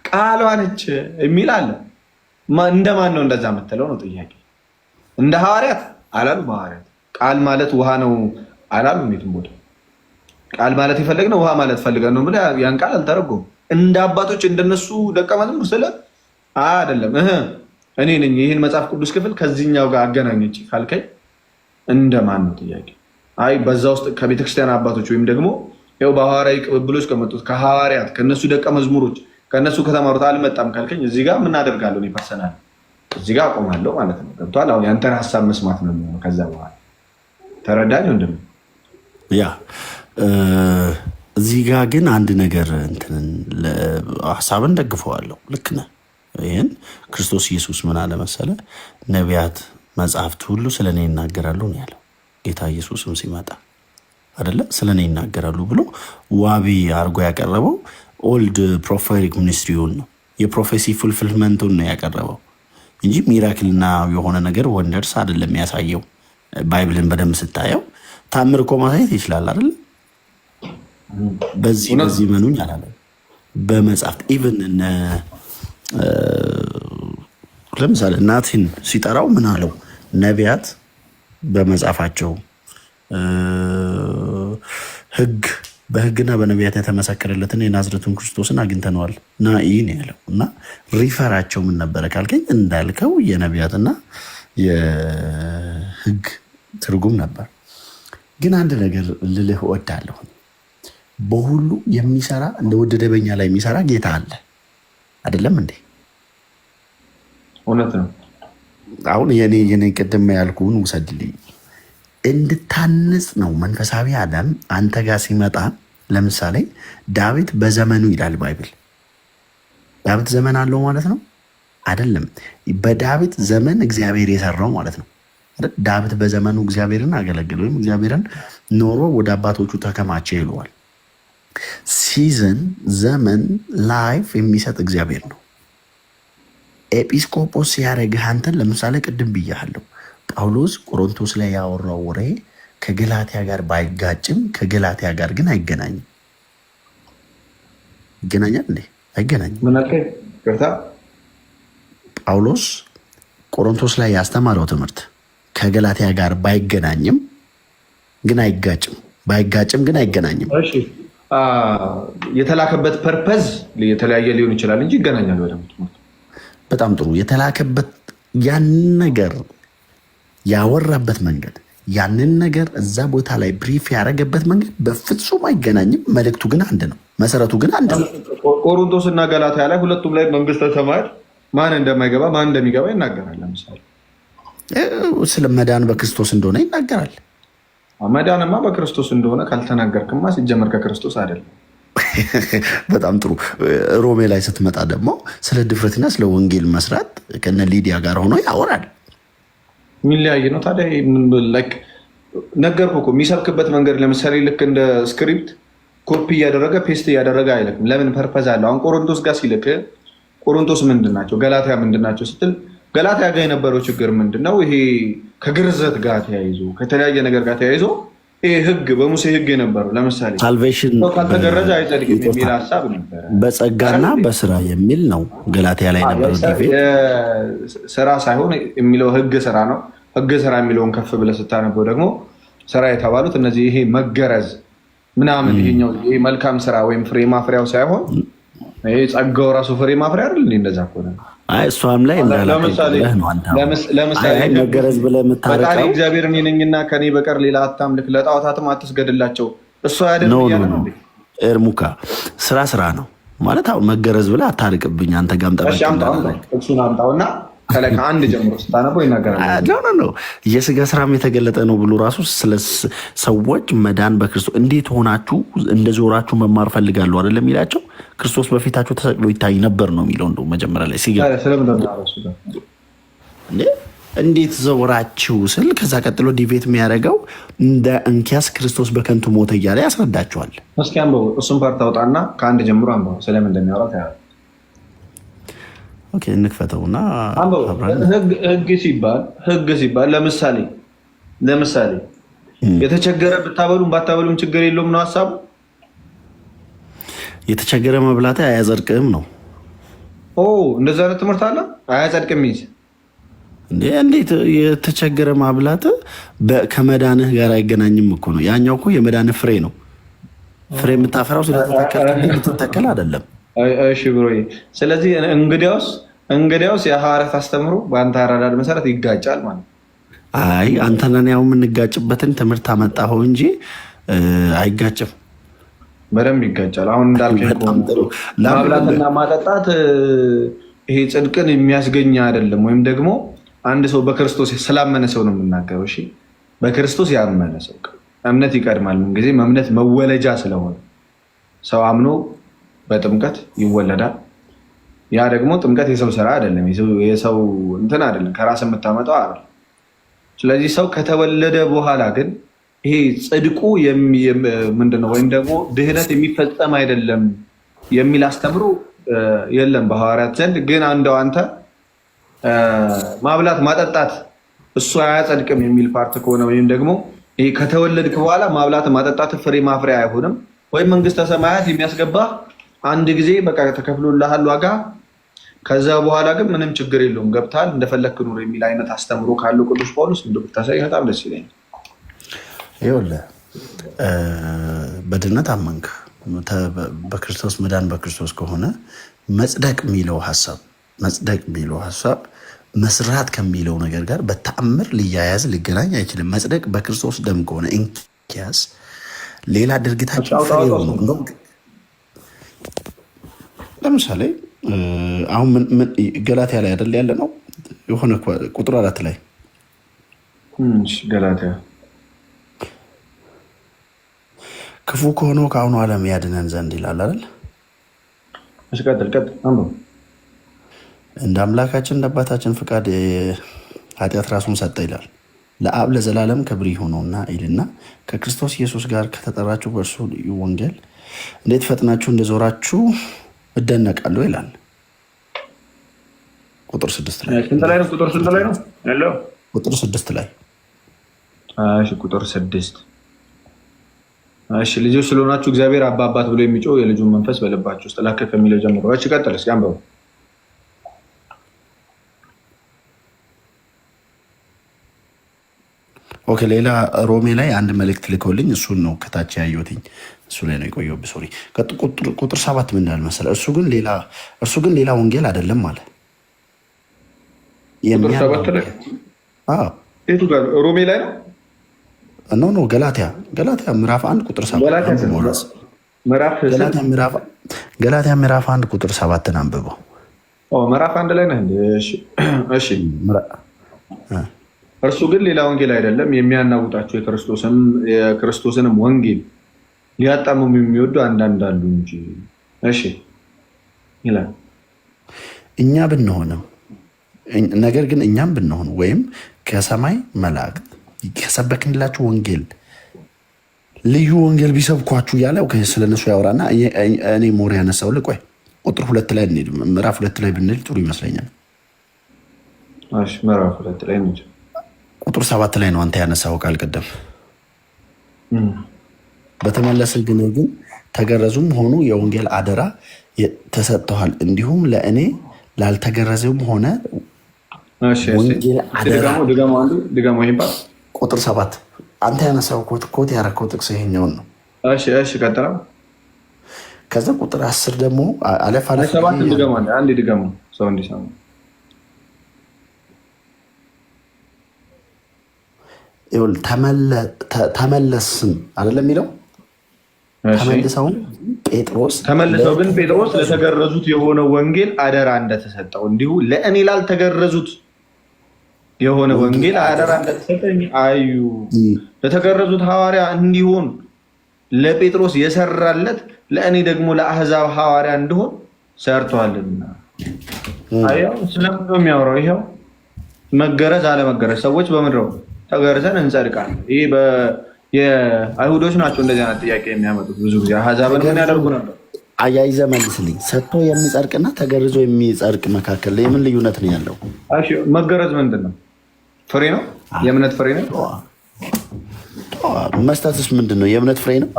ቃሏ ነች የሚል አለ። እንደማን ነው እንደዛ የምትለው ነው ጥያቄ። እንደ ሐዋርያት አላሉ። በሐዋርያት ቃል ማለት ውሃ ነው አላሉ። የትም ቦታ ቃል ማለት የፈለግነው ውሃ ማለት ፈልገን ነው ብለህ ያን ቃል አልተረጎም። እንደ አባቶች እንደነሱ ደቀ መዝሙር ስለ አይደለም እኔ ነኝ ይህን መጽሐፍ ቅዱስ ክፍል ከዚህኛው ጋር አገናኘች ካልከኝ እንደማን ነው ጥያቄ። አይ በዛ ውስጥ ከቤተክርስቲያን አባቶች ወይም ደግሞ ያው በሐዋርያዊ ቅብብሎች ከመጡት ከሐዋርያት ከነሱ ደቀ መዝሙሮች ከነሱ ከተማሩት አልመጣም ካልከኝ እዚህ ጋር ምን አደርጋለሁ? እኔ ፐርሰናል እዚህ ጋር አቆማለሁ ማለት ነው። ገብቶሃል? አሁን ያንተን ሀሳብ መስማት ነው የሚሆነው። ከዛ በኋላ ተረዳኝ ወንድም። ያ እዚህ ጋር ግን አንድ ነገር ሀሳብን ደግፈዋለሁ። ልክ ነህ። ይህን ክርስቶስ ኢየሱስ ምን አለ መሰለ፣ ነቢያት መጽሐፍት ሁሉ ስለ እኔ ይናገራሉ ነው ያለው። ጌታ ኢየሱስም ሲመጣ አይደለ ስለ እኔ ይናገራሉ ብሎ ዋቢ አድርጎ ያቀረበው ኦልድ ፕሮፌቲክ ሚኒስትሪውን ነው፣ የፕሮፌሲ ፉልፊልመንቱን ነው ያቀረበው እንጂ ሚራክልና የሆነ ነገር ወንደርስ አይደለም ያሳየው። ባይብልን በደንብ ስታየው ታምር እኮ ማሳየት ይችላል አይደለ? በዚህ መኑኝ አላለም። በመጽሐፍት ኢቭን ለምሳሌ ናቲን ሲጠራው ምን አለው? ነቢያት በመጽሐፋቸው በሕግና በነቢያት የተመሰከረለትን የናዝሬቱን ክርስቶስን አግኝተነዋል እና ይህን ያለው እና ሪፈራቸው ምን ነበረ ካልከኝ እንዳልከው የነቢያትና የሕግ ትርጉም ነበር። ግን አንድ ነገር ልልህ እወዳለሁ። በሁሉ የሚሰራ እንደ ወደደ በኛ ላይ የሚሰራ ጌታ አለ አይደለም እንዴ? እውነት ነው። አሁን የኔ ቅድም ያልኩህን ውሰድልኝ። እንድታንጽ ነው መንፈሳዊ ዓለም አንተ ጋር ሲመጣ። ለምሳሌ ዳዊት በዘመኑ ይላል ባይብል። ዳዊት ዘመን አለው ማለት ነው አይደለም? በዳዊት ዘመን እግዚአብሔር የሰራው ማለት ነው። ዳዊት በዘመኑ እግዚአብሔርን አገለግል ወይም እግዚአብሔርን ኖሮ ወደ አባቶቹ ተከማቸ ይለዋል። ሲዝን፣ ዘመን፣ ላይፍ የሚሰጥ እግዚአብሔር ነው። ኤጲስቆጶስ ሲያደርግህ አንተን ለምሳሌ ቅድም ብያለሁ፣ ጳውሎስ ቆሮንቶስ ላይ ያወራው ወሬ ከገላትያ ጋር ባይጋጭም ከገላትያ ጋር ግን አይገናኝም። ይገናኛል እንዴ? አይገናኝም። ጳውሎስ ቆሮንቶስ ላይ ያስተማረው ትምህርት ከገላትያ ጋር ባይገናኝም ግን አይጋጭም፣ ባይጋጭም ግን አይገናኝም። የተላከበት ፐርፐዝ የተለያየ ሊሆን ይችላል እንጂ ይገናኛል በደምብ። በጣም ጥሩ። የተላከበት ያንን ነገር ያወራበት መንገድ፣ ያንን ነገር እዛ ቦታ ላይ ብሪፍ ያደረገበት መንገድ በፍጹም አይገናኝም። መልእክቱ ግን አንድ ነው። መሰረቱ ግን አንድ ነው። ቆሮንቶስ እና ገላትያ ላይ ሁለቱም ላይ መንግስተ ሰማያት ማን እንደማይገባ ማን እንደሚገባ ይናገራል። ለምሳሌ ስለ መዳን በክርስቶስ እንደሆነ ይናገራል። መዳንማ በክርስቶስ እንደሆነ ካልተናገርክማ ሲጀመር ከክርስቶስ አይደለም። በጣም ጥሩ። ሮሜ ላይ ስትመጣ ደግሞ ስለ ድፍረትና ስለ ወንጌል መስራት ከነ ሊዲያ ጋር ሆኖ ያወራል። የሚለያይ ነው ታዲያ። ነገርኩህ እኮ የሚሰብክበት መንገድ ለምሳሌ ልክ እንደ ስክሪፕት ኮፒ እያደረገ ፔስት እያደረገ አይልክም። ለምን ፐርፐዝ አለው? አሁን ቆሮንቶስ ጋር ሲልክ ቆሮንቶስ ምንድን ናቸው፣ ገላትያ ምንድን ናቸው ስትል ገላትያ ጋር የነበረው ችግር ምንድን ነው? ይሄ ከግርዘት ጋር ተያይዞ ከተለያየ ነገር ጋር ተያይዞ ይሄ ህግ በሙሴ ህግ የነበረው ለምሳሌ ሳልቬሽን ካልተገረዘ አይጸድቅም የሚል ሀሳብ ነበረ። በጸጋና በስራ የሚል ነው ገላትያ ላይ ነበረው። ስራ ሳይሆን የሚለው ህግ ስራ ነው። ህግ ስራ የሚለውን ከፍ ብለህ ስታነበው ደግሞ ስራ የተባሉት እነዚህ ይሄ መገረዝ ምናምን ይሄኛው ይሄ መልካም ስራ ወይም ፍሬ ማፍሪያው ሳይሆን ይሄ ጸጋው ራሱ ፍሬ ማፍሪያ አይደል? እንደዛ ከሆነ እሷም ላይ ለምሳሌ መገረዝ ብለህ የምታረቀው ፈጣሪ እግዚአብሔር እኔ ነኝና ከኔ በቀር ሌላ አታምልክ፣ ለጣዖታትም አትስገድላቸው እሱ አይደለም ኤርሙካ ስራ ነው ማለት። አሁን መገረዝ ብለህ አታርቅብኝ አንተ ጋም ጠበቅ እሱን አምጣውና ከአንድ ጀምሮ ስታነበው ይናገራል። ነው የስጋ ስራም የተገለጠ ነው ብሎ ራሱ ስለ ሰዎች መዳን በክርስቶስ እንዴት ሆናችሁ እንደዞራችሁ መማር ፈልጋለሁ አይደለም የሚላቸው። ክርስቶስ በፊታችሁ ተሰቅሎ ይታይ ነበር ነው የሚለው። እንደው መጀመሪያ ላይ እንዴት ዘወራችሁ ስል ከዛ ቀጥሎ ዲቤት የሚያደርገው እንደ እንኪያስ ክርስቶስ በከንቱ ሞተ እያለ ያስረዳቸዋል። እስኪ አንበው፣ እሱን ፓርት አውጣና ከአንድ ጀምሮ አንበው ስለምን እንደሚያወራ ታያለህ። ኦኬ እንክፈተውና ህግ ሲባል ለምሳሌ የተቸገረ ብታበሉም ባታበሉም ችግር የለውም ነው ሀሳቡ። የተቸገረ መብላት አያጸድቅም ነው። እንደዛ አይነት ትምህርት አለ። አያጸድቅም ይዝ እንዴት የተቸገረ ማብላት ከመዳንህ ጋር አይገናኝም እኮ ነው። ያኛው እኮ የመዳንህ ፍሬ ነው። ፍሬ የምታፈራው ስለተተከል አይደለም። እሺ ብሮ፣ ስለዚህ እንግዲያውስ የሐዋርያት አስተምሮ በአንተ አራዳድ መሰረት ይጋጫል ማለት። አይ አንተና ያው የምንጋጭበትን ትምህርት አመጣኸው እንጂ አይጋጭም። በደንብ ይጋጫል። አሁን እንዳልከኝ ማብላትና ማጠጣት ይሄ ጽድቅን የሚያስገኝ አይደለም። ወይም ደግሞ አንድ ሰው በክርስቶስ ስላመነ ሰው ነው የምናገረው። እሺ በክርስቶስ ያመነ ሰው እምነት ይቀድማል። ምንጊዜም እምነት መወለጃ ስለሆነ ሰው አምኖ በጥምቀት ይወለዳል። ያ ደግሞ ጥምቀት የሰው ስራ አይደለም፣ የሰው እንትን አይደለም፣ ከራስ የምታመጣው አይደለም። ስለዚህ ሰው ከተወለደ በኋላ ግን ይሄ ጽድቁ ምንድነው ወይም ደግሞ ድህነት የሚፈጸም አይደለም የሚል አስተምሮ የለም በሐዋርያት ዘንድ። ግን አንደው አንተ ማብላት ማጠጣት እሱ አያጸድቅም የሚል ፓርት ከሆነ ወይም ደግሞ ይሄ ከተወለድክ በኋላ ማብላት ማጠጣት ፍሬ ማፍሪያ አይሆንም ወይም መንግስተ ሰማያት የሚያስገባ አንድ ጊዜ በቃ ተከፍሎልሃል ዋጋ፣ ከዛ በኋላ ግን ምንም ችግር የለውም ገብታል እንደፈለክ ኑር የሚል አይነት አስተምሮ ካለው ቅዱስ ጳውሎስ ብታሳይ በጣም ደስ ይለኛል። ይኸውልህ በድነት አመንክ በክርስቶስ መዳን በክርስቶስ ከሆነ መጽደቅ የሚለው ሀሳብ መስራት ከሚለው ነገር ጋር በተአምር ሊያያዝ ሊገናኝ አይችልም። መጽደቅ በክርስቶስ ደም ከሆነ እንኪያስ ሌላ ድርጊታችን ፍሬ ነው። ለምሳሌ አሁን ገላትያ ላይ አይደል ያለ ነው የሆነ ቁጥር 4 ላይ ገላትያ ክፉ ከሆነው ከአሁኑ ዓለም ያድነን ዘንድ ይላል አይደል? እንደ አምላካችን እንደ አባታችን ፍቃድ ኃጢአት ራሱን ሰጠ ይላል። ለአብ ለዘላለም ክብር ይሁነውና ይልና ከክርስቶስ ኢየሱስ ጋር ከተጠራችሁ በእርሱ ወንጌል እንዴት ፈጥናችሁ እንደዞራችሁ እደነቃለሁ ይላል። ቁጥር 6 ላይ ቁጥር 6 ላይ ቁጥር 6 እሺ ልጆች ስለሆናችሁ እግዚአብሔር አባ አባት ብሎ የሚጮህ የልጁን መንፈስ በልባችሁ ውስጥ ላከ ከሚለው ጀምሮ እሺ ቀጥል እስኪ አንብበው። ኦኬ ሌላ ሮሜ ላይ አንድ መልእክት ልከውልኝ እሱን ነው ከታች ያየሁትኝ። እሱ ላይ ነው የቆየሁብህ። ሶሪ ቁጥር 7 ምን እንዳለ መሰለህ? እርሱ ግን ሌላ ወንጌል አይደለም አለ። ቁጥር 7 ላይ የቱ ጋር ሮሜ ላይ ነው? ኖ ገላትያ ምዕራፍ 1 ቁጥር 7 ገላትያ ምዕራፍ 1 ቁጥር 7 አንብበው። ምዕራፍ 1 ላይ ነህ እንዴ? እሺ እርሱ ግን ሌላ ወንጌል አይደለም የሚያናውጣቸው የክርስቶስንም ወንጌል ሊያጣምሙ የሚወዱ አንዳንድ አሉ እንጂ። እሺ ይላል እኛ ብንሆንም ነገር ግን እኛም ብንሆን ወይም ከሰማይ መላእክት ከሰበክንላችሁ ወንጌል ልዩ ወንጌል ቢሰብኳችሁ እያለ ስለነሱ ያወራና እኔ ሞር ያነሳው ልቆይ ቁጥር 2 ላይ እንሂድ። ምዕራፍ 2 ላይ ብንል ጥሩ ይመስለኛል። እሺ ምዕራፍ 2 ላይ እንሂድ። ቁጥር 7 ላይ ነው አንተ ያነሳው ቃል ቀደም በተመለሰ ግን ተገረዙም ሆኑ የወንጌል አደራ ተሰጥተዋል፣ እንዲሁም ለእኔ ላልተገረዘውም ሆነ ወንጌል አደራ። ድጋሞ ይባል ቁጥር 7 አንተ ያነሳው ኮት ያረከው ጥቅስ ይሄኛውን ነው። እሺ ቀጥላ። ከዛ ቁጥር 10 ደግሞ አለፍ 7 ድጋሞ አንድ ድጋሞ ሰው እንዲሰማ ይሁን ተመለስን አይደለም የሚለው ተመልሰው ግን ጴጥሮስ ለተገረዙት የሆነ ወንጌል አደራ እንደተሰጠው እንዲሁ ለእኔ ላልተገረዙት የሆነ ወንጌል አደራ እንደተሰጠኝ አዩ። ለተገረዙት ሐዋርያ እንዲሆን ለጴጥሮስ የሰራለት ለእኔ ደግሞ ለአሕዛብ ሐዋርያ እንዲሆን ሰርቷልና። አያው ስለምን ነው የሚያወራው? ይሄው መገረዝ አለመገረዝ ሰዎች በምድረው ተገርዘን እንጸድቃለን። ይሄ የአይሁዶች ናቸው እንደዚህ አይነት ጥያቄ የሚያመጡት። ብዙ ጊዜ አሕዛብን ምን ያደርጉ ነበር? አያይዘ መልስልኝ። ሰጥቶ የሚጸድቅና ተገርዞ የሚጸድቅ መካከል የምን ልዩነት ነው ያለው? መገረዝ ምንድን ነው? ፍሬ ነው፣ የእምነት ፍሬ ነው። መስጠትስ ምንድን ነው? የእምነት ፍሬ ነው።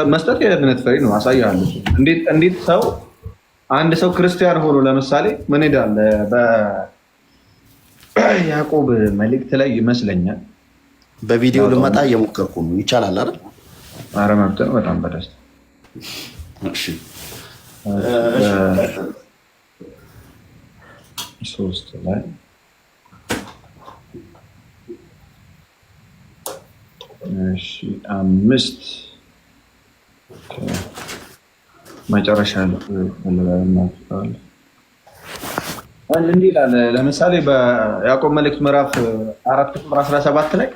መስጠት የእምነት ፍሬ ነው። አሳያለሁ። እንዴት ሰው አንድ ሰው ክርስቲያን ሆኖ ለምሳሌ ምን ሄዳለ በያዕቆብ መልእክት ላይ ይመስለኛል። በቪዲዮ ልመጣ እየሞከርኩ ነው። ይቻላል አይደል? ኧረ መብት ነው። በጣም በደስታ እሺ። 3 ላይ እሺ 5 መጨረሻ ነው እንዲህ ይላል። ለምሳሌ በያዕቆብ መልእክት ምዕራፍ 4 ቁጥር 17 ላይ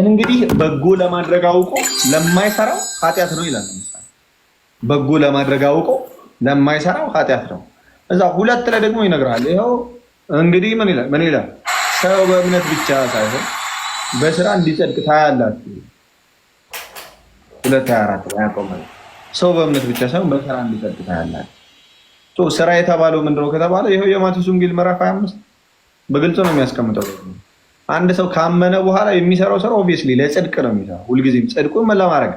እንግዲህ በጎ ለማድረግ አውቆ ለማይሰራው ኃጢአት ነው ይላል። ለምሳሌ በጎ ለማድረግ አውቆ ለማይሰራው ኃጢአት ነው። እዛ 2 ላይ ደግሞ ይነግራል። ይኸው እንግዲህ ምን ይላል? ሰው በእምነት ብቻ ሳይሆን በስራ እንዲጸድቅ ታያላችሁ። 2:24 ላይ ያዕቆብ ሰው በእምነት ብቻ ሳይሆን በስራ እንዲጸድቅ ታያላችሁ። ስራ የተባለው ምንድነው ከተባለ ይኸው የማቴዎስ ወንጌል ምዕራፍ 25 በግልጽ ነው የሚያስቀምጠው። አንድ ሰው ካመነ በኋላ የሚሰራው ስራ ኦብቪየስሊ ለጽድቅ ነው የሚሰራው። ሁልጊዜም ጽድቁን ለማድረግ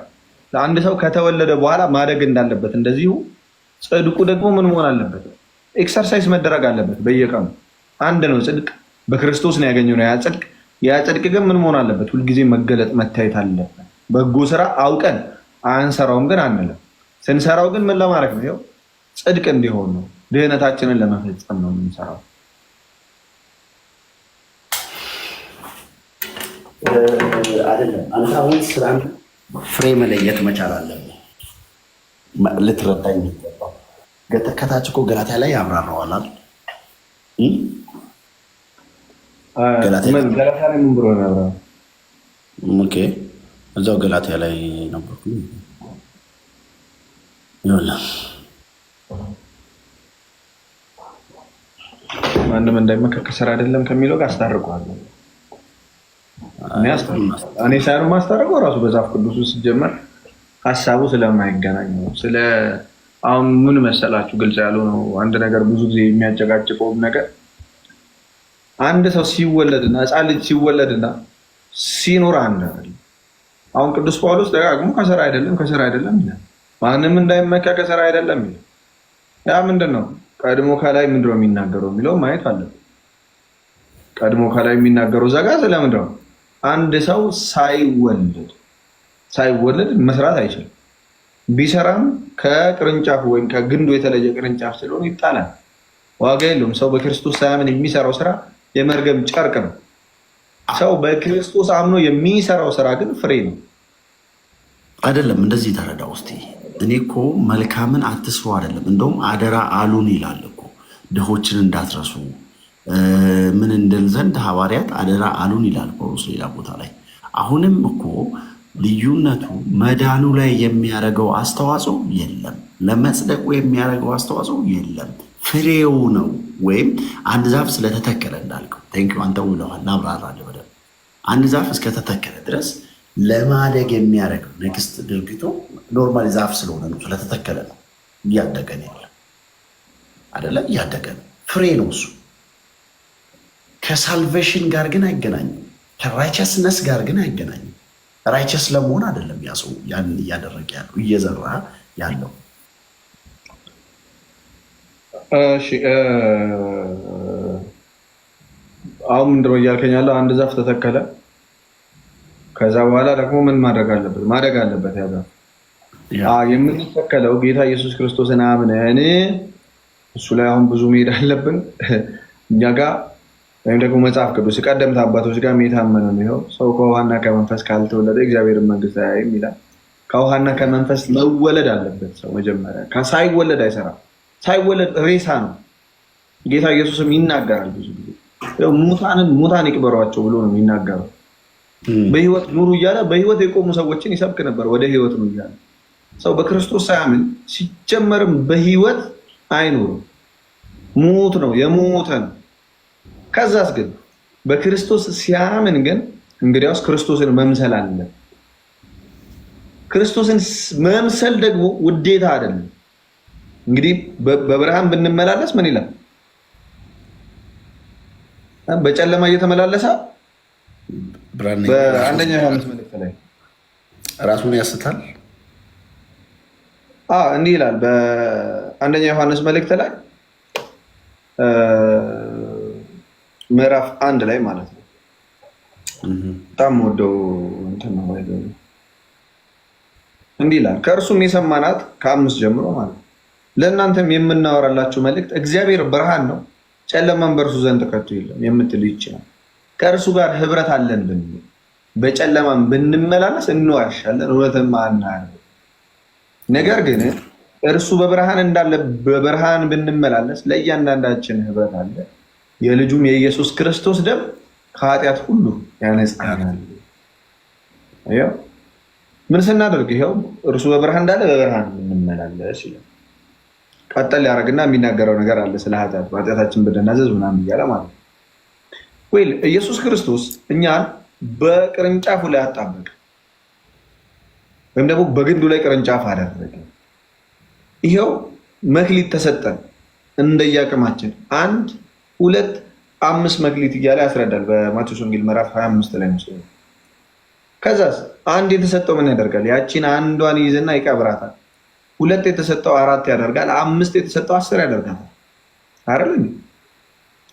አንድ ሰው ከተወለደ በኋላ ማደግ እንዳለበት እንደዚሁ ጽድቁ ደግሞ ምን መሆን አለበት? ኤክሰርሳይዝ መደረግ አለበት በየቀኑ። አንድ ነው ጽድቅ፣ በክርስቶስ ነው ያገኘው ያ ጽድቅ። ያ ጽድቅ ግን ምን መሆን አለበት? ሁልጊዜ መገለጥ መታየት አለበት። በጎ ስራ አውቀን አንሰራውም ግን አንልም። ስንሰራው ግን ምን ለማድረግ ነው? ይኸው ጽድቅ እንዲሆን ነው፣ ድህነታችንን ለመፈጸም ነው የምንሰራው። አይደለም አንተ አሁን ስራን ፍሬ መለየት መቻል አለብህ። ልትረዳኝ የሚገባው ከታች እኮ ገላትያ ላይ ያብራራዋል አይደል? ገላትያ ላይ ምን ብሎ ነው? ኦኬ እዛው ገላትያ ላይ ነበርኩ። ይኸውልህ ማንም እንዳይመካ ከስራ አይደለም ከሚለው ጋር አስታርቀዋለሁ። እኔ ሳይሆን ማስታረቀው ራሱ በዛፍ ቅዱስ ውስጥ ሲጀመር ሀሳቡ ስለማይገናኝ ነው። አሁን ምን መሰላችሁ ግልጽ ያለው ነው አንድ ነገር ብዙ ጊዜ የሚያጨቃጭቀው ነገር አንድ ሰው ሲወለድና ሕፃን ልጅ ሲወለድና ሲኖር አንድ አይደለም። አሁን ቅዱስ ጳውሎስ ደጋግሞ ከስራ አይደለም ይላል። ማንም እንዳይመካ ከስራ አይደለም ይላል። ያ ምንድን ነው? ቀድሞ ከላይ ምንድን ነው የሚናገረው የሚለው ማየት አለብን። ቀድሞ ከላይ የሚናገረው ዘጋ ስለምንድን ነው? አንድ ሰው ሳይወለድ መስራት አይችልም። ቢሰራም ከቅርንጫፉ ወይም ከግንዱ የተለየ ቅርንጫፍ ስለሆነ ይጣላል፣ ዋጋ የለውም። ሰው በክርስቶስ ሳያምን የሚሰራው ስራ የመርገም ጨርቅ ነው። ሰው በክርስቶስ አምኖ የሚሰራው ስራ ግን ፍሬ ነው። አይደለም እንደዚህ ተረዳ ውስጥ እኔ እኮ መልካምን አትስሩ አይደለም፣ እንደውም አደራ አሉን ይላል እኮ ድሆችን እንዳትረሱ ምን እንድል ዘንድ ሐዋርያት አደራ አሉን ይላል ጳውሎስ ሌላ ቦታ ላይ። አሁንም እኮ ልዩነቱ መዳኑ ላይ የሚያደርገው አስተዋጽኦ የለም። ለመጽደቁ የሚያደርገው አስተዋጽኦ የለም። ፍሬው ነው። ወይም አንድ ዛፍ ስለተተከለ እንዳልከው ቴንኪው አንተ ውለዋል ላብራራለህ በደንብ። አንድ ዛፍ እስከተተከለ ድረስ ለማደግ የሚያደርገው ንግስት ድርጊቱ ኖርማሊ ዛፍ ስለሆነ ነው፣ ስለተተከለ ነው። እያደገ ነው ያለ አይደለም፣ እያደገ ነው። ፍሬ ነው እሱ። ከሳልቬሽን ጋር ግን አይገናኝም። ከራይቸስነስ ጋር ግን አይገናኝም። ራይቸስ ለመሆን አይደለም ያ ሰው ያንን እያደረገ ያለው እየዘራ ያለው። እሺ አሁን ምንድን ነው እያልከኝ ያለው? አንድ ዛፍ ተተከለ፣ ከዛ በኋላ ደግሞ ምን ማድረግ አለበት? ማደግ አለበት። ያ ዛፍ የምንተከለው ጌታ ኢየሱስ ክርስቶስን አምነን እሱ ላይ አሁን ብዙ መሄድ አለብን እኛ ጋር ወይም ደግሞ መጽሐፍ ቅዱስ ቀደምት አባቶች ጋር የታመነ ነው። ይኸው ሰው ከውሃና ከመንፈስ ካልተወለደ እግዚአብሔር መንግስት አያይም ይላል። ከውሃና ከመንፈስ መወለድ አለበት ሰው መጀመሪያ። ሳይወለድ አይሰራም። ሳይወለድ ሬሳ ነው። ጌታ ኢየሱስም ይናገራል ብዙ ጊዜ ሙታን ይቅበሯቸው ብሎ ነው የሚናገረው። በህይወት ኑሩ እያለ በህይወት የቆሙ ሰዎችን ይሰብክ ነበር። ወደ ህይወት ነው እያለ ሰው በክርስቶስ ሳያምን ሲጀመርም በህይወት አይኖርም። ሙት ነው፣ የሞተ ነው። ከዛስ ግን በክርስቶስ ሲያምን ግን እንግዲያውስ ክርስቶስን መምሰል አለ። ክርስቶስን መምሰል ደግሞ ውዴታ አይደለም። እንግዲህ በብርሃን ብንመላለስ ምን ይላል? በጨለማ እየተመላለሰ በአንደኛ ዮሐንስ መልእክት ላይ ራሱን ያስታል። እንዲህ ይላል በአንደኛ ዮሐንስ መልእክት ላይ ምዕራፍ 1 ላይ ማለት ነው። በጣም ወደው እንትን ነው እንዲህ ይላል፣ ከእርሱም የሰማናት ከ5 ጀምሮ ማለት ነው ለእናንተም የምናወራላችሁ መልእክት እግዚአብሔር ብርሃን ነው፣ ጨለማን በእርሱ ዘንድ ከቶ የለም የምትሉ ይችላል። ከእርሱ ጋር ህብረት አለን ብንል በጨለማን ብንመላለስ እንዋሻለን፣ እውነትም አናደርግም። ነገር ግን እርሱ በብርሃን እንዳለ በብርሃን ብንመላለስ ለእያንዳንዳችን ህብረት አለ፣ የልጁም የኢየሱስ ክርስቶስ ደም ከኃጢአት ሁሉ ያነጻናል። ምን ስናደርግ? ይኸው እርሱ በብርሃን እንዳለ በብርሃን ብንመላለስ ይላል። ቀጠል ያደረግና የሚናገረው ነገር አለ ስለ ኃጢአት፣ በኃጢአታችን ብንናዘዝ ምናምን እያለ ማለት ነው። ኢየሱስ ክርስቶስ እኛን በቅርንጫፉ ላይ አጣበቀ፣ ወይም ደግሞ በግንዱ ላይ ቅርንጫፍ አደረገ። ይኸው መክሊት ተሰጠን እንደየአቅማችን 1፣ 2፣ 5 መክሊት እያለ ያስረዳል በማቴዎስ ወንጌል ምዕራፍ 25 ላይ ነው። ከዛስ 1 የተሰጠው ምን ያደርጋል? ያቺን አንዷን ይይዝና ይቀብራታል። 2 የተሰጠው 4 ያደርጋል። 5 የተሰጠው 10 ያደርጋል። አይደል?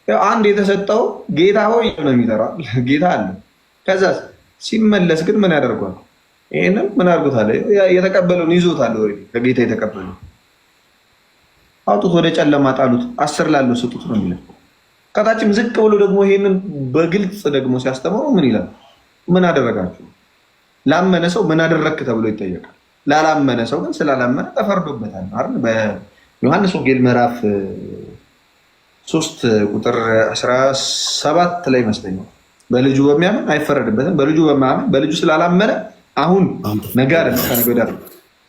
1 የተሰጠው ጌታ ሆይ ነው የሚጠራው። ጌታ አለ። ከዛስ ሲመለስ ግን ምን ያደርጓል? ይሄንን ምን አድርጎታል? የተቀበለውን ይዞታል። ወይ ከጌታ የተቀበለው አውጡት፣ ወደ ጨለማ ጣሉት፣ 10 ላለው ስጡት ነው የሚለው። ከታችም ዝቅ ብሎ ደግሞ ይሄንን በግልጽ ደግሞ ሲያስተምሩ ምን ይላል? ምን አደረጋችሁ? ላመነ ሰው ምን አደረክ ተብሎ ይጠየቃል። ላላመነ ሰው ግን ስላላመነ ተፈርዶበታል አይደል? በዮሐንስ ወንጌል ምዕራፍ 3 ቁጥር 17 ላይ ይመስለኛል በልጁ በሚያምን አይፈረድበትም፣ በልጁ በማያምን በልጁ ስላላመነ አሁን ነገ አይደለም ከነገ ወዲያ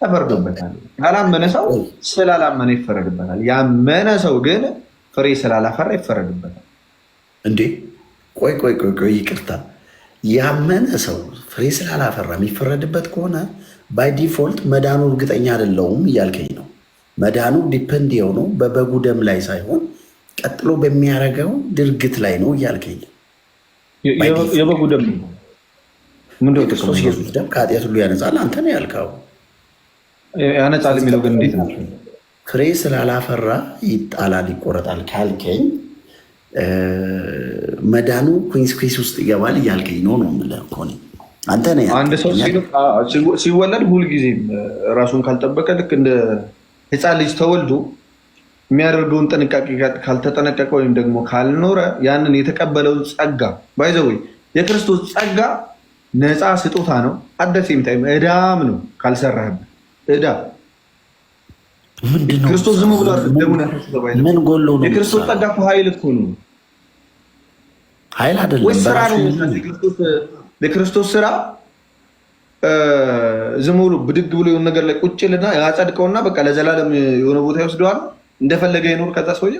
ተፈርዶበታል። ያላመነ ሰው ስላላመነ ይፈረድበታል። ያመነ ሰው ግን ፍሬ ስላላፈራ ይፈረድበታል። እንዴ ቆይ ይቅርታ፣ ያመነ ሰው ፍሬ ስላላፈራ የሚፈረድበት ከሆነ ባይ ዲፎልት መዳኑ እርግጠኛ አይደለሁም እያልከኝ ነው። መዳኑ ዲፐንድ የሆነው በበጉ ደም ላይ ሳይሆን ቀጥሎ በሚያደርገው ድርጊት ላይ ነው እያልከኝ ነው። የበጉ ደም ክርስቶስ ኢየሱስ ደም ከኃጢአት ሁሉ ያነጻል አንተ ነው ያልከው። ያነጻል የሚለው ግን እንዴት ነው? ፍሬ ስላላፈራ ይጣላል ይቆረጣል ካልከኝ መዳኑ ኩንስኩንስ ውስጥ ይገባል እያልከኝ ነው ነው የምልህ እኮ እኔ። አንተ ነህ አንድ ሰው ሲወለድ ሁልጊዜም ራሱን ካልጠበቀ ልክ እንደ ሕፃን ልጅ ተወልዶ የሚያደርገውን ጥንቃቄ ካልተጠነቀቀ ወይም ደግሞ ካልኖረ ያንን የተቀበለውን ጸጋ ባይዘወይ የክርስቶስ ጸጋ ነፃ ስጦታ ነው። አደሴም ታይም ዕዳም ነው ካልሰራህበት ዕዳ ክርስቶስ ዝም ብሎ ምን ጎሎ ነው? የክርስቶስ ጸጋ እኮ ኃይል እኮ ነው። ኃይል አይደለም ወይ ስራ ነው። የክርስቶስ ስራ ዝም ብሎ ብድግ ብሎ የሆነ ነገር ላይ ቁጭ ልና ያጸድቀውና በቃ ለዘላለም የሆነ ቦታ ይወስደዋል። እንደፈለገ ይኖር ከዛ ሰውዬ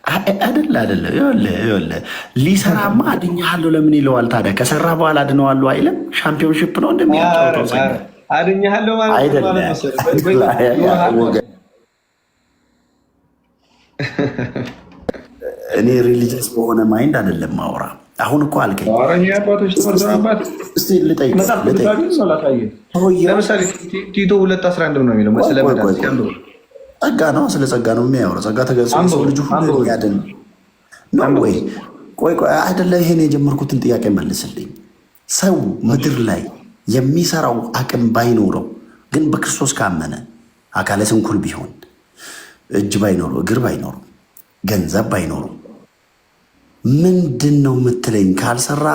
አይደለ ይኸውልህ ሊሰራማ አድኛለሁ ለምን ይለዋል ታዲያ? ከሰራ በኋላ አድነዋለሁ አይልም? ሻምፒዮንሺፕ ነው እንደሚያጫወተው ጸጋ አድኛለሁ እኔ ሪሊጅስ በሆነ ማይንድ አይደለም ማውራ። አሁን እኮ አልከኝ ለምሳሌ ቲቶ 2:11 ነው የሚለው ጸጋ ነው። ስለ ጸጋ ነው የሚያወራው። ጸጋ ተገልጾ ሰው ልጅ ሁሉ ያድን ነው ወይ? ቆይ አይደለ? ይሄን የጀመርኩትን ጥያቄ መልስልኝ። ሰው ምድር ላይ የሚሰራው አቅም ባይኖረው ግን በክርስቶስ ካመነ አካለ ስንኩል ቢሆን እጅ ባይኖረው እግር ባይኖረው ገንዘብ ባይኖረው ምንድን ነው የምትለኝ? ካልሰራ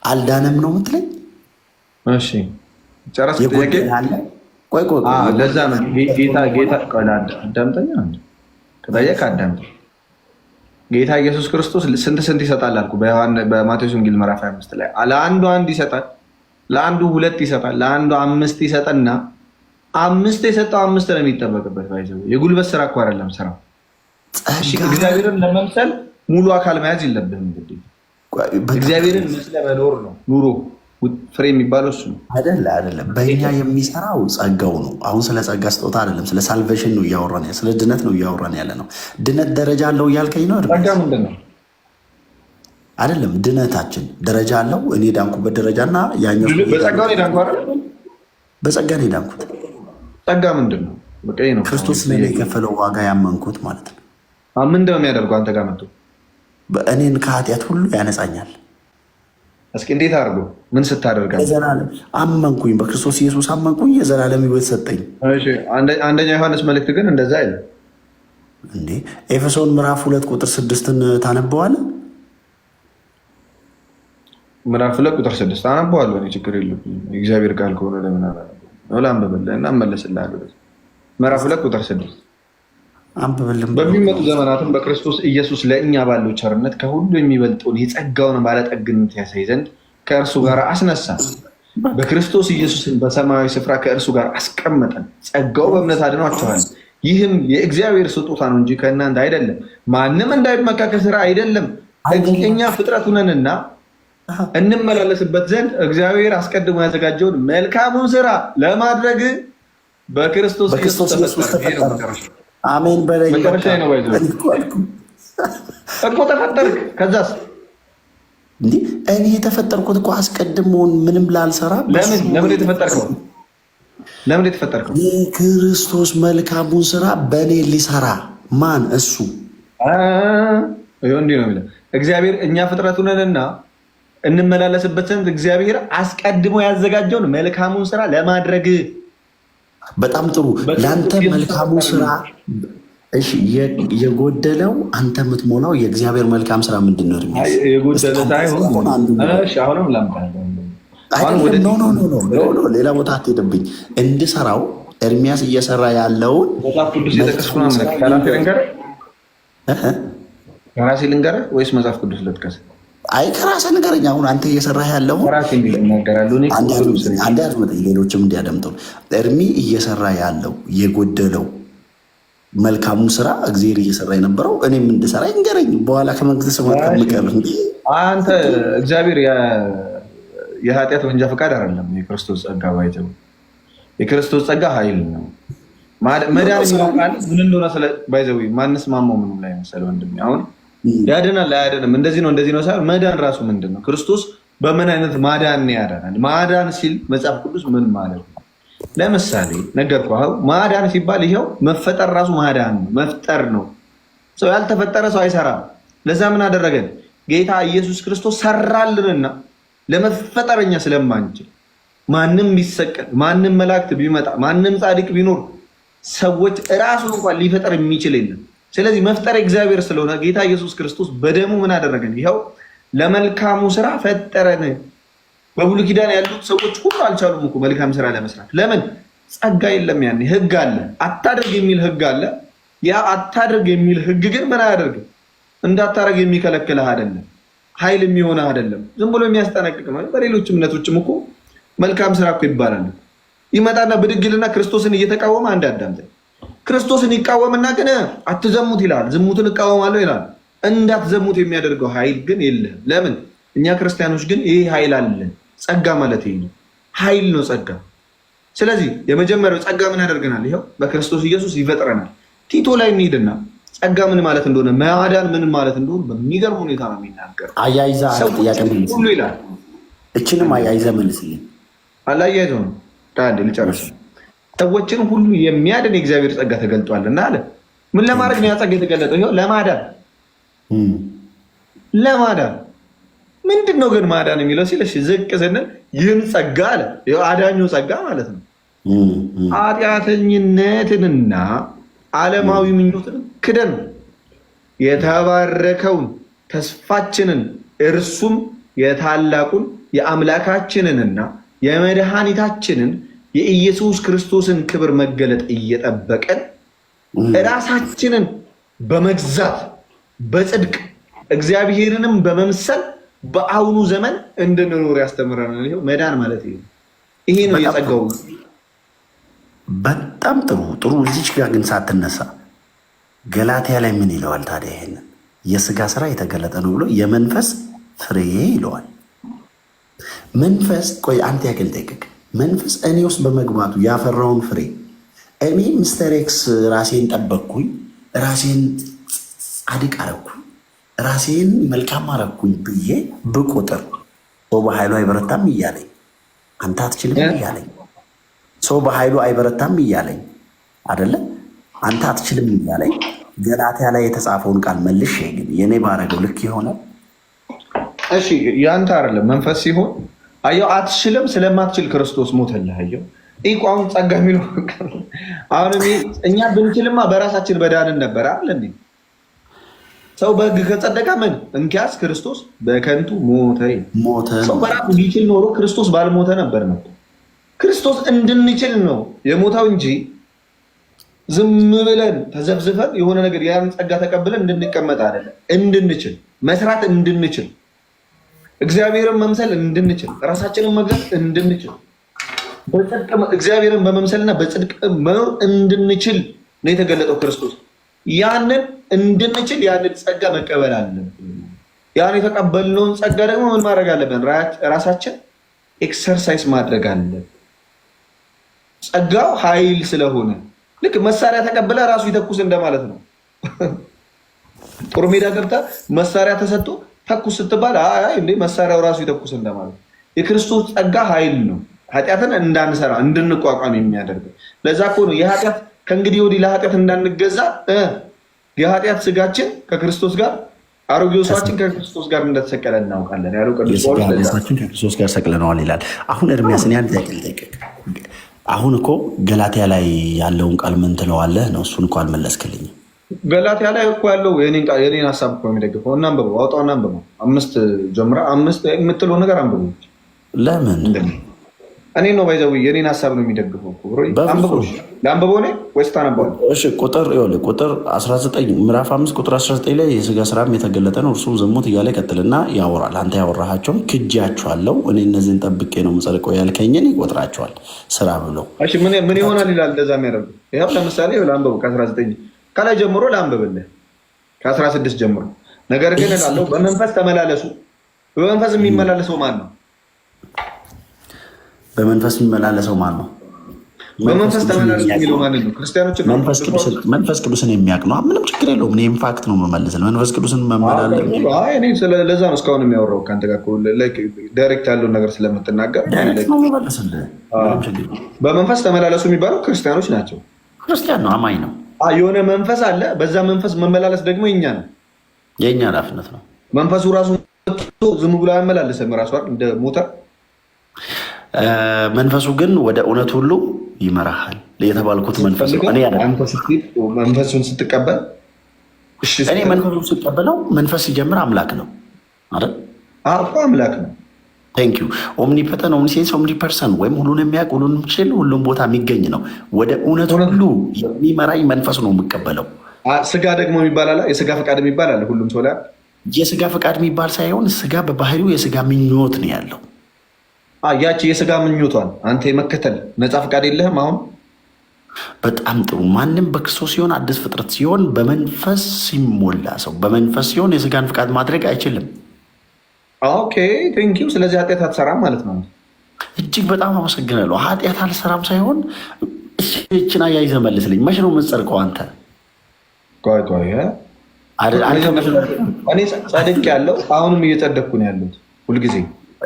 አልዳነም ነው የምትለኝ? እሺ ጨረስ ጥያቄ ለዛ ነው ጌታ አዳምጠኛ ከጠየቅ አዳምጠኝ። ጌታ ኢየሱስ ክርስቶስ ስንት ይሰጣል አልኩ? በማቴዎስ ወንጌል ምዕራፍ 25 ላይ ለአንዱ 1 ይሰጣል፣ ለአንዱ 2 ይሰጣል፣ ለአንዱ 5 ይሰጥና 5 የሰጠው 5 ነው የሚጠበቅበት። ባይዘው የጉልበት ስራ እኮ አይደለም ስራው። እግዚአብሔርን ለመምሰል ሙሉ አካል መያዝ የለብህም። እንግዲህ እግዚአብሔርን መስለ መኖር ነው ኑሮ ፍሬ የሚባለው እሱ ነው። አይደለም በእኛ የሚሰራው ጸጋው ነው። አሁን ስለ ጸጋ ስጦታ አይደለም፣ ስለ ሳልቬሽን ነው እያወራን፣ ስለ ድነት ነው እያወራን ያለ ነው። ድነት ደረጃ አለው እያልከኝ ነው? ጸጋ ምንድን ነው? አይደለም ድነታችን ደረጃ አለው። እኔ ዳንኩበት ደረጃ እና ያኛው በጸጋ ነው የዳንኩ አይደል? በጸጋ ነው የዳንኩት። ጸጋ ምንድን ነው? በቃ ነው ክርስቶስ ለኔ የከፈለው ዋጋ ያመንኩት ማለት ነው። ምንድን ነው የሚያደርገው? አንተ ጋር መጥቶ እኔን ከኃጢአት ሁሉ ያነጻኛል። እስኪ እንዴት አድርጎ? ምን ስታደርጋለህ? የዘላለም አመንኩኝ፣ በክርስቶስ ኢየሱስ አመንኩኝ፣ የዘላለም ሕይወት ሰጠኝ። አንደኛ ዮሐንስ መልእክት ግን እንደዛ አይልም እንዴ? ኤፌሶን ምዕራፍ 2:6 ታነበዋለህ? ምዕራፍ 2:6 አነበዋለሁ። እኔ ችግር የለብኝም። እግዚአብሔር ቃል ከሆነ ለምን አላነበውም? ላንብብልህ እና እመለስልሃለሁ። ምዕራፍ 2:6 በሚመጡ ዘመናትም በክርስቶስ ኢየሱስ ለእኛ ባለው ቸርነት ከሁሉ የሚበልጠውን የጸጋውን ባለጠግነት ያሳይ ዘንድ ከእርሱ ጋር አስነሳ። በክርስቶስ ኢየሱስን በሰማያዊ ስፍራ ከእርሱ ጋር አስቀመጠን። ጸጋው በእምነት አድኗችኋል። ይህም የእግዚአብሔር ስጦታ ነው እንጂ ከእናንተ አይደለም፣ ማንም እንዳይመካ ከሥራ አይደለም። እኛ ፍጥረቱ ነንና እንመላለስበት ዘንድ እግዚአብሔር አስቀድሞ ያዘጋጀውን መልካሙን ስራ ለማድረግ በክርስቶስ ኢየሱስ ተፈጠረ። አሜን በለኝ። እኮ ተፈጠርክ። ከዛስ እንዲህ እኔ የተፈጠርኩት እኮ አስቀድሞውን ምንም ላልሰራ። ለምን የተፈጠርከው? የክርስቶስ መልካሙን ስራ በእኔ ሊሰራ ማን? እሱ እንዲህ ነው የሚለው እግዚአብሔር እኛ ፍጥረቱ ነንና እንመላለስበት ዘንድ እግዚአብሔር አስቀድሞ ያዘጋጀውን መልካሙን ስራ ለማድረግ። በጣም ጥሩ። ለአንተ መልካሙ ስራ እሺ፣ የጎደለው አንተ የምትሞላው የእግዚአብሔር መልካም ስራ ምንድን ነው? የጎደለ ሳይሆን አሁንም ሌላ ቦታ አትሄድብኝ። እንድሰራው ኤርሚያስ እየሰራ ያለውን ከራሴ ልንገርህ ወይስ መጽሐፍ ቅዱስ ልጥቀስ? አይ ከራስህ ንገረኝ። አሁን አንተ እየሰራህ ያለው አንድ አድምጠኝ፣ ሌሎችም እንዲያደምጡ። ኤርሚ እየሰራ ያለው የጎደለው መልካሙ ስራ እግዚአብሔር እየሰራ የነበረው እኔም እንድሰራ ይንገረኝ። በኋላ ከመንግስት ስመት ከምቀር አንተ እግዚአብሔር የኃጢአት መንጃ ፈቃድ አይደለም። የክርስቶስ ጸጋ ባይተው የክርስቶስ ጸጋ ኃይል ነው። መዳን የሚለው ቃል ምን እንደሆነ ስለ ባይዘው ማንስ ማማው ምንም ላይ መሰለ ወንድሜ። አሁን ያድናል አያድንም እንደዚህ ነው ሳይሆን መዳን ራሱ ምንድን ነው? ክርስቶስ በምን አይነት ማዳን ያዳናል? ማዳን ሲል መጽሐፍ ቅዱስ ምን ማለት ነው? ለምሳሌ ነገርኩህ። ማዳን ሲባል ይኸው መፈጠር ራሱ ማዳን ነው፣ መፍጠር ነው። ሰው ያልተፈጠረ ሰው አይሰራም። ለዛ ምን አደረገን? ጌታ ኢየሱስ ክርስቶስ ሰራልንና ለመፈጠረኛ ስለማንችል ማንም ቢሰቀል፣ ማንም መላእክት ቢመጣ፣ ማንም ጻድቅ ቢኖር ሰዎች እራሱን እንኳን ሊፈጠር የሚችል የለም። ስለዚህ መፍጠር እግዚአብሔር ስለሆነ ጌታ ኢየሱስ ክርስቶስ በደሙ ምን አደረገን? ይኸው ለመልካሙ ስራ ፈጠረን። በብሉይ ኪዳን ያሉት ሰዎች ሁሉ አልቻሉም እኮ መልካም ስራ ለመስራት። ለምን? ጸጋ የለም። ያኔ ህግ አለ፣ አታደርግ የሚል ህግ አለ። ያ አታደርግ የሚል ህግ ግን ምን አያደርግም? እንዳታደርግ የሚከለክልህ አይደለም፣ ኃይል የሚሆንህ አይደለም፣ ዝም ብሎ የሚያስጠነቅቅ ነው። በሌሎች እምነቶችም እኮ መልካም ስራ እኮ ይባላል። ይመጣና ብድግልና ክርስቶስን እየተቃወመ አንድ አዳምጠኝ። ክርስቶስን ይቃወምና ግን አትዘሙት ይላል። ዝሙትን እቃወማለሁ ይላል። እንዳትዘሙት የሚያደርገው ኃይል ግን የለህም። ለምን? እኛ ክርስቲያኖች ግን ይህ ኃይል አለን። ጸጋ ማለት ይሄ ነው። ኃይል ነው ጸጋ። ስለዚህ የመጀመሪያው ጸጋ ምን ያደርገናል? ይኸው በክርስቶስ ኢየሱስ ይፈጥረናል። ቲቶ ላይ እንሂድና ጸጋ ምን ማለት እንደሆነ ማዳን ምን ማለት እንደሆነ በሚገርም ሁኔታ ነው የሚናገር። አያይዛ ሁሉ ይላል። እችንም አያይዘ መልስልኝ። አላያይዘው ነው አንዴ ልጨርስ። ሰዎችን ሁሉ የሚያድን የእግዚአብሔር ጸጋ ተገልጧልና አለ። ምን ለማድረግ ነው ያ ጸጋ የተገለጠው? ይኸው ለማዳን። ለማዳን ምንድን ነው ግን ማዳን የሚለው ሲል ዝቅ ስንል ይህን ጸጋ አለ። ይኸው አዳኙ ጸጋ ማለት ነው። ኃጢአተኝነትንና ዓለማዊ ምኞትን ክደን የተባረከውን ተስፋችንን እርሱም የታላቁን የአምላካችንንና የመድኃኒታችንን የኢየሱስ ክርስቶስን ክብር መገለጥ እየጠበቀን ራሳችንን በመግዛት በጽድቅ እግዚአብሔርንም በመምሰል በአሁኑ ዘመን እንድንኖር ያስተምረናል። ይኸው መዳን ማለት ይሄ ነው የጸጋው። በጣም ጥሩ። እዚች ጋር ግን ሳትነሳ ገላትያ ላይ ምን ይለዋል ታዲያ? ይሄንን የስጋ ስራ የተገለጠ ነው ብሎ የመንፈስ ፍሬ ይለዋል። መንፈስ ቆይ አንተ ያክል ጠይቅቅ መንፈስ እኔ ውስጥ በመግባቱ ያፈራውን ፍሬ እኔ ሚስተር ኤክስ ራሴን ጠበቅኩኝ፣ ራሴን ጻድቅ አረኩኝ፣ ራሴን መልካም አረኩኝ ብዬ ብቆጥር ሰው በኃይሉ አይበረታም እያለኝ፣ አንተ አትችልም እያለኝ፣ ሰው በኃይሉ አይበረታም እያለኝ አይደለ? አንተ አትችልም እያለኝ ገላትያ ላይ የተጻፈውን ቃል መልሼ ግን የኔ ባረገው ልክ ይሆናል? እሺ ያንተ አይደለም መንፈስ ሲሆን አየው አትችልም። ስለማትችል ክርስቶስ ሞተልህ። አየው ይህ አሁን ጸጋ የሚለው አሁን እኛ ብንችልማ በራሳችን በዳንን ነበር አይደል? ሰው በሕግ ከጸደቀ ምን እንኪያስ ክርስቶስ በከንቱ ሞተ። ሰው በራሱ ቢችል ኖሮ ክርስቶስ ባልሞተ ነበር ነው። ክርስቶስ እንድንችል ነው የሞተው እንጂ ዝም ብለን ተዘፍዝፈን የሆነ ነገር ያን ጸጋ ተቀብለን እንድንቀመጥ አይደለም። እንድንችል መስራት እንድንችል እግዚአብሔርን መምሰል እንድንችል ራሳችንን መግለጽ እንድንችል እግዚአብሔርን በመምሰልና በጽድቅ መኖር እንድንችል ነው የተገለጠው ክርስቶስ። ያንን እንድንችል ያንን ጸጋ መቀበል አለብን። ያን የተቀበልነውን ጸጋ ደግሞ ምን ማድረግ አለብን? ራሳችን ኤክሰርሳይዝ ማድረግ አለብን። ጸጋው ኃይል ስለሆነ ልክ መሳሪያ ተቀብለ ራሱ ይተኩስ እንደማለት ነው። ጦር ሜዳ ገብታ መሳሪያ ተሰጥቶ ተኩስ ስትባል እንዴ መሳሪያው ራሱ ይተኩስ እንደማለት። የክርስቶስ ጸጋ ኃይል ነው፣ ኃጢአትን እንዳንሰራ እንድንቋቋም የሚያደርግ። ለዛ እኮ ነው የኃጢአት ከእንግዲህ ወዲህ ለኃጢአት እንዳንገዛ የኃጢአት ስጋችን ከክርስቶስ ጋር አሮጌው ሰዋችን ከክርስቶስ ጋር እንደተሰቀለ እናውቃለን ያለው ቅዱስ ጳውሎስ። ከክርስቶስ ጋር ሰቅለነዋል ይላል። አሁን ኤርምያስን ያን ጠይቅ። አሁን እኮ ገላትያ ላይ ያለውን ቃል ምን ትለዋለህ ነው? እሱን እኮ አልመለስክልኝም። ገላትያ ላይ እኮ ያለው የኔን ሀሳብ እኮ የሚደግፈው እና አንብበው፣ አውጣውና አንብበው። 5 ጀምራ 5 የምትለው ነገር አንብበው። ለምን እኔ ነው ባይዘው የኔን ሀሳብ ነው የሚደግፈው እኮ አንብበው። ለአንብበው ነው ወይስ ታነባለህ? እሺ ቁጥር 19 ምዕራፍ 5 ቁጥር 19 ላይ የስጋ ስራም የተገለጠ ነው እርሱም ዝሙት እያለ ይቀጥልና ያወራል። አንተ ያወራሃቸውን ክጄያቸዋለሁ እኔ እነዚህን ጠብቄ ነው የምጸድቀው ያልከኝን ይቆጥራቸዋል ስራ ብሎ። እሺ ምን ይሆናል ይላል እንደዛ የሚያደርጉ። ይኸው ለምሳሌ ለአንብበው ከ19 ከላይ ጀምሮ ላንብብልህ ከ16 ጀምሮ። ነገር ግን እላለሁ በመንፈስ ተመላለሱ። በመንፈስ የሚመላለሰው ማን ነው? በመንፈስ የሚመላለሰው ማን ነው? በመንፈስ ተመላለሱ የሚለው ማን ነው? ክርስቲያኖች ነው። መንፈስ ቅዱስን የሚያውቅ ነው። ምንም ችግር የለውም። እኔም ፋክት ነው መመለስ። መንፈስ ቅዱስን መመላለስ ለዛ ነው እስካሁን የሚያወራው ከአንተ ጋር ዳይሬክት ያለውን ነገር ስለምትናገር በመንፈስ ተመላለሱ የሚባለው ክርስቲያኖች ናቸው። ክርስቲያን ነው፣ አማኝ ነው። የሆነ መንፈስ አለ። በዛ መንፈስ መመላለስ ደግሞ የኛ ነው፣ የኛ ኃላፊነት ነው። መንፈሱ ራሱ ዝም ብሎ አያመላለስም። ራሱ እንደ ሞተር መንፈሱ ግን ወደ እውነት ሁሉ ይመራሃል የተባልኩት መንፈስ ነው። መንፈሱን ስትቀበል እኔ መንፈሱን ስቀበለው መንፈስ ሲጀምር አምላክ ነው አይደል? አምላክ ነው። ቴንክ ዩ ኦምኒፐተን ኦምኒሴንስ ኦምኒፐርሰን ወይም ሁሉን የሚያውቅ ሁሉን የሚችል ሁሉም ቦታ የሚገኝ ነው። ወደ እውነት ሁሉ የሚመራኝ መንፈስ ነው የምቀበለው። ስጋ ደግሞ የሚባል አለ፣ የስጋ ፈቃድ የሚባል አለ። ሁሉም ሰው ላይ የስጋ ፈቃድ የሚባል ሳይሆን ስጋ በባህሪው የስጋ ምኞት ነው ያለው። ያቺ የስጋ ምኞቷን አንተ የመከተል ነፃ ፈቃድ የለህም አሁን። በጣም ጥሩ። ማንም በክርስቶስ ሲሆን አዲስ ፍጥረት ሲሆን በመንፈስ ሲሞላ ሰው በመንፈስ ሲሆን የስጋን ፍቃድ ማድረግ አይችልም። ኦኬ ቴንኪው። ስለዚህ ኃጢአት አትሰራም ማለት ነው። እጅግ በጣም አመሰግናለሁ። ኃጢአት አልሰራም ሳይሆን እችን አያይዘህ መልስልኝ። መቼ ነው የምትጸድቀው አንተ? ቆይ እኔ ጸድቅ ያለው አሁንም እየጸደቅኩ ነው ያለሁት። ሁልጊዜ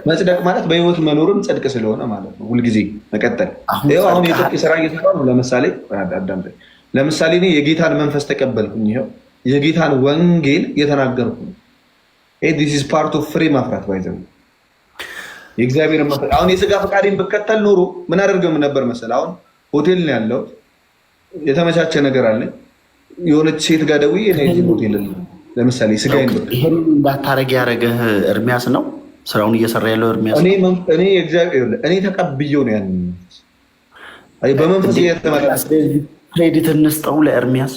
መጽደቅ ማለት በህይወት መኖርም ጽድቅ ስለሆነ ማለት ነው። ሁልጊዜ መቀጠል። አሁን የጽድቅ ስራ እየሰራ ነው። ለምሳሌ እኔ የጌታን መንፈስ ተቀበልኩኝ። ይኸው የጌታን ወንጌል እየተናገርኩ ነው። ዲስ ኢዝ ፓርት ኦፍ ፍሬ ማፍራት ባይዘው የእግዚአብሔር መንፈስ። አሁን የስጋ ፈቃዴን ብከተል ኖሮ ምን አደርገው ነበር መሰለህ? አሁን ሆቴል ነው ያለው፣ የተመቻቸ ነገር አለ። የሆነች ሴት ጋር ደውዬ እዚህ ሆቴል ለምሳሌ ስጋ ይሄን እንዳታረግ ያደረገህ ኤርሚያስ ነው። ስራውን እየሰራ ያለው ኤርሚያስ። እኔ ተቀብዬው ነው ያን በመንፈስ እየተመላለስ። ክሬዲት እንስጠው ለኤርሚያስ።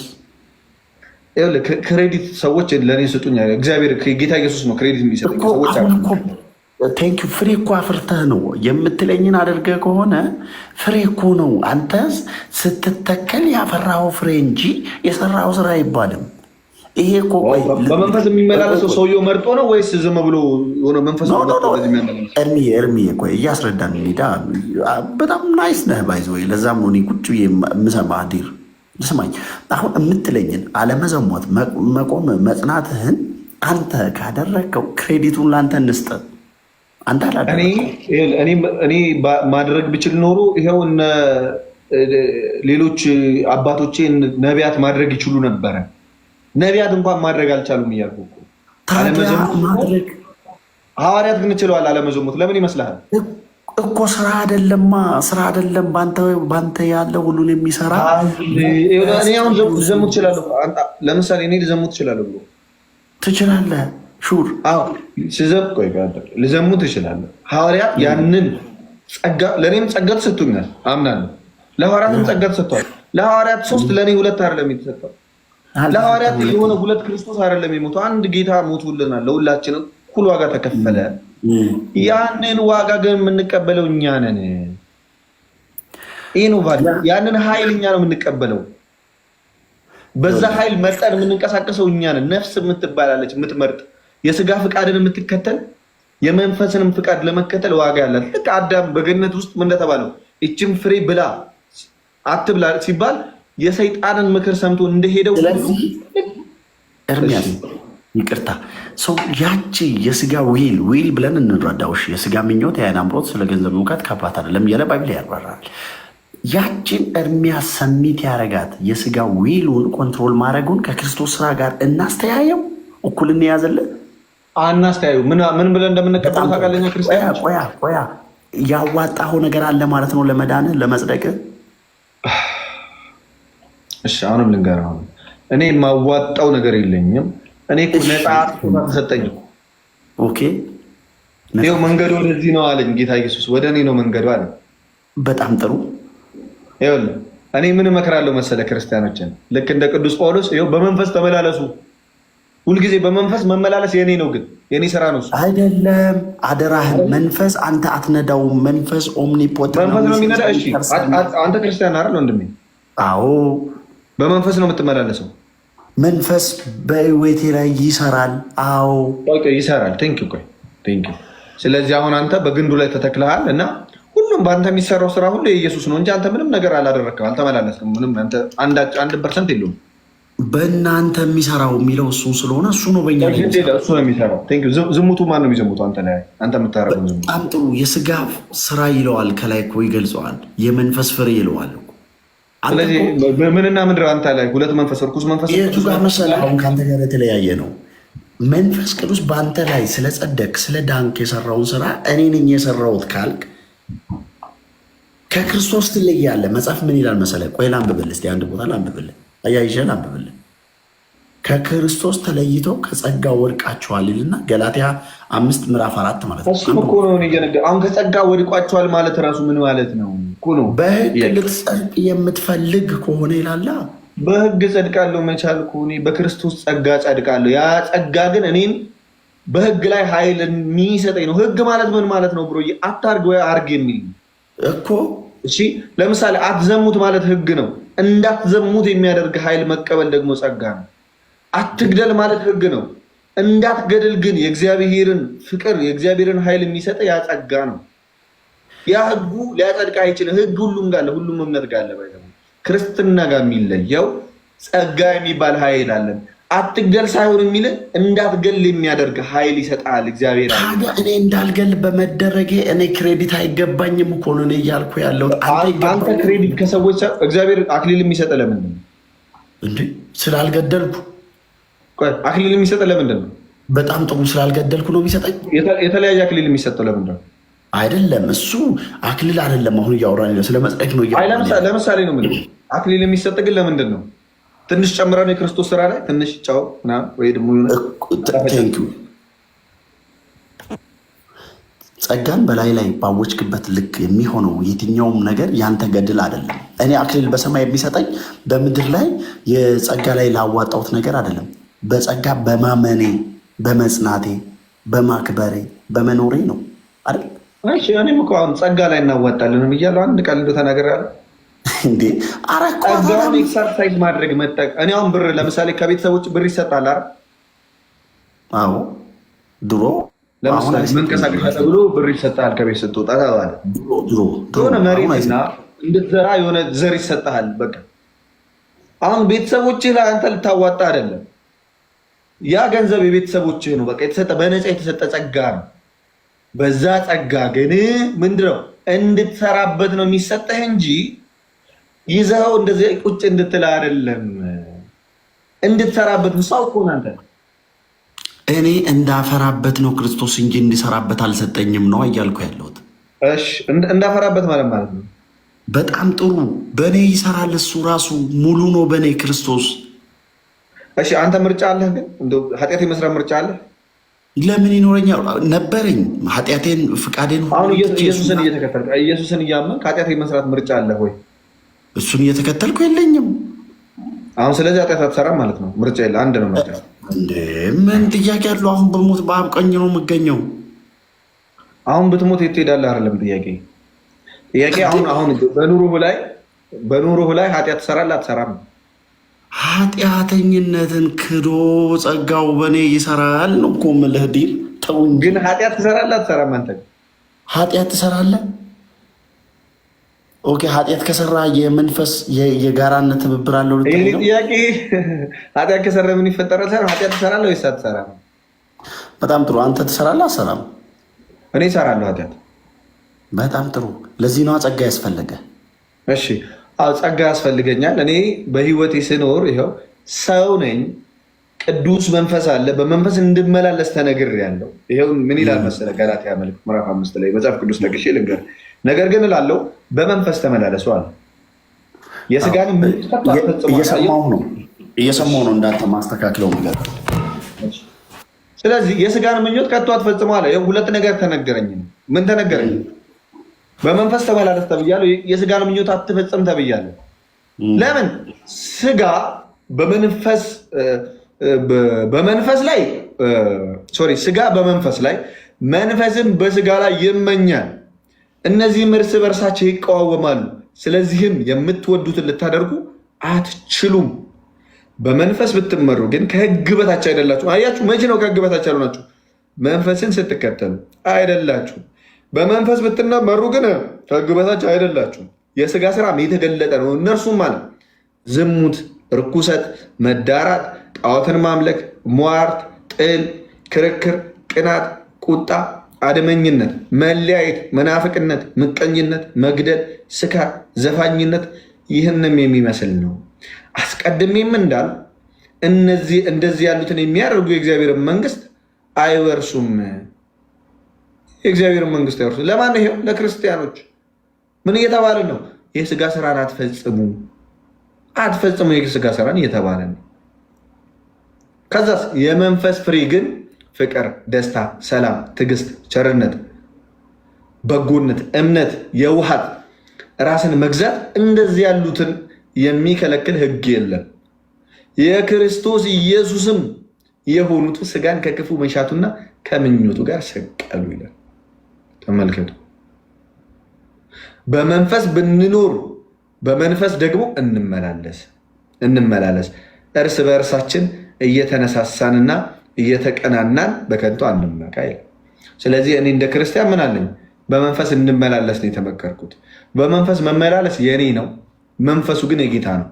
ክሬዲት ሰዎች ለእኔ ስጡኝ። እግዚአብሔር ጌታ ኢየሱስ ነው ክሬዲት የሚሰጠኝ። ሰዎች ቴንኪው። ፍሬ እኮ አፍርተህ ነው የምትለኝን አድርገህ ከሆነ ፍሬ እኮ ነው። አንተ ስትተከል ያፈራው ፍሬ እንጂ የሰራው ስራ አይባልም። ይሄ እኮ በመንፈስ የሚመላለሰው ሰውየው መርጦ ነው ወይስ ዝም ብሎ የሆነ መንፈስ? እርሚ ቆይ እያስረዳን ሄዳ። በጣም ናይስ ነህ ባይዘ ወይ። ለዛም ነው እኔ ቁጭ የምሰማህ ዲር። ስማኝ፣ አሁን የምትለኝን አለመዘሞት መቆም መጽናትህን አንተ ካደረግከው ክሬዲቱን ለአንተ እንስጠት። አንተ እኔ ማድረግ ብችል ኖሮ ይኸው እነ ሌሎች አባቶቼ ነቢያት ማድረግ ይችሉ ነበረ። ነቢያት እንኳን ማድረግ አልቻሉም እያልኩ ሐዋርያት ግን ችለዋል አለመዘሙት። ለምን ይመስልሃል? እኮ ስራ አይደለማ፣ ስራ አይደለም። በአንተ ያለ ሁሉን የሚሰራ እኔ አሁን ልዘሙት እችላለሁ። ለምሳሌ እኔ ልዘሙት እችላለሁ ብሎ ትችላለህ። ሹር ልዘሙት እችላለሁ። ሐዋርያት ያንን ጸጋ ለእኔም ጸጋ ተሰጥቶኛል አምናለሁ። ለሐዋርያትም ጸጋ ተሰጥቷል። ለሐዋርያት 3 ለእኔ 2 አይደለም የተሰጠው። ለሐዋርያት የሆነ 2 ክርስቶስ አይደለም የሞተው፣ አንድ ጌታ ሞቶልናል። ለሁላችንም እኩል ዋጋ ተከፈለ። ያንን ዋጋ ግን የምንቀበለው እኛ ነን። ይህ ነው ያንን ኃይል እኛ ነው የምንቀበለው። በዛ ኃይል መጠን የምንንቀሳቀሰው እኛ ነን። ነፍስ የምትባላለች የምትመርጥ የስጋ ፍቃድን የምትከተል የመንፈስንም ፍቃድ ለመከተል ዋጋ ያላት። ልክ አዳም በገነት ውስጥ ምን እንደተባለው ይችን ፍሬ ብላ አትብላ ሲባል የሰይጣንን ምክር ሰምቶ እንደሄደው። ስለዚህ ኤርሚያስ ይቅርታ፣ ሰው ያቺ የስጋ ዊል ብለን እንረዳው። የስጋ ምኞት፣ የዓይን አምሮት፣ ስለ ገንዘብ መውቃት ከአባት አይደለም እያለ ባይብል ያብራራል። ያቺን ኤርሚያስ ሰሚት ያረጋት የስጋ ዊሉን ኮንትሮል ማድረጉን ከክርስቶስ ስራ ጋር እናስተያየው፣ እኩል እንያዘለን። አናስተያዩ ምን ብለን እንደምንቀበለው ታውቃለህ? ክርስቲያኖች ቆያ ያዋጣኸው ነገር አለ ማለት ነው ለመዳንህ ለመጽደቅ። እሺ አሁንም ልንገርህ፣ እኔ የማዋጣው ነገር የለኝም። እኔ ነፃ ተሰጠኝ። ኦኬ ይኸው መንገዱ ወደዚህ ነው አለኝ ጌታ ኢየሱስ። ወደ እኔ ነው መንገዱ አለ። በጣም ጥሩ። ይኸውልህ እኔ ምን እመክራለሁ መሰለህ ክርስቲያኖችን፣ ልክ እንደ ቅዱስ ጳውሎስ ይኸው በመንፈስ ተመላለሱ። ሁልጊዜ በመንፈስ መመላለስ የኔ ነው፣ ግን የኔ ስራ ነው አይደለም። አደራህን መንፈስ አንተ አትነዳውም። መንፈስ ኦምኒፖተንት መንፈስ ነው የሚነዳ። እሺ አንተ ክርስቲያን አይደል ወንድሜ? አዎ በመንፈስ ነው የምትመላለሰው። መንፈስ በህይወቴ ላይ ይሰራል። አዎ ይሰራል። ቴንኪው። ስለዚህ አሁን አንተ በግንዱ ላይ ተተክለሃል እና ሁሉም በአንተ የሚሰራው ስራ ሁሉ የኢየሱስ ነው እንጂ አንተ ምንም ነገር አላደረግክም፣ አልተመላለስክም። ምንም አንተ 1% የለውም። በእናንተ የሚሰራው የሚለው እሱ ስለሆነ እሱ ነው በእኛ እሱ ነው የሚሰራው። ዝሙቱ ማን ነው የሚዘሙቱ? አንተ ላይ አንተ የምታረገው ዝሙቱ። በጣም ጥሩ። የስጋ ስራ ይለዋል ከላይ እኮ ይገልጸዋል። የመንፈስ ፍሬ ይለዋል። ስለዚህ ምንና ምንድር አንተ ላይ 2 መንፈስ፣ እርኩስ መንፈስ የቱ ጋር መሰለህ? አሁን ከአንተ ጋር የተለያየ ነው። መንፈስ ቅዱስ በአንተ ላይ ስለጸደቅ ስለ ዳንክ የሰራውን ስራ እኔ ነኝ የሰራሁት ካልክ ከክርስቶስ ትለያለህ። መጽሐፍ ምን ይላል መሰለህ? ቆይ ላንብብልህ እስኪ አንድ ቦታ ላንብብልህ፣ አያይዤ ላንብብልህ። ከክርስቶስ ተለይተው ከጸጋ ወድቃችኋል ይልና ገላትያ 5 ምዕራፍ 4 ማለት ነው። አሁን ከጸጋ ወድቋችኋል ማለት ራሱ ምን ማለት ነው? በህግ ልትጸድቅ የምትፈልግ ከሆነ ይላላ። በህግ ጸድቃለሁ መቻልኩ እኔ በክርስቶስ ጸጋ ጸድቃለሁ። ያ ጸጋ ግን እኔን በህግ ላይ ኃይል የሚሰጠኝ ነው። ህግ ማለት ምን ማለት ነው ብሮ? አታርግ ወይ አርግ የሚል እኮ። እሺ ለምሳሌ አትዘሙት ማለት ህግ ነው። እንዳትዘሙት የሚያደርግ ኃይል መቀበል ደግሞ ጸጋ ነው። አትግደል ማለት ህግ ነው። እንዳትገድል ግን የእግዚአብሔርን ፍቅር የእግዚአብሔርን ኃይል የሚሰጥ ያ ጸጋ ነው። ያ ህጉ ሊያጸድቅ አይችልም። ህግ ሁሉም ጋር ሁሉም እምነት ጋር አለ። ክርስትና ጋር የሚለየው ጸጋ የሚባል ኃይል አለን። አትግደል ሳይሆን የሚል እንዳትገል የሚያደርግ ኃይል ይሰጣል እግዚአብሔር። እኔ እንዳልገል በመደረጌ እኔ ክሬዲት አይገባኝም እኮ ነው እኔ እያልኩ ያለሁት። አንተ ክሬዲት ከሰዎች እግዚአብሔር አክሊል የሚሰጥ ለምንድን ነው እንዴ? ስላልገደልኩ። አክሊል የሚሰጥ ለምንድን ነው? በጣም ጥሩ ስላልገደልኩ ነው የሚሰጠኝ። የተለያየ አክሊል የሚሰጠው ለምንድን ነው? አይደለም እሱ አክሊል አይደለም። አሁን እያወራን ነው ስለ መጽደቅ ነው። ለምሳሌ ነው ምን አክሊል የሚሰጥ ግን ለምንድን ነው? ትንሽ ጨምረን የክርስቶስ ስራ ላይ ትንሽ ጫው ወይ ደግሞ ጸጋን በላይ ላይ ባወጅክበት ልክ የሚሆነው የትኛውም ነገር ያንተ ገድል አይደለም። እኔ አክሊል በሰማይ የሚሰጠኝ በምድር ላይ የጸጋ ላይ ላዋጣሁት ነገር አይደለም። በጸጋ በማመኔ በመጽናቴ በማክበሬ በመኖሬ ነው አይደል? እኔም እኮ አሁን ጸጋ ላይ እናዋጣለን ብያለሁ። አንድ ቃል እንደው ተናግሬያለሁ እንዴ? ጸጋውን ኤክሰርሳይዝ ማድረግ መጠቀም። እኔ አሁን ብር ለምሳሌ ከቤተሰቦች ብር ይሰጣል አይደል? አዎ ድሮ ለምሳሌ መንቀሳቀሻ ተብሎ ብር ይሰጣል። ከቤት ስትወጣ ተባለ የሆነ መሬትና እንድትዘራ የሆነ ዘር ይሰጣል። በቃ አሁን ቤተሰቦችህ ላይ አንተ ልታዋጣ አይደለም። ያ ገንዘብ የቤተሰቦችህ ነው። በቃ የተሰጠ በነፃ የተሰጠ ጸጋ ነው። በዛ ጸጋ ግን ምንድነው እንድትሰራበት ነው የሚሰጠህ እንጂ ይዘኸው እንደዚህ ቁጭ እንድትል አይደለም። እንድትሰራበት ሰው እኮ አንተ እኔ እንዳፈራበት ነው ክርስቶስ እንጂ እንዲሰራበት አልሰጠኝም ነው እያልኩ ያለሁት። እሺ እንዳፈራበት ማለት ነው። በጣም ጥሩ። በእኔ ይሰራል እሱ ራሱ ሙሉ ነው በእኔ ክርስቶስ። እሺ አንተ ምርጫ አለህ ግን ኃጢአት የመስራት ምርጫ አለህ? ለምን ይኖረኛል? ነበረኝ። ኃጢአቴን ፍቃዴን አሁን ኢየሱስን እየተከተልክ ኢየሱስን እያመንክ ኃጢአት የመስራት ምርጫ አለህ ወይ? እሱን እየተከተልኩ የለኝም አሁን። ስለዚህ ኃጢአት አትሰራም ማለት ነው። ምርጫ የለ፣ አንድ ነው ምርጫ። እንዴ ምን ጥያቄ አለው? አሁን በሞት በአብ ቀኝ ነው የምገኘው። አሁን ብትሞት የት ትሄዳለህ? አይደለም ጥያቄ አሁን በኑሮህ ላይ ኃጢአት ትሰራለህ አትሰራም? ኃጢአተኝነትን ክዶ ጸጋው በእኔ ይሰራል ነው እኮ የምልህ። ዲል ተው ግን ኃጢአት ትሰራለህ አትሰራም? አንተ ኃጢአት ትሰራለህ። ኦኬ ኃጢአት ከሰራ የመንፈስ የጋራነት ትብብር አለው። ጥያቄ ኃጢአት ከሰራ ምን ይፈጠራል? ኃጢአት ትሰራለህ ወይስ አትሰራም? በጣም ጥሩ። አንተ ትሰራለህ አትሰራም? እኔ እሰራለሁ ኃጢአት። በጣም ጥሩ። ለዚህ ነዋ ጸጋ ያስፈለገ። እሺ ጸጋ ያስፈልገኛል። እኔ በህይወቴ ስኖር ይኸው ሰው ነኝ። ቅዱስ መንፈስ አለ። በመንፈስ እንድመላለስ ተነግሬያለሁ። ይኸው ምን ይላል መሰለህ ገላትያ መልእክት ምዕራፍ 5 ላይ መጽሐፍ ቅዱስ ጠቅሼ ልንገርህ። ነገር ግን እላለሁ በመንፈስ ተመላለሱ አለ። የስጋን እየሰማሁ ነው እንዳንተ ማስተካክለው ነገር። ስለዚህ የስጋን ምኞት ከቶ አትፈጽሙ አለ። ሁለት ነገር ተነገረኝ። ምን ተነገረኝ? በመንፈስ ተመላለስ ተብያለሁ። የስጋን ምኞት አትፈጽም ተብያለሁ። ለምን? ስጋ ስጋ በመንፈስ ላይ መንፈስም በስጋ ላይ ይመኛል። እነዚህም እርስ በርሳቸው ይቃወማሉ። ስለዚህም የምትወዱትን ልታደርጉ አትችሉም። በመንፈስ ብትመሩ ግን ከሕግ በታች አይደላችሁ። አያችሁ፣ መቼ ነው ከሕግ በታች ያልሆናችሁ? መንፈስን ስትከተሉ አይደላችሁ። በመንፈስ ብትመሩ ግን ከሕግ በታች አይደላችሁ። የስጋ ስራም የተገለጠ ነው። እነርሱም ማለት ዝሙት፣ ርኩሰት፣ መዳራት፣ ጣዖትን ማምለክ፣ ሟርት፣ ጥል፣ ክርክር፣ ቅናት፣ ቁጣ፣ አድመኝነት፣ መለያየት፣ መናፍቅነት፣ ምቀኝነት፣ መግደል፣ ስካር፣ ዘፋኝነት ይህንም የሚመስል ነው። አስቀድሜም እንዳል እንደዚህ ያሉትን የሚያደርጉ የእግዚአብሔርን መንግስት አይወርሱም። የእግዚአብሔርን መንግስት አይወርሱም። ለማን? ይሄው ለክርስቲያኖች። ምን እየተባለ ነው? የስጋ ስራን አትፈጽሙ የስጋ ስራን እየተባለ ነው። ከዛስ የመንፈስ ፍሬ ግን ፍቅር፣ ደስታ፣ ሰላም፣ ትዕግስት፣ ቸርነት፣ በጎነት፣ እምነት፣ የውሃት፣ ራስን መግዛት እንደዚህ ያሉትን የሚከለክል ሕግ የለም። የክርስቶስ ኢየሱስም የሆኑት ስጋን ከክፉ መሻቱና ከምኞቱ ጋር ሰቀሉ ይላል። ተመልከቱ። በመንፈስ ብንኖር በመንፈስ ደግሞ እንመላለስ እርስ በእርሳችን እየተነሳሳንና እየተቀናናን በከንቱ አንመካ ይላል። ስለዚህ እኔ እንደ ክርስቲያን ምን አለኝ? በመንፈስ እንመላለስ ነው የተመከርኩት። በመንፈስ መመላለስ የኔ ነው፣ መንፈሱ ግን የጌታ ነው።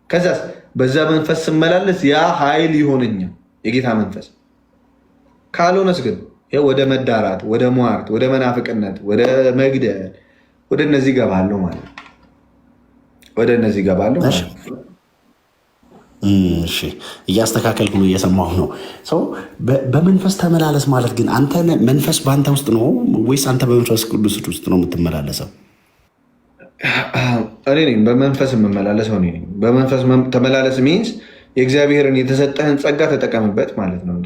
ከዛስ በዛ መንፈስ ስመላለስ ያ ኃይል ይሆነኛል፣ የጌታ መንፈስ። ካልሆነስ ግን ወደ መዳራት፣ ወደ ሟርት፣ ወደ መናፍቅነት፣ ወደ መግደል፣ ወደ እነዚህ ገባለሁ ማለት ነው። ወደ እነዚህ ገባለሁ። እሺ እያስተካከልኩ ነው፣ እየሰማሁ ነው። ሰው በመንፈስ ተመላለስ ማለት ግን አንተ መንፈስ በአንተ ውስጥ ነው ወይስ አንተ በመንፈስ ቅዱስ ውስጥ ነው የምትመላለሰው? እኔ ነኝ በመንፈስ የምመላለሰው። እኔ ነኝ በመንፈስ ተመላለስ ሚንስ የእግዚአብሔርን የተሰጠህን ጸጋ ተጠቀምበት ማለት ነው።